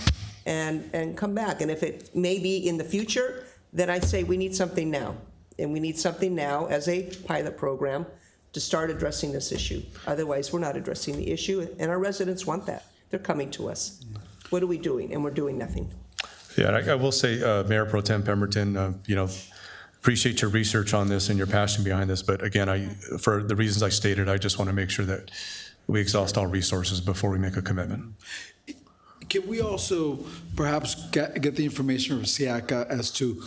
Speaker 9: and come back. And if it may be in the future, then I say we need something now. And we need something now as a pilot program to start addressing this issue. Otherwise, we're not addressing the issue, and our residents want that. They're coming to us. What are we doing? And we're doing nothing.
Speaker 1: Yeah, and I will say, Mayor Pro Tem Pemberton, appreciate your research on this and your passion behind this. But again, for the reasons I stated, I just want to make sure that we exhaust all resources before we make a commitment.
Speaker 8: Can we also perhaps get the information from SIACA as to,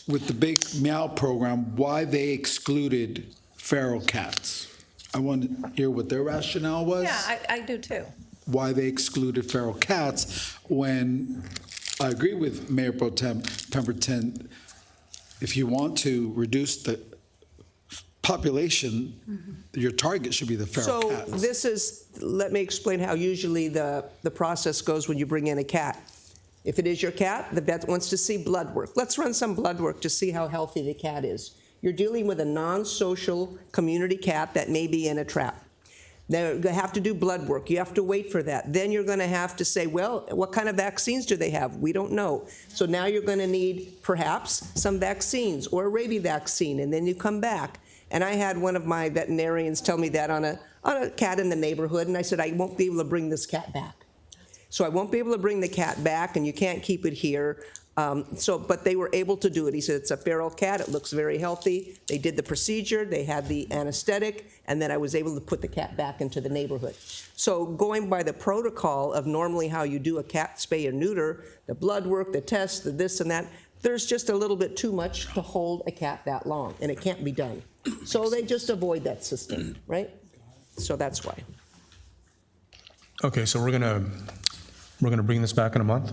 Speaker 8: with the Big Meow program, why they excluded feral cats? I want to hear what their rationale was.
Speaker 4: Yeah, I do too.
Speaker 8: Why they excluded feral cats, when I agree with Mayor Pro Tem Pemberton, if you want to reduce the population, your target should be the feral
Speaker 9: So
Speaker 8: cats.
Speaker 9: this is, let me explain how usually the process goes when you bring in a cat. If it is your cat, the vet wants to see blood work. Let's run some blood work to see how healthy the cat is. You're dealing with a non-social community cat that may be in a trap. They're going to have to do blood work. You have to wait for that. Then you're going to have to say, well, what kind of vaccines do they have? We don't know. So now you're going to need perhaps some vaccines or a rabies vaccine, and then you come back. And I had one of my veterinarians tell me that on a cat in the neighborhood, and I said, I won't be able to bring this cat back. So I won't be able to bring the cat back, and you can't keep it here. But they were able to do it. He said, it's a feral cat. It looks very healthy. They did the procedure. They had the anesthetic, and then I was able to put the cat back into the neighborhood. So going by the protocol of normally how you do a cat spay or neuter, the blood work, the test, the this and that, there's just a little bit too much to hold a cat that long, and it can't be done. So they just avoid that system, right? So that's why.
Speaker 1: Okay, so we're gonna bring this back in a month?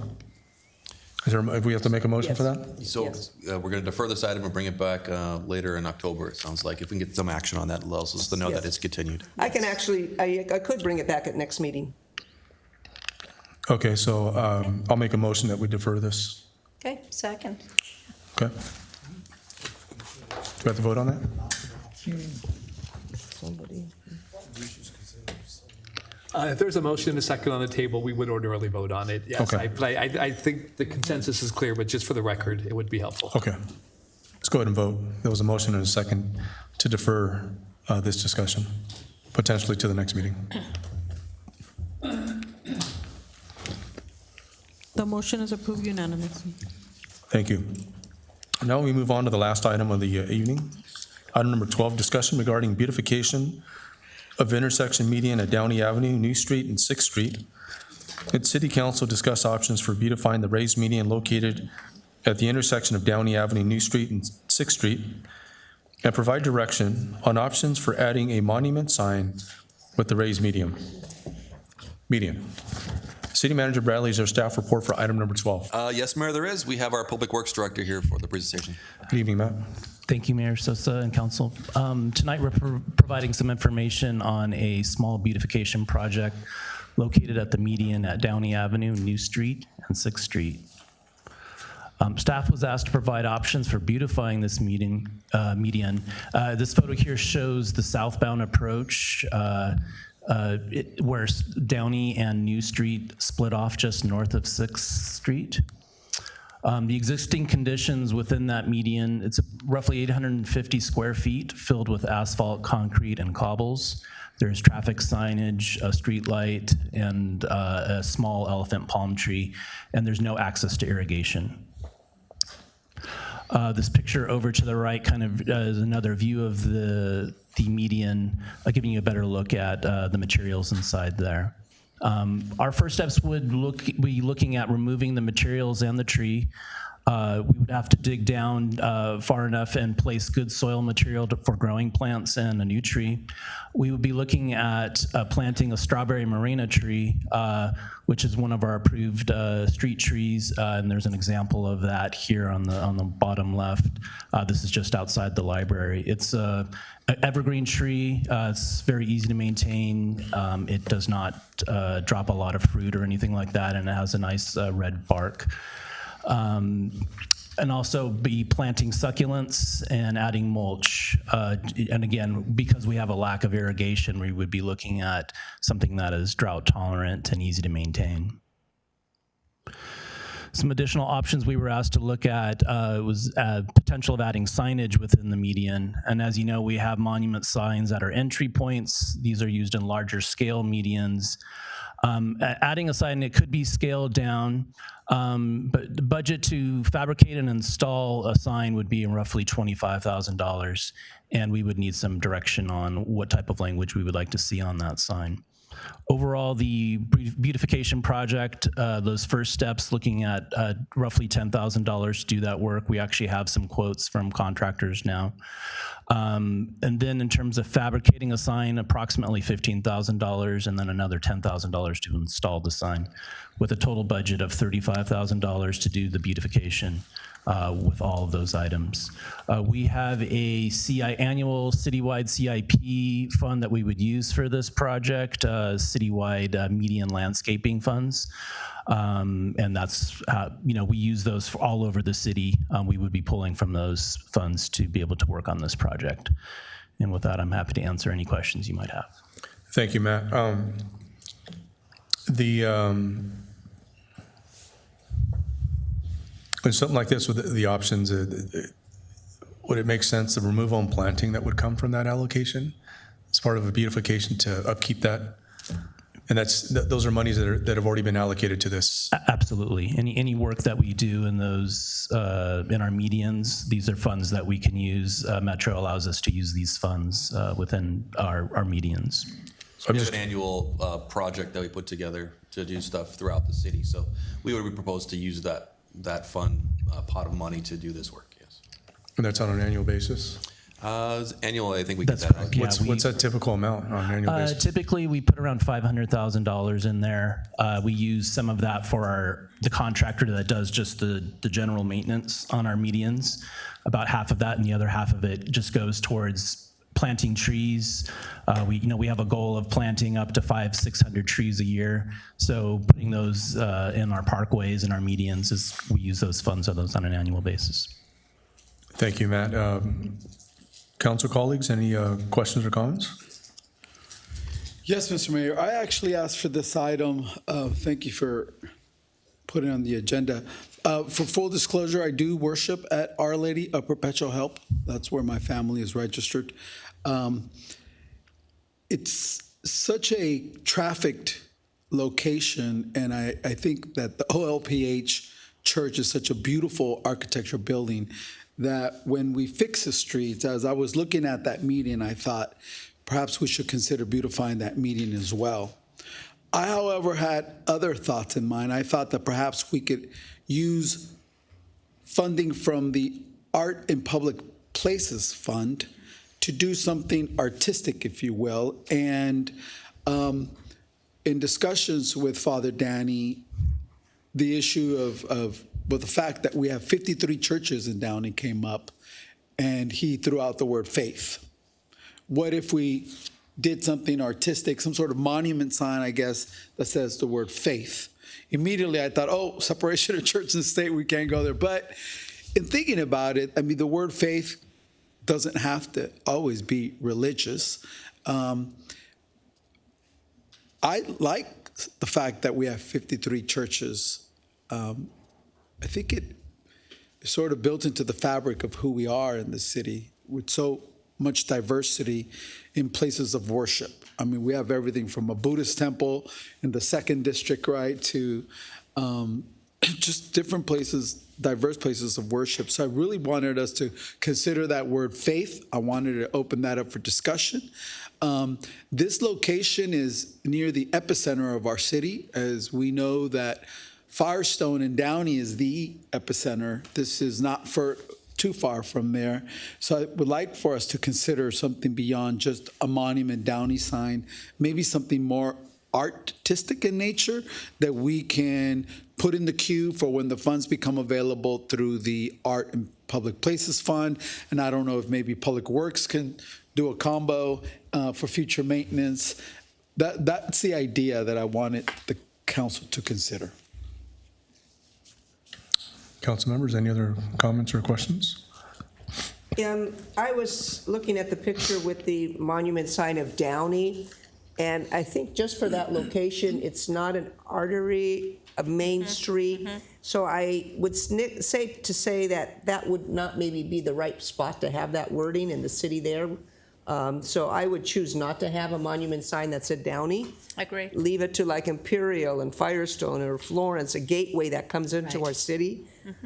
Speaker 1: Is there, if we have to make a motion for that?
Speaker 10: So we're going to defer this item and bring it back later in October, it sounds like. If we can get some action on that, it allows us to know that it's continued.
Speaker 9: I can actually, I could bring it back at next meeting.
Speaker 1: Okay, so I'll make a motion that we defer this.
Speaker 4: Okay, second.
Speaker 1: Okay. Do we have to vote on that?
Speaker 17: If there's a motion and a second on the table, we would ordinarily vote on it, yes.
Speaker 1: Okay.
Speaker 17: But I think the consensus is clear, but just for the record, it would be helpful.
Speaker 1: Okay. Let's go ahead and vote. There was a motion and a second to defer this discussion, potentially to the next meeting.
Speaker 2: The motion is approved unanimously.
Speaker 1: Thank you. Now we move on to the last item of the evening. Item number 12, discussion regarding beautification of intersection median at Downey Avenue, New Street, and 6th Street. Did City Council discuss options for beautifying the raised median located at the intersection of Downey Avenue, New Street, and 6th Street, and provide direction on options for adding a monument sign with the raised median? City Manager Bradley, is there a staff report for item number 12?
Speaker 10: Yes, Mayor, there is. We have our Public Works Director here for the presentation.
Speaker 1: Good evening, Matt.
Speaker 3: Thank you, Mayor Sosa and Council. Tonight, we're providing some information on a small beautification project located at the median at Downey Avenue, New Street, and 6th Street. Staff was asked to provide options for beautifying this median. This photo here shows the southbound approach where Downey and New Street split off just north of 6th Street. The existing conditions within that median, it's roughly 850 square feet filled with asphalt, concrete, and cobbles. There's traffic signage, a street light, and a small elephant palm tree, and there's no access to irrigation. This picture over to the right kind of is another view of the median, giving you a better look at the materials inside there. Our first steps would be looking at removing the materials and the tree. We would have to dig down far enough and place good soil material for growing plants and a new tree. We would be looking at planting a strawberry morena tree, which is one of our approved street trees, and there's an example of that here on the bottom left. This is just outside the library. It's an evergreen tree. It's very easy to maintain. It does not drop a lot of fruit or anything like that, and it has a nice red bark. And also be planting succulents and adding mulch. And again, because we have a lack of irrigation, we would be looking at something that is drought tolerant and easy to maintain. Some additional options we were asked to look at was potential of adding signage within the median. And as you know, we have monument signs at our entry points. These are used in larger scale medians. Adding a sign, it could be scaled down, but the budget to fabricate and install a sign would be roughly $25,000, and we would need some direction on what type of language we would like to see on that sign. Overall, the beautification project, those first steps, looking at roughly $10,000 to do that work. We actually have some quotes from contractors now. And then in terms of fabricating a sign, approximately $15,000, and then another $10,000 to install the sign, with a total budget of $35,000 to do the beautification. with all of those items. We have a annual citywide CIP fund that we would use for this project, citywide median landscaping funds. And that's, we use those for all over the city. We would be pulling from those funds to be able to work on this project. And with that, I'm happy to answer any questions you might have.
Speaker 1: Thank you, Matt. With something like this, with the options, would it make sense the removal and planting that would come from that allocation as part of a beautification to upkeep that? And those are monies that have already been allocated to this.
Speaker 3: Absolutely. Any work that we do in those in our medians, these are funds that we can use. Metro allows us to use these funds within our medians.
Speaker 10: So we have an annual project that we put together to do stuff throughout the city. So we would propose to use that fund pot of money to do this work. Yes.
Speaker 1: And that's on an annual basis?
Speaker 10: Annually, I think we get that.
Speaker 3: Correct. Yeah,
Speaker 1: What's that typical amount on an annual basis?
Speaker 3: Typically, we put around $500,000 in there. We use some of that for the contractor that does just the general maintenance on our medians. About half of that, and the other half of it just goes towards planting trees. We have a goal of planting up to 500-600 trees a year. So putting those in our parkways and our medians, we use those funds on an annual basis.
Speaker 1: Thank you, Matt. Council colleagues, any questions or comments?
Speaker 8: Yes, Mr. Mayor. I actually asked for this item. Thank you for putting it on the agenda. For full disclosure, I do worship at Our Lady of Perpetual Help. That's where my family is registered. It's such a trafficked location, and I think that the OLPH church is such a beautiful architecture building that when we fix the streets, as I was looking at that median, I thought perhaps we should consider beautifying that median as well. I, however, had other thoughts in mind. I thought that perhaps we could use funding from the Art in Public Places Fund to do something artistic, if you will. And in discussions with Father Downey, the issue of the fact that we have 53 churches in Downey came up, and he threw out the word faith. What if we did something artistic, some sort of monument sign, I guess, that says the word faith? Immediately I thought, oh, separation of church and state, we can't go there. But in thinking about it, I mean, the word faith doesn't have to always be religious. I like the fact that we have 53 churches. I think it is sort of built into the fabric of who we are in the city with so much diversity in places of worship. I mean, we have everything from a Buddhist temple in the 2nd District, right, to just different places, diverse places of worship. So I really wanted us to consider that word faith. I wanted to open that up for discussion. This location is near the epicenter of our city, as we know that Firestone and Downey is the epicenter. This is not too far from there. So I would like for us to consider something beyond just a monument Downey sign, maybe something more artistic in nature that we can put in the queue for when the funds become available through the Art and Public Places Fund. And I don't know if maybe Public Works can do a combo for future maintenance. That's the idea that I wanted the council to consider.
Speaker 1: Council members, any other comments or questions?
Speaker 9: I was looking at the picture with the monument sign of Downey, and I think just for that location, it's not an artery, a main street. So I would say that would not maybe be the right spot to have that wording in the city there. So I would choose not to have a monument sign that said Downey.
Speaker 4: Agree.
Speaker 9: Leave it to like Imperial and Firestone or Florence, a gateway that comes into our city.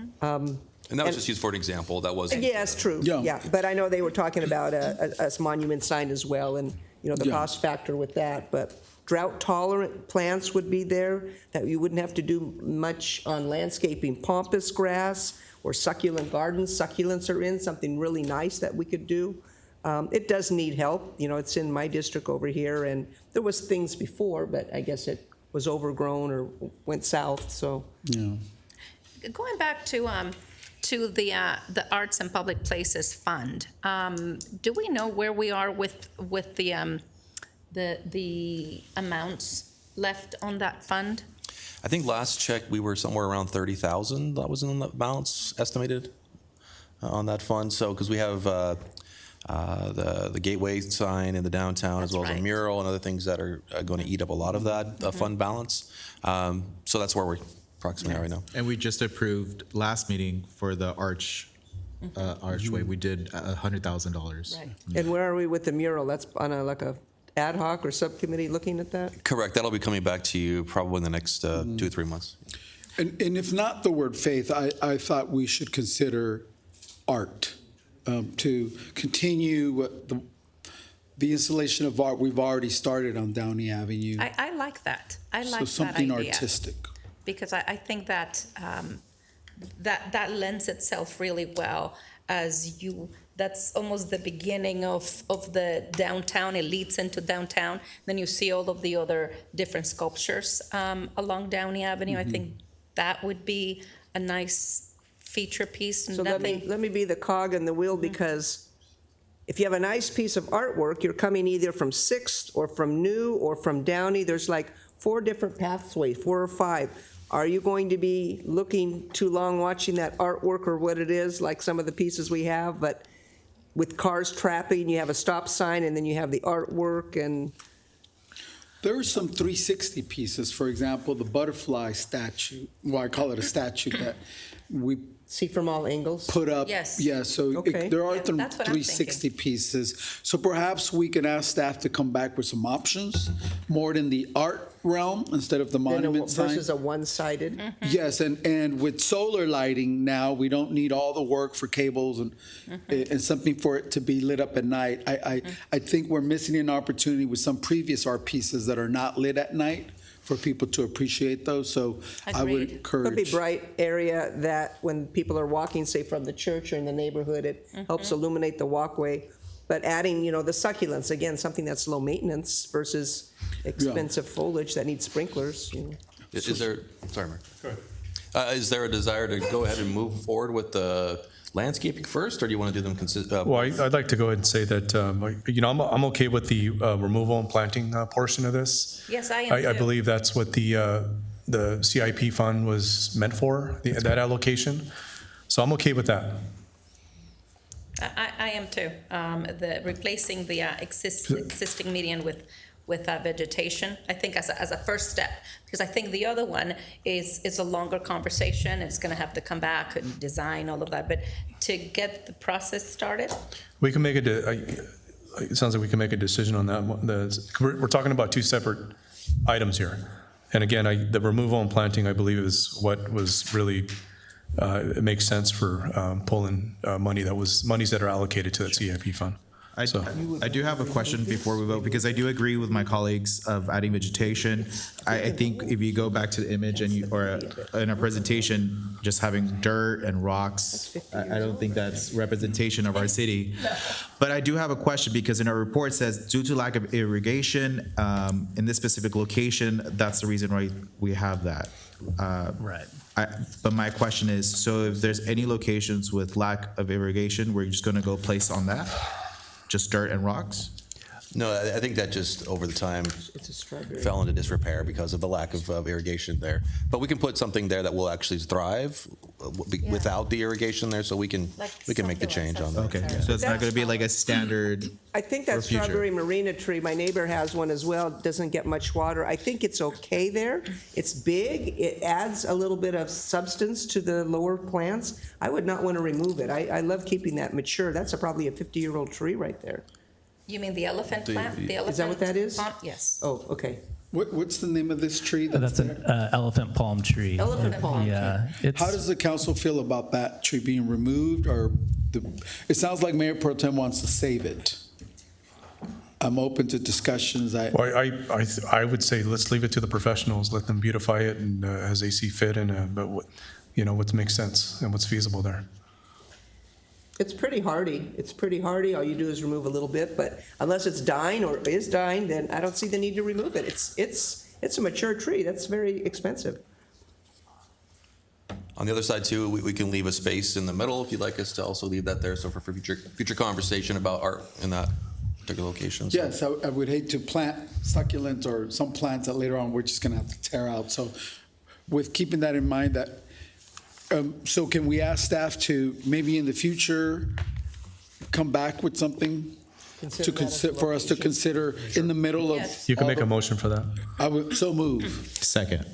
Speaker 10: And that was just used for an example. That wasn't.
Speaker 9: Yeah, it's true. Yeah, but I know they were talking about a monument sign as well, and the cost factor with that. But drought-tolerant plants would be there, that you wouldn't have to do much on landscaping. Pampas grass or succulent gardens. Succulents are in, something really nice that we could do. It does need help. It's in my district over here, and there was things before, but I guess it was overgrown or went south. So,
Speaker 4: going back to to the Arts and Public Places Fund. Do we know where we are with the amounts left on that fund?
Speaker 10: I think last check, we were somewhere around 30,000. That was in the balance estimated on that fund. So, because we have the gateway sign in the downtown, as well as a mural and other things that are going to eat up a lot of that fund balance. So that's where we're approximately at right now.
Speaker 7: And we just approved last meeting for the archway. We did $100,000.
Speaker 4: Right.
Speaker 9: And where are we with the mural? That's on like a ad hoc or subcommittee looking at that?
Speaker 10: Correct. That'll be coming back to you probably in the next 2 to 3 months.
Speaker 8: And if not the word faith, I thought we should consider art to continue the installation of art we've already started on Downey Avenue.
Speaker 4: I like that. I like
Speaker 8: So
Speaker 4: that
Speaker 8: something
Speaker 4: idea.
Speaker 8: artistic.
Speaker 4: Because I think that that lends itself really well as that's almost the beginning of the downtown. It leads into downtown. Then you see all of the other different sculptures along Downey Avenue. I think that would be a nice feature piece.
Speaker 9: So let me be the cog in the wheel, because if you have a nice piece of artwork, you're coming either from Sixth or from New or from Downey. There's like 4 different pathways, 4 or 5. Are you going to be looking too long watching that artwork or what it is, like some of the pieces we have, but with cars trapping, you have a stop sign and then you have the artwork and...
Speaker 8: There are some 360 pieces, for example, the butterfly statue, well, I call it a statue that we
Speaker 9: see from all angles.
Speaker 8: Put up.
Speaker 4: Yes.
Speaker 8: Yeah, so
Speaker 9: Okay.
Speaker 8: there are
Speaker 4: Yeah,
Speaker 8: some
Speaker 4: that's what I'm
Speaker 8: 360 pieces. So perhaps we can ask staff to come back with some options, more in the art realm instead of the monument sign.
Speaker 9: Versus a one-sided.
Speaker 8: Yes, and with solar lighting now, we don't need all the work for cables and something for it to be lit up at night. I think we're missing an opportunity with some previous art pieces that are not lit at night for people to appreciate those. So I would
Speaker 4: Agreed.
Speaker 8: encourage.
Speaker 9: Could be bright area that when people are walking, say from the church or in the neighborhood, it helps illuminate the walkway. But adding, the succulents, again, something that's low maintenance versus expensive foliage that needs sprinklers.
Speaker 10: Is there, sorry, Mark. Is there a desire to go ahead and move forward with the landscaping first, or do you want to do them
Speaker 1: Well, I'd like to go ahead and say that, I'm okay with the removal and planting portion of this.
Speaker 4: Yes, I am
Speaker 1: I
Speaker 4: too.
Speaker 1: believe that's what the CIP fund was meant for, that allocation. So I'm okay with that.
Speaker 4: I am too. Replacing the existing median with vegetation, I think as a first step, because I think the other one is a longer conversation. It's going to have to come back and design all of that. But to get the process started,
Speaker 1: We can make it sounds like we can make a decision on that. We're talking about 2 separate items here. And again, the removal and planting, I believe, is what was really, it makes sense for pulling monies that are allocated to that CIP fund.
Speaker 7: I do have a question before we vote, because I do agree with my colleagues of adding vegetation. I think if you go back to the image or in a presentation, just having dirt and rocks, I don't think that's representation of our city. But I do have a question, because in our report it says, due to lack of irrigation in this specific location, that's the reason why we have that.
Speaker 3: Right.
Speaker 7: But my question is, so if there's any locations with lack of irrigation, we're just going to go place on that? Just dirt and rocks?
Speaker 10: No, I think that just over the time
Speaker 9: It's a strawberry.
Speaker 10: fell into disrepair because of the lack of irrigation there. But we can put something there that will actually thrive without the irrigation there, so we can make the change on that.
Speaker 7: Okay, so it's not going to be like a standard.
Speaker 9: I think that
Speaker 7: for future.
Speaker 9: strawberry marina tree, my neighbor has one as well, doesn't get much water. I think it's okay there. It's big, it adds a little bit of substance to the lower plants. I would not want to remove it. I love keeping that mature. That's probably a 50-year-old tree right there.
Speaker 4: you mean the elephant plant? The
Speaker 9: Is that what that is?
Speaker 4: pond? Yes.
Speaker 9: Oh, okay.
Speaker 8: What's the name of this tree?
Speaker 3: That's an elephant palm tree.
Speaker 9: Elephant palm.
Speaker 3: Yeah.
Speaker 8: How does the council feel about that tree being removed, or it sounds like Mayor Pro Tem wants to save it. I'm open to discussions.
Speaker 1: I would say let's leave it to the professionals, let them beautify it and as they see fit, and but what makes sense and what's feasible there.
Speaker 9: It's pretty hardy. It's pretty hardy. All you do is remove a little bit, but unless it's dying or is dying, then I don't see the need to remove it. It's a mature tree. That's very expensive.
Speaker 10: On the other side too, we can leave a space in the middle if you'd like us to also leave that there, so for future conversation about art in that particular location. So-
Speaker 8: Yes, I would hate to plant succulents or some plants that later on we're just gonna have to tear out. So with keeping that in mind, that, so can we ask staff to maybe in the future come back with something to consider, for us to consider in the middle of?
Speaker 4: Yes.
Speaker 1: You can
Speaker 8: all
Speaker 1: make a motion for that.
Speaker 8: I would so move.
Speaker 7: Second.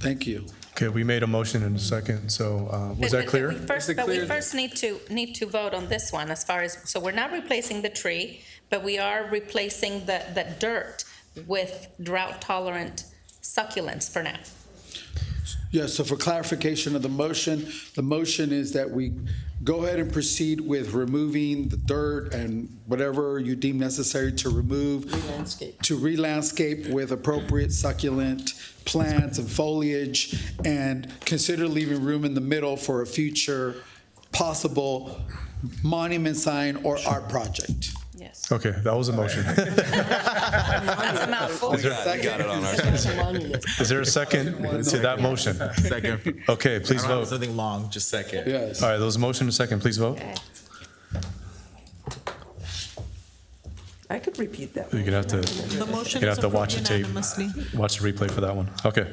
Speaker 8: Thank you.
Speaker 1: Okay, we made a motion in a second, so was that clear?
Speaker 4: But we first need to vote on this one as far as, so we're not replacing the tree, but we are replacing the dirt with drought-tolerant succulents for now.
Speaker 8: Yes, so for clarification of the motion is that we go ahead and proceed with removing the dirt and whatever you deem necessary to remove. To re-landscape with appropriate succulent plants and foliage, and consider leaving room in the middle for a future possible monument sign or art project.
Speaker 4: Yes.
Speaker 1: Okay, that was a motion.
Speaker 4: That's a mouthful.
Speaker 10: We got it on our side.
Speaker 1: Is there a second to that motion?
Speaker 7: Second.
Speaker 1: Okay, please
Speaker 7: I don't have
Speaker 1: vote.
Speaker 7: something long, just second.
Speaker 8: Yes.
Speaker 1: All right, those motion and second, please vote.
Speaker 4: Okay.
Speaker 9: I could repeat that.
Speaker 1: You're gonna have to,
Speaker 2: The motion
Speaker 1: you're gonna
Speaker 2: is
Speaker 1: have to watch
Speaker 2: approved
Speaker 1: the tape,
Speaker 2: unanimously.
Speaker 1: watch the replay for that one. Okay.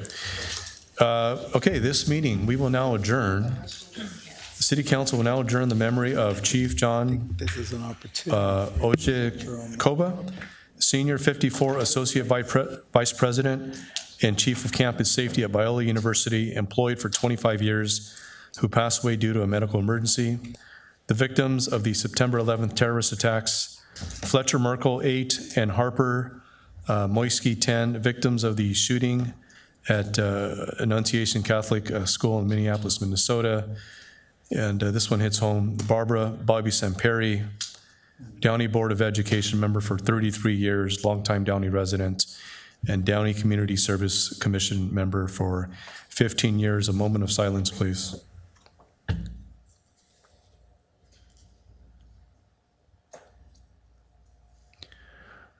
Speaker 1: Okay, this meeting, we will now adjourn. The city council will now adjourn the memory of Chief John
Speaker 8: This is an opportunity.
Speaker 1: Ojikoba, Senior 54 Associate Vice President and Chief of Campus Safety at BIOLA University, employed for 25 years, who passed away due to a medical emergency. The victims of the September 11th terrorist attacks, Fletcher Merkel, 8, and Harper Moisky, 10, victims of the shooting at Annunciation Catholic School in Minneapolis, Minnesota. And this one hits home. Barbara Bobby Samperi, Downey Board of Education member for 33 years, longtime Downey resident, and Downey Community Service Commission member for 15 years. A moment of silence, please.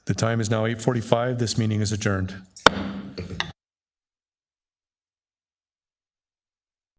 Speaker 1: The time is now 8:45. This meeting is adjourned.